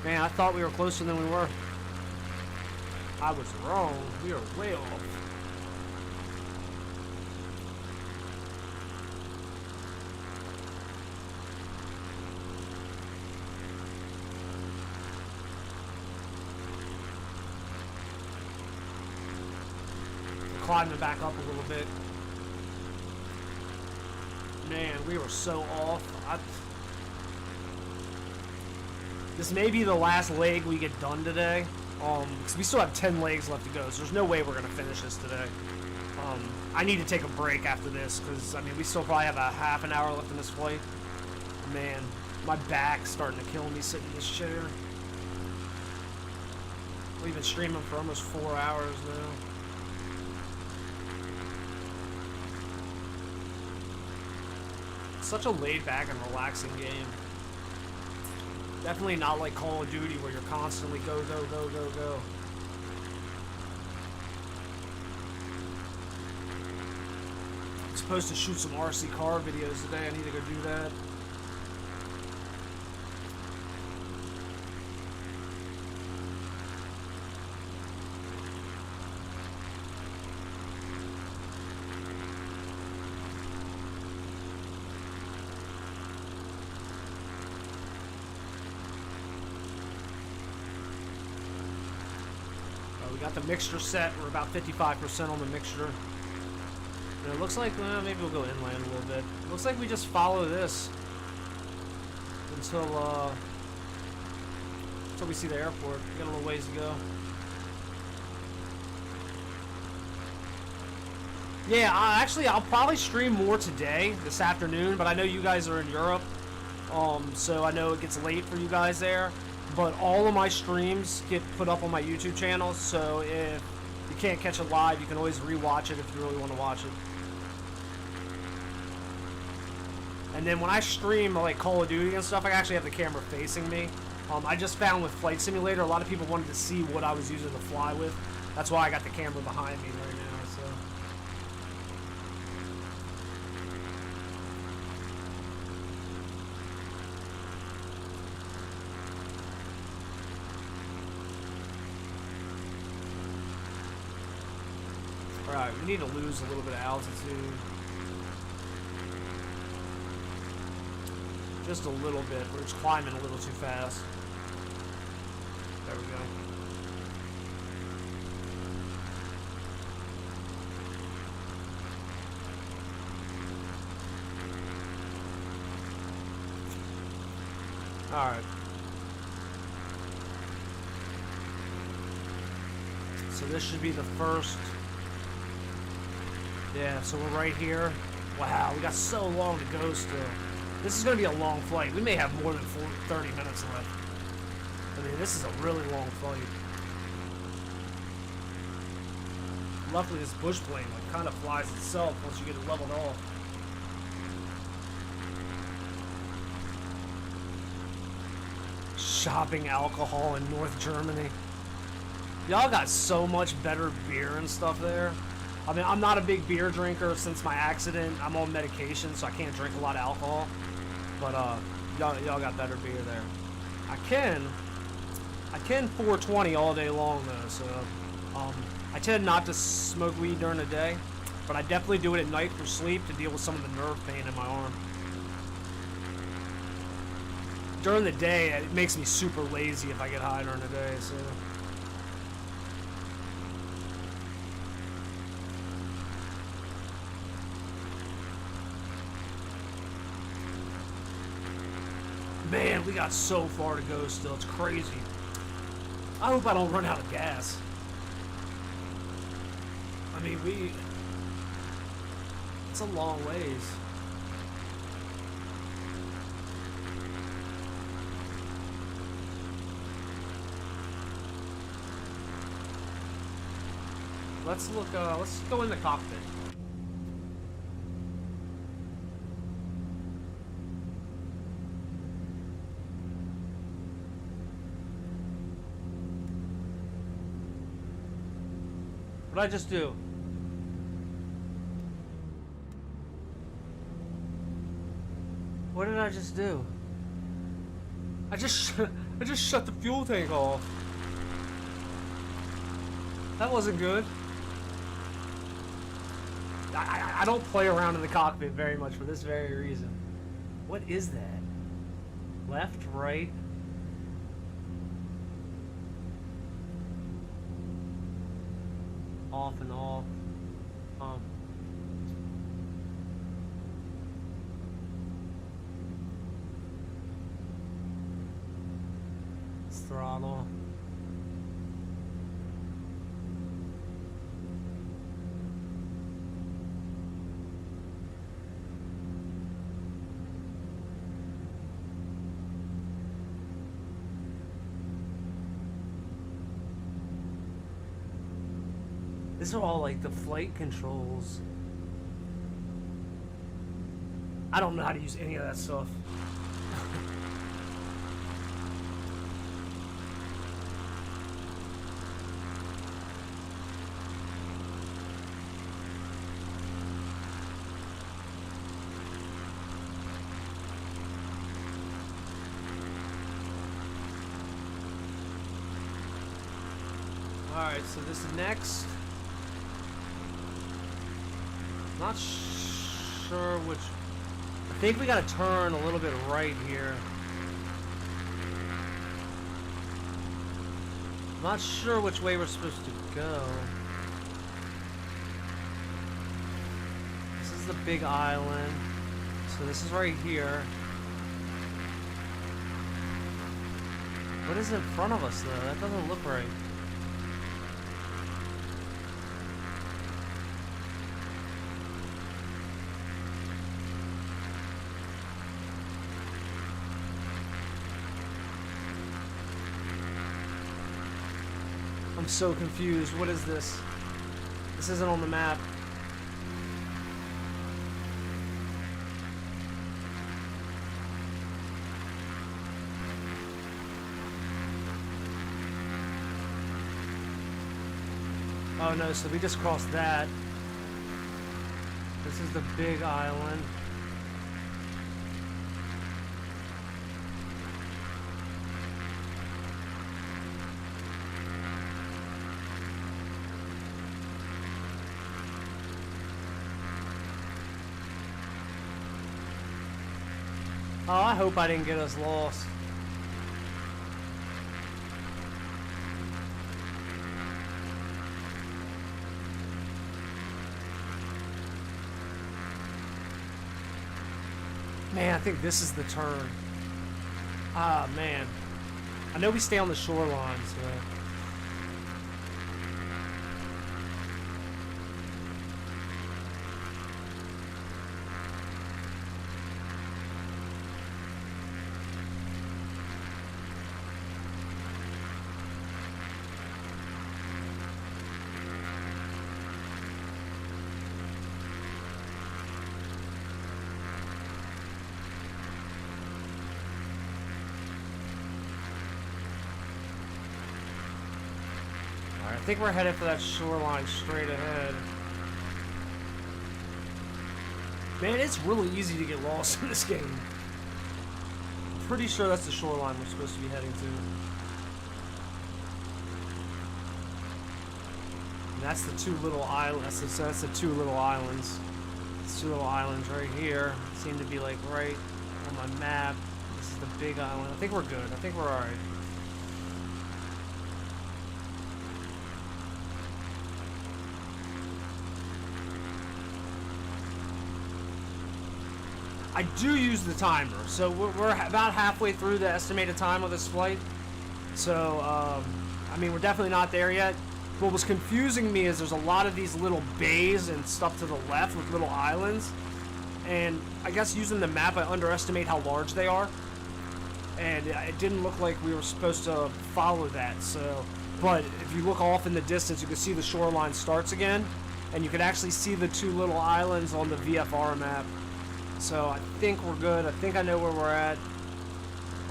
Man, I thought we were closer than we were. I was wrong. We are way off. Climbing back up a little bit. Man, we were so off. This may be the last leg we get done today. Because we still have 10 legs left to go, so there's no way we're gonna finish this today. I need to take a break after this, because I mean we still probably have a half an hour left in this flight. Man, my back's starting to kill me sitting in this chair. We've been streaming for almost 4 hours now. Such a laid back and relaxing game. Definitely not like Call of Duty where you're constantly go. I'm supposed to shoot some RC car videos today. I need to go do that. We got the mixture set. We're about 55% on the mixture. And it looks like, maybe we'll go inland a little bit. It looks like we just follow this until we see the airport. We got a little ways to go. Yeah, I'll probably stream more today, this afternoon, but I know you guys are in Europe, so I know it gets late for you guys there. But all of my streams get put up on my YouTube channel, so if you can't catch it live, you can always rewatch it if you really want to watch it. And then when I stream like Call of Duty and stuff, I actually have the camera facing me. I just found with Flight Simulator, a lot of people wanted to see what I was using to fly with. That's why I got the camera behind me right now. So. Alright, we need to lose a little bit of altitude. Just a little bit. We're just climbing a little too fast. There we go. Alright. So this should be the first. Yeah, so we're right here. Wow, we got so long to go still. This is going to be a long flight. We may have more than 30 minutes left. I mean, this is a really long flight. Luckily, this bush plane like, kind of flies itself once you get it leveled off. Shopping alcohol in North Germany. Y'all got so much better beer and stuff there. I mean, I'm not a big beer drinker since my accident. I'm on medication, so I can't drink a lot of alcohol. But, y'all got better beer there. I can 420 all day long though, so I tend not to smoke weed during the day, but I definitely do it at night for sleep to deal with some of the nerve pain in my arm. During the day, it makes me super lazy if I get high during the day, so. Man, we got so far to go still. It's crazy. I hope I don't run out of gas. I mean, it's a long ways. Let's go in the cockpit. What did I just do? What did I just do? I just shut the fuel tank off. That wasn't good. I don't play around in the cockpit very much for this very reason. What is that? Left, right? Off and off. Throttle. These are all like the flight controls. I don't know how to use any of that stuff. Alright, so this is next. Not sure which. I think we gotta turn a little bit right here. Not sure which way we're supposed to go. This is the big island. So this is right here. What is in front of us though? That doesn't look right. I'm so confused. What is this? This isn't on the map. Oh no, so we just crossed that. This is the big island. Oh, I hope I didn't get us lost. Man, I think this is the turn. Ah, man. I know we stay on the shoreline, so... I think we're headed for that shoreline straight ahead. Man, it's really easy to get lost in this game. pretty sure that's the shoreline we're supposed to be heading to. And that's the two little islands. That's the two little islands. These two little islands right here seem to be like right on my map. This is the big island. I think we're good. I think we're alright. I do use the timer, so we're about halfway through the estimated time of this flight. So, I mean, we're definitely not there yet. What was confusing me is there's a lot of these little bays and stuff to the left with little islands. And I guess using the map, I underestimate how large they are. And it didn't look like we were supposed to follow that. So, but if you look off in the distance, you can see the shoreline starts again. And you can actually see the two little islands on the VFR map. So I think we're good. I think I know where we're at.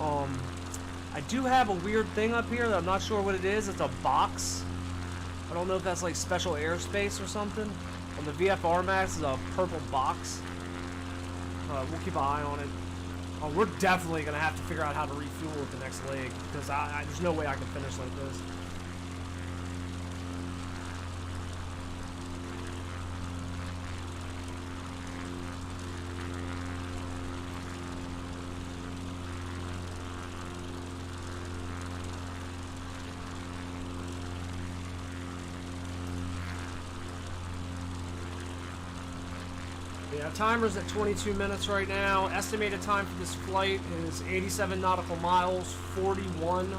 I do have a weird thing up here that I'm not sure what it is. It's a box. I don't know if that's like special airspace or something. On the VFR maps, it's a purple box. We'll keep an eye on it. We're definitely going to have to figure out how to refuel with the next leg, because there's no way I can finish like this. Yeah, timer's at 22 minutes right now. Estimated time for this flight is 87 nautical miles, 41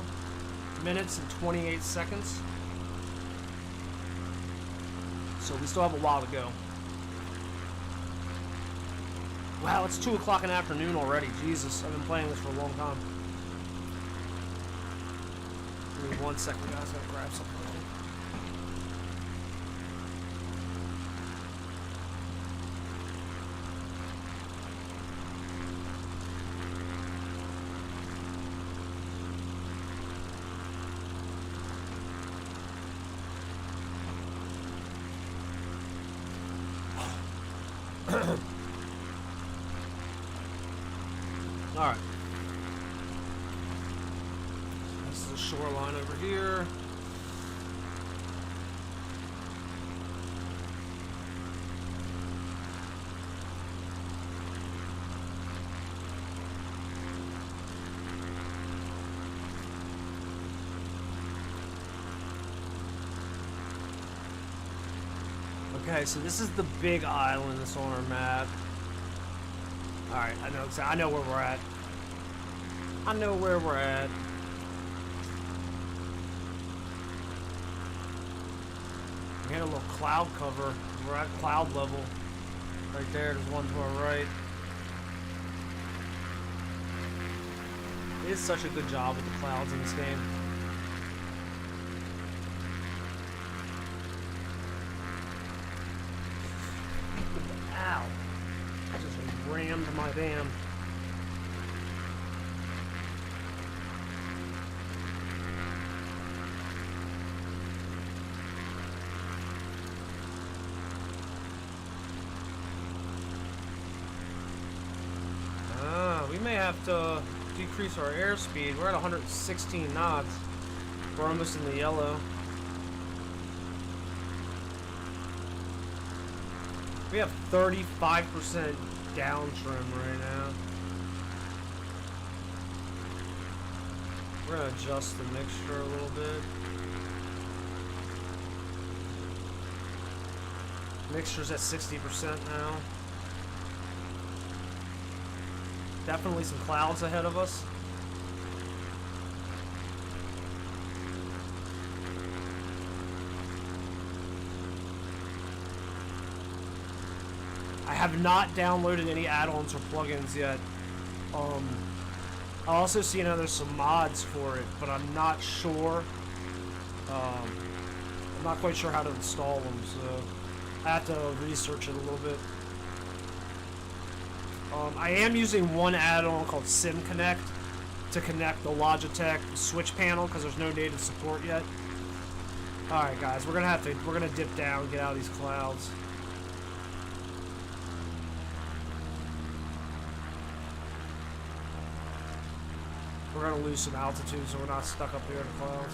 minutes and 28 seconds. So we still have a while to go. Wow, it's 2 o'clock in the afternoon already. Jesus, I've been playing this for a long time. Give me 1 second, guys. I gotta grab something. Alright. This is the shoreline over here. Okay, so this is the big island that's on our map. Alright, I know where we're at. I know where we're at. We had a little cloud cover. We're at cloud level. Right there, there's one to our right. It is such a good job with the clouds in this game. Ow. I just rammed my van. We may have to decrease our airspeed. We're at 116 knots. We're almost in the yellow. We have 35% down trim right now. We're gonna adjust the mixture a little bit. Mixture's at 60% now. Definitely some clouds ahead of us. I have not downloaded any add-ons or plugins yet. I also see there's some mods for it, but I'm not sure. I'm not quite sure how to install them, so I have to research it a little bit. I am using one add-on called Sim Connect to connect the Logitech switch panel because there's no native support yet. All right, guys, we're gonna dip down, get out of these clouds. We're gonna lose some altitude, so we're not stuck up here in the clouds.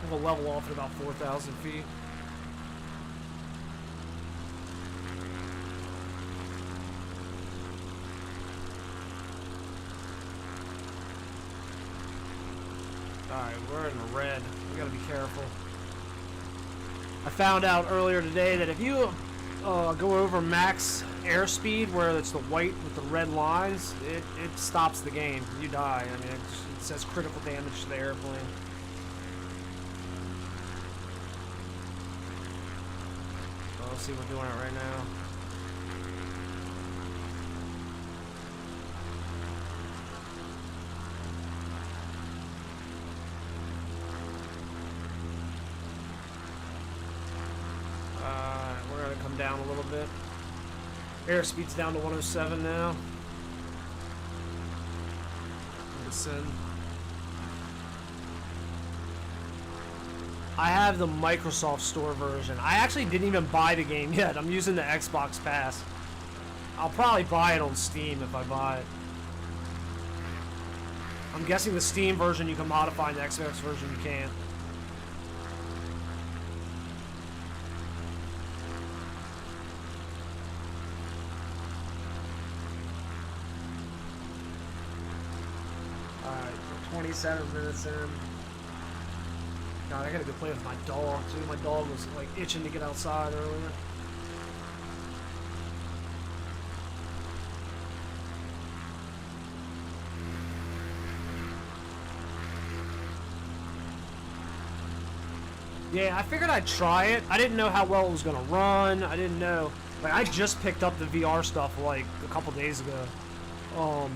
We'll level off at about 4,000 feet. Alright, we're in the red. We gotta be careful. I found out earlier today that if you go over max airspeed, where it's the white with the red lines, it stops the game. You die. I mean, it says critical damage to the airplane. So let's see, we're doing it right now. We're gonna come down a little bit. Airspeed's down to 107 now. Listen. I have the Microsoft Store version. I actually didn't even buy the game yet. I'm using the Xbox Pass. I'll probably buy it on Steam if I buy it. I'm guessing the Steam version you can modify, and the Xbox version you can't. Alright, we're 27 minutes in. God, I gotta go play with my dog too. My dog was like itching to get outside earlier. Yeah, I figured I'd try it. I didn't know how well it was gonna run. I didn't know. Like, I just picked up the VR stuff like a couple days ago.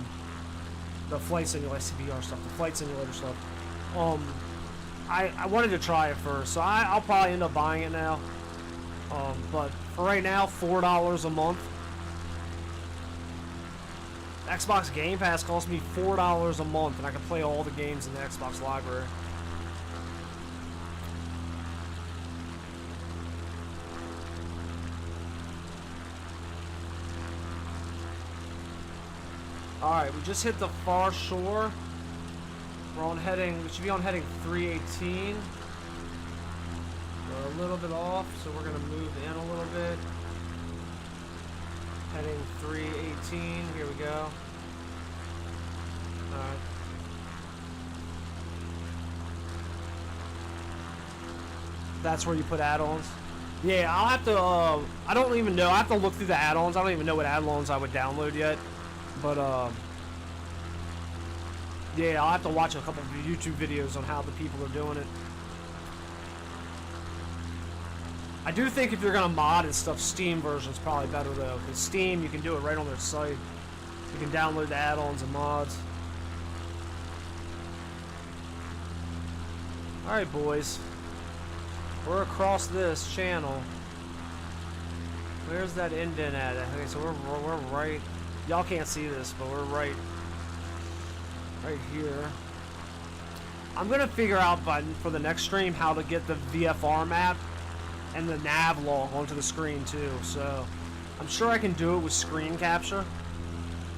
The flight simulator stuff, the flight simulator stuff. I wanted to try it first, so I'll probably end up buying it now. But for right now, $4 a month. Xbox Game Pass costs me $4 a month, and I can play all the games in the Xbox library. Alright, we just hit the far shore. We're on heading, we should be on heading 318. We're a little bit off, so we're gonna move in a little bit. Heading 318, here we go. Alright. That's where you put add-ons. Yeah, I'll have to, I don't even know, I have to look through the add-ons. I don't even know what add-ons I would download yet. But, yeah, I'll have to watch a couple of YouTube videos on how the people are doing it. I do think if you're going to mod and stuff, Steam version's probably better, though. Because Steam, you can do it right on their site. You can download the add-ons and mods. Alright, boys. We're across this channel. Where's that indent at? Okay, so we're right... Y'all can't see this, but we're right here. I'm gonna figure out for the next stream how to get the VFR map and the nav log onto the screen too. So I'm sure I can do it with screen capture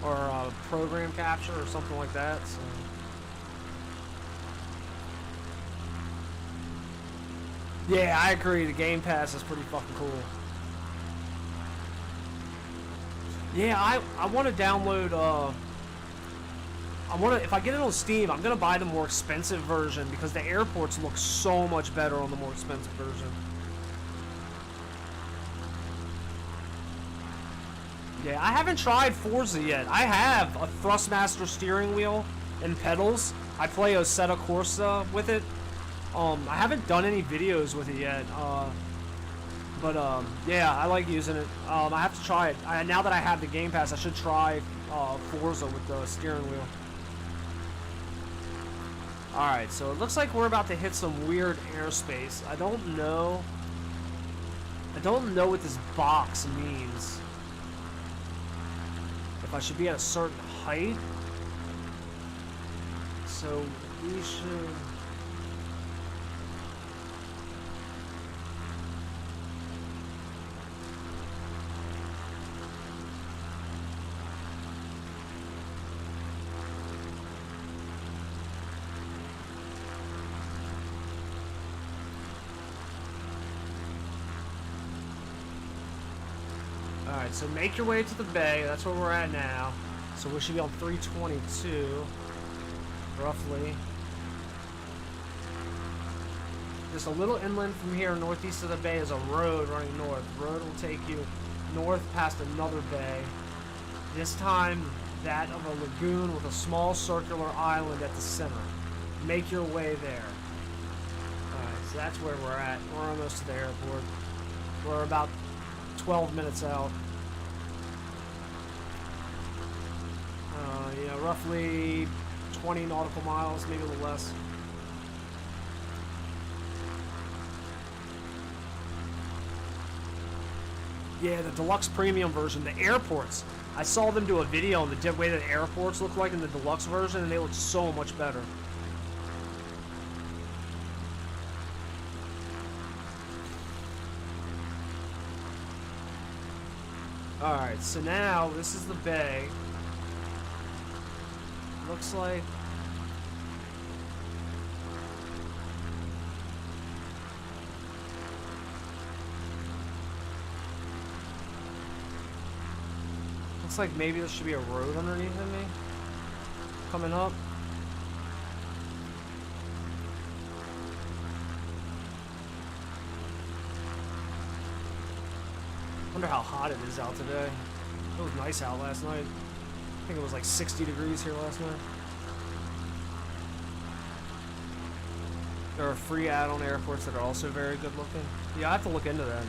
or program capture or something like that. So. Yeah, I agree. The Game Pass is pretty fucking cool. Yeah, I want to download, if I get it on Steam, I'm going to buy the more expensive version because the airports look so much better on the more expensive version. Yeah, I haven't tried Forza yet. I have a Thrustmaster steering wheel and pedals. I play Assetto Corsa with it. I haven't done any videos with it yet. But, yeah, I like using it. I have to try it. Now that I have the Game Pass, I should try Forza with the steering wheel. Alright, so it looks like we're about to hit some weird airspace. I don't know what this box means. If I should be at a certain height. So, we should... Alright, so make your way to the bay. That's where we're at now. So we should be on 322, roughly. Just a little inland from here, northeast of the bay, is a road running north. The road will take you north past another bay. This time, that of a lagoon with a small circular island at the center. Make your way there. Alright, so that's where we're at. We're almost to the airport. We're about 12 minutes out. Yeah, roughly 20 nautical miles, maybe a little less. Yeah, the deluxe premium version, the airports. I saw them do a video on the way that airports look like in the deluxe version, and they look so much better. Alright, so now this is the bay. Looks like... Looks like maybe there should be a road underneath of me. Coming up. Wonder how hot it is out today. It was nice out last night. I think it was like 60 degrees here last night. There are free add-on airports that are also very good looking. Yeah, I have to look into that.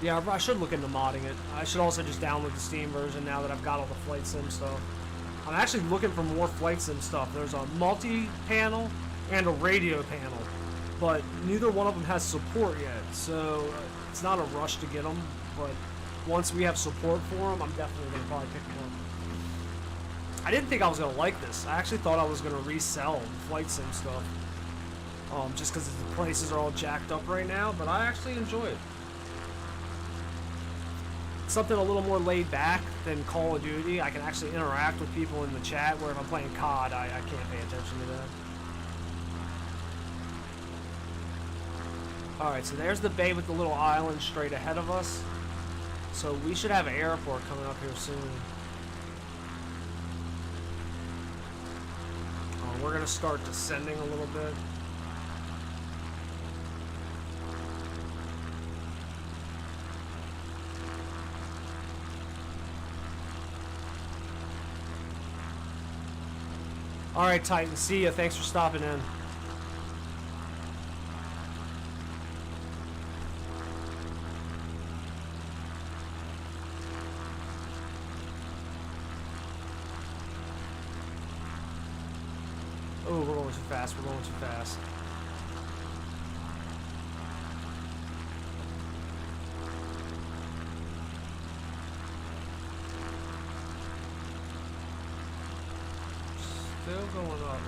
Yeah, I should look into modding it. I should also just download the Steam version now that I've got all the flight sim stuff. I'm actually looking for more flight sim stuff. There's a multi-panel and a radio panel, but neither one of them has support yet, so it's not a rush to get them, but once we have support for them, I'm definitely going to probably pick them up. I didn't think I was going to like this. I actually thought I was going to resell flight sim stuff, just because the prices are all jacked up right now, but I actually enjoy it. Something a little more laid back than Call of Duty. I can actually interact with people in the chat, where if I'm playing COD, I can't pay attention to that. Alright, so there's the bay with the little island straight ahead of us. So we should have an airport coming up here soon. We're going to start descending a little bit. Alright, Titan, see ya. Thanks for stopping in. Oh, we're going too fast. We're going too fast. Still going up.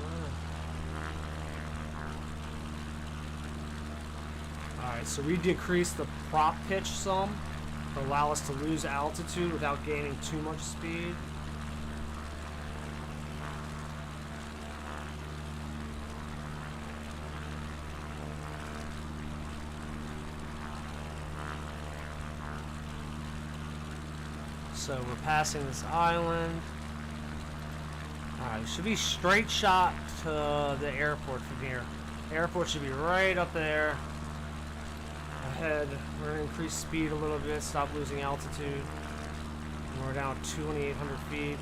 Alright, so we decreased the prop pitch some to allow us to lose altitude without gaining too much speed. So we're passing this island. Alright, should be straight shot to the airport from here. Airport should be right up there. Ahead. We're going to increase speed a little bit, stop losing altitude. And we're down 2,800 feet.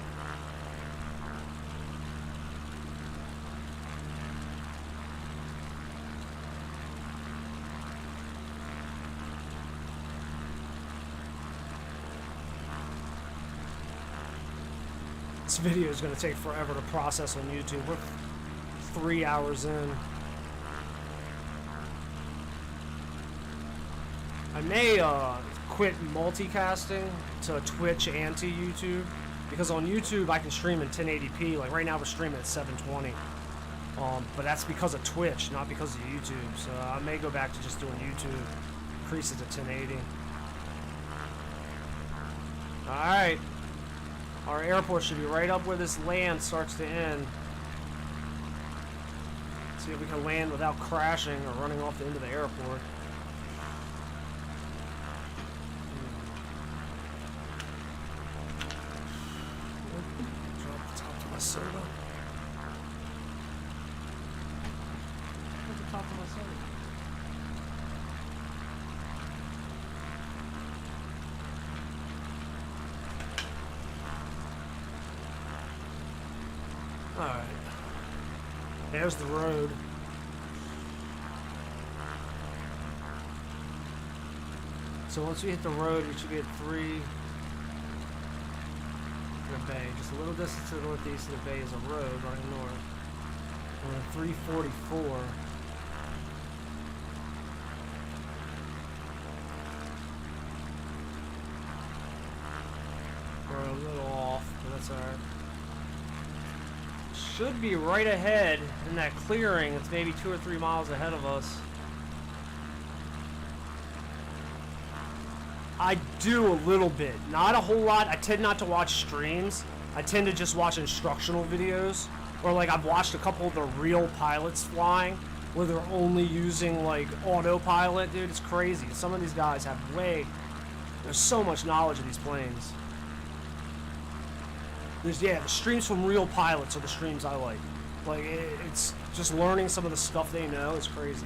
This video is going to take forever to process on YouTube. We're 3 hours in. I may quit multicasting to Twitch and to YouTube, because on YouTube I can stream in 1080p. Like right now we're streaming at 720. But that's because of Twitch, not because of YouTube. So I may go back to just doing YouTube, increase it to 1080. Alright. Our airport should be right up where this land starts to end. See if we can land without crashing or running off the end of the airport. soda. What's the top of my soda? Alright. There's the road. So once we hit the road, we should be at 3. The bay. Just a little distance to the northeast of the bay is a road running north. We're at 344. We're a little off, but that's alright. Should be right ahead in that clearing. It's maybe 2 or 3 miles ahead of us. I do a little bit, not a whole lot. I tend not to watch streams. I tend to just watch instructional videos, or like I've watched a couple of the real pilots flying where they're only using like autopilot. Dude, it's crazy. Some of these guys have there's so much knowledge of these planes. The streams from real pilots are the streams I like. Like, it's just learning some of the stuff they know is crazy.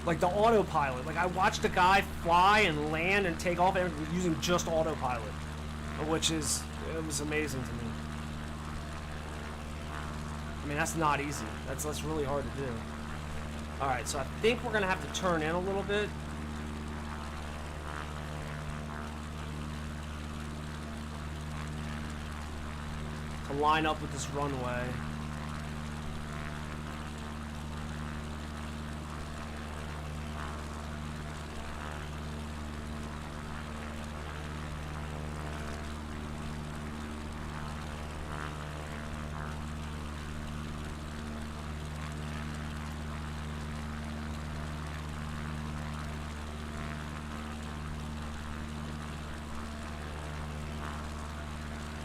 Like the autopilot. Like, I watched a guy fly and land and take off using just autopilot, it was amazing to me. I mean, that's not easy. That's really hard to do. All right, so I think we're gonna have to turn in a little bit. To line up with this runway.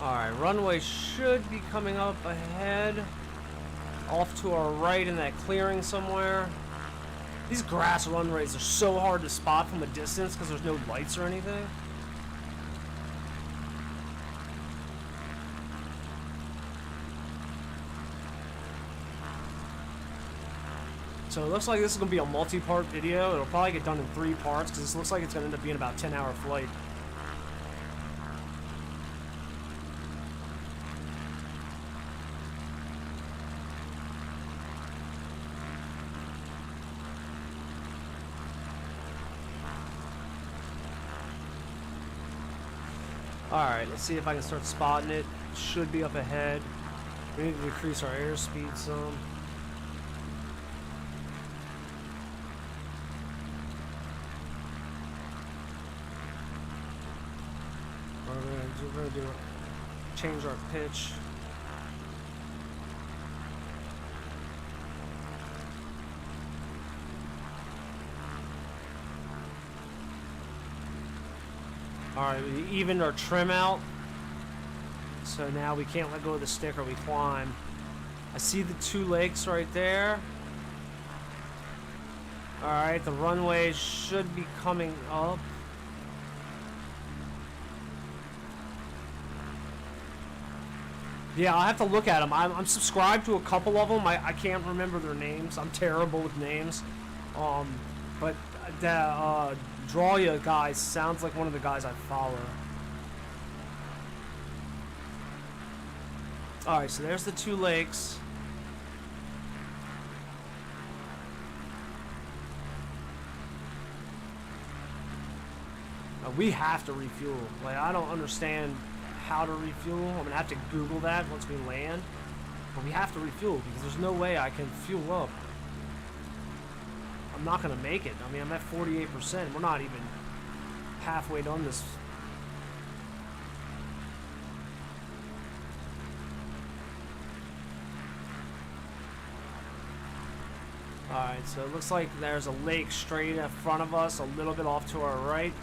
Alright, runway should be coming up ahead. Off to our right in that clearing somewhere. These grass runways are so hard to spot from a distance because there's no lights or anything. So it looks like this is going to be a multi-part video. It'll probably get done in 3 parts because this looks like it's going to end up being about a 10-hour flight. Alright, let's see if I can start spotting it. It should be up ahead. We need to decrease our airspeed some. We're gonna do change our pitch. Alright, we evened our trim out. So now we can't let go of the stick or we climb. I see the 2 lakes right there. Alright, the runway should be coming up. Yeah, I'll have to look at them. I'm subscribed to a couple of them. I can't remember their names. I'm terrible with names. But the Drawya guy sounds like one of the guys I follow. Alright, so there's the 2 lakes. We have to refuel. Like, I don't understand how to refuel. I'm gonna have to Google that once we land. But we have to refuel because there's no way I can fuel up. I'm not gonna make it. I mean, I'm at 48%. We're not even halfway done this. Alright, so it looks like there's a lake straight in front of us, a little bit off to our right.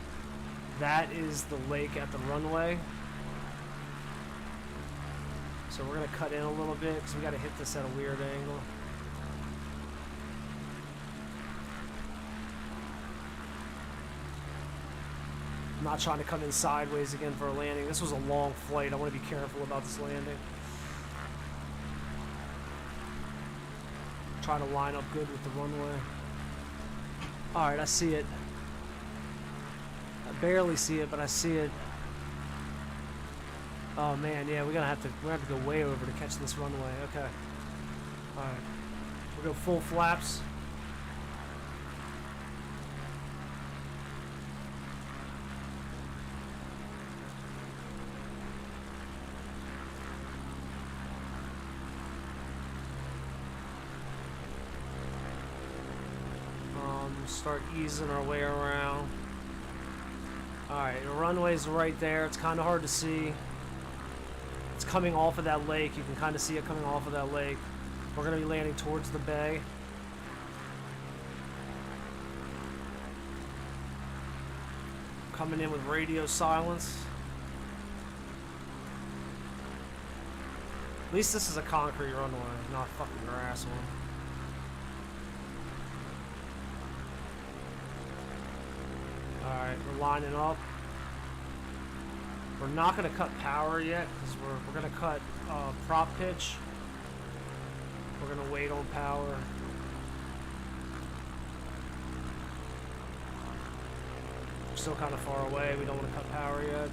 That is the lake at the runway. So we're going to cut in a little bit because we got to hit this at a weird angle. I'm not trying to come in sideways again for a landing. This was a long flight. I want to be careful about this landing. Try to line up good with the runway. Alright, I see it. I barely see it, but I see it. Oh man, yeah, we're gonna have to go way over to catch this runway. Okay. Alright. We'll go full flaps. Start easing our way around. Alright, the runway's right there. It's kind of hard to see. It's coming off of that lake. You can kind of see it coming off of that lake. We're going to be landing towards the bay. Coming in with radio silence. At least this is a concrete runway, not a fucking grass one. Alright, we're lining up. We're not going to cut power yet, because we're going to cut prop pitch. We're going to wait on power. We're still kind of far away. We don't want to cut power yet.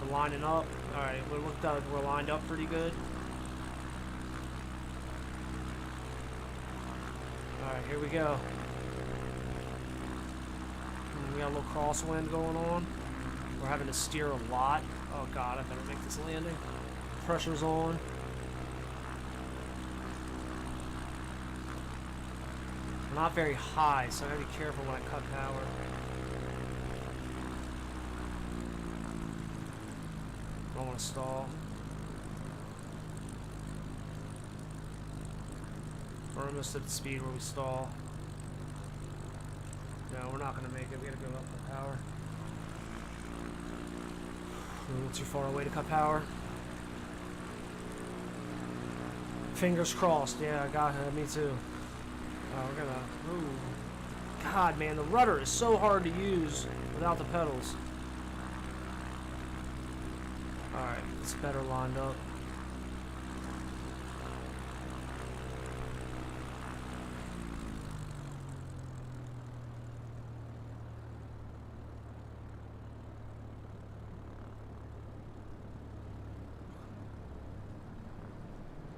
We're lining up. Alright, we're lined up pretty good. Alright, here we go. We got a little crosswind going on. We're having to steer a lot. Oh god, I better make this landing. Pressure's on. We're not very high, so I gotta be careful when I cut power. Don't want to stall. We're almost at the speed where we stall. No, we're not going to make it. We gotta go up the power. We're a little too far away to cut power. Fingers crossed. Yeah, I got it. Me too. We're gonna... Ooh. God, man, the rudder is so hard to use without the pedals. Alright, it's better lined up.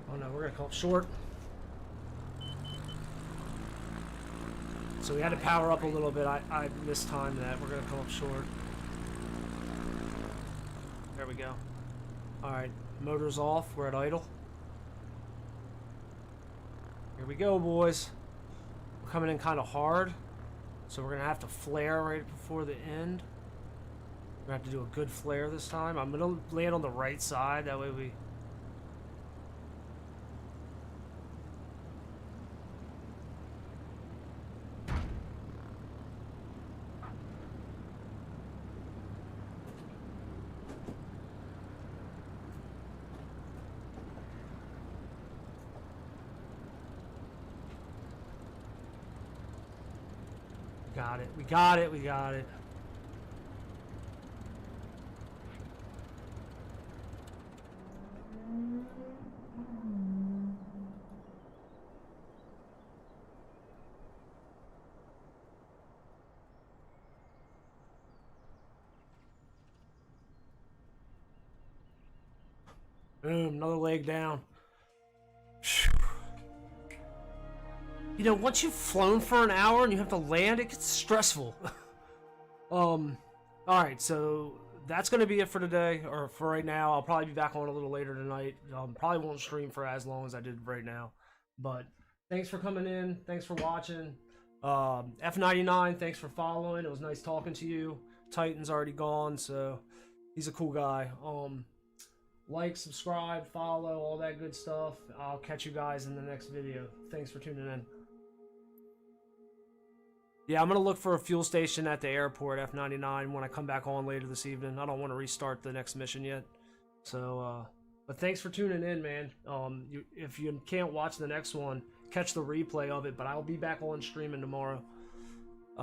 Oh no, we're gonna come up short. So we had to power up a little bit. I mistimed that. We're gonna come up short. There we go. Alright, motor's off. We're at idle. Here we go, boys. We're coming in kind of hard. So we're gonna have to flare right before the end. We're gonna have to do a good flare this time. I'm gonna land on the right side. That way we... Got it. We got it. We got it. Boom, another leg down. You know, once you've flown for an hour and you have to land, it gets stressful. Alright, so that's going to be it for today, or for right now. I'll probably be back on a little later tonight. Probably won't stream for as long as I did right now. But thanks for coming in. Thanks for watching. F99, thanks for following. It was nice talking to you. Titan's already gone, so he's a cool guy. Like, subscribe, follow, all that good stuff. I'll catch you guys in the next video. Thanks for tuning in. Yeah, I'm going to look for a fuel station at the airport, F99, when I come back on later this evening. I don't want to restart the next mission yet. So, but thanks for tuning in, man. If you can't watch the next one, catch the replay of it, but I'll be back on streaming tomorrow.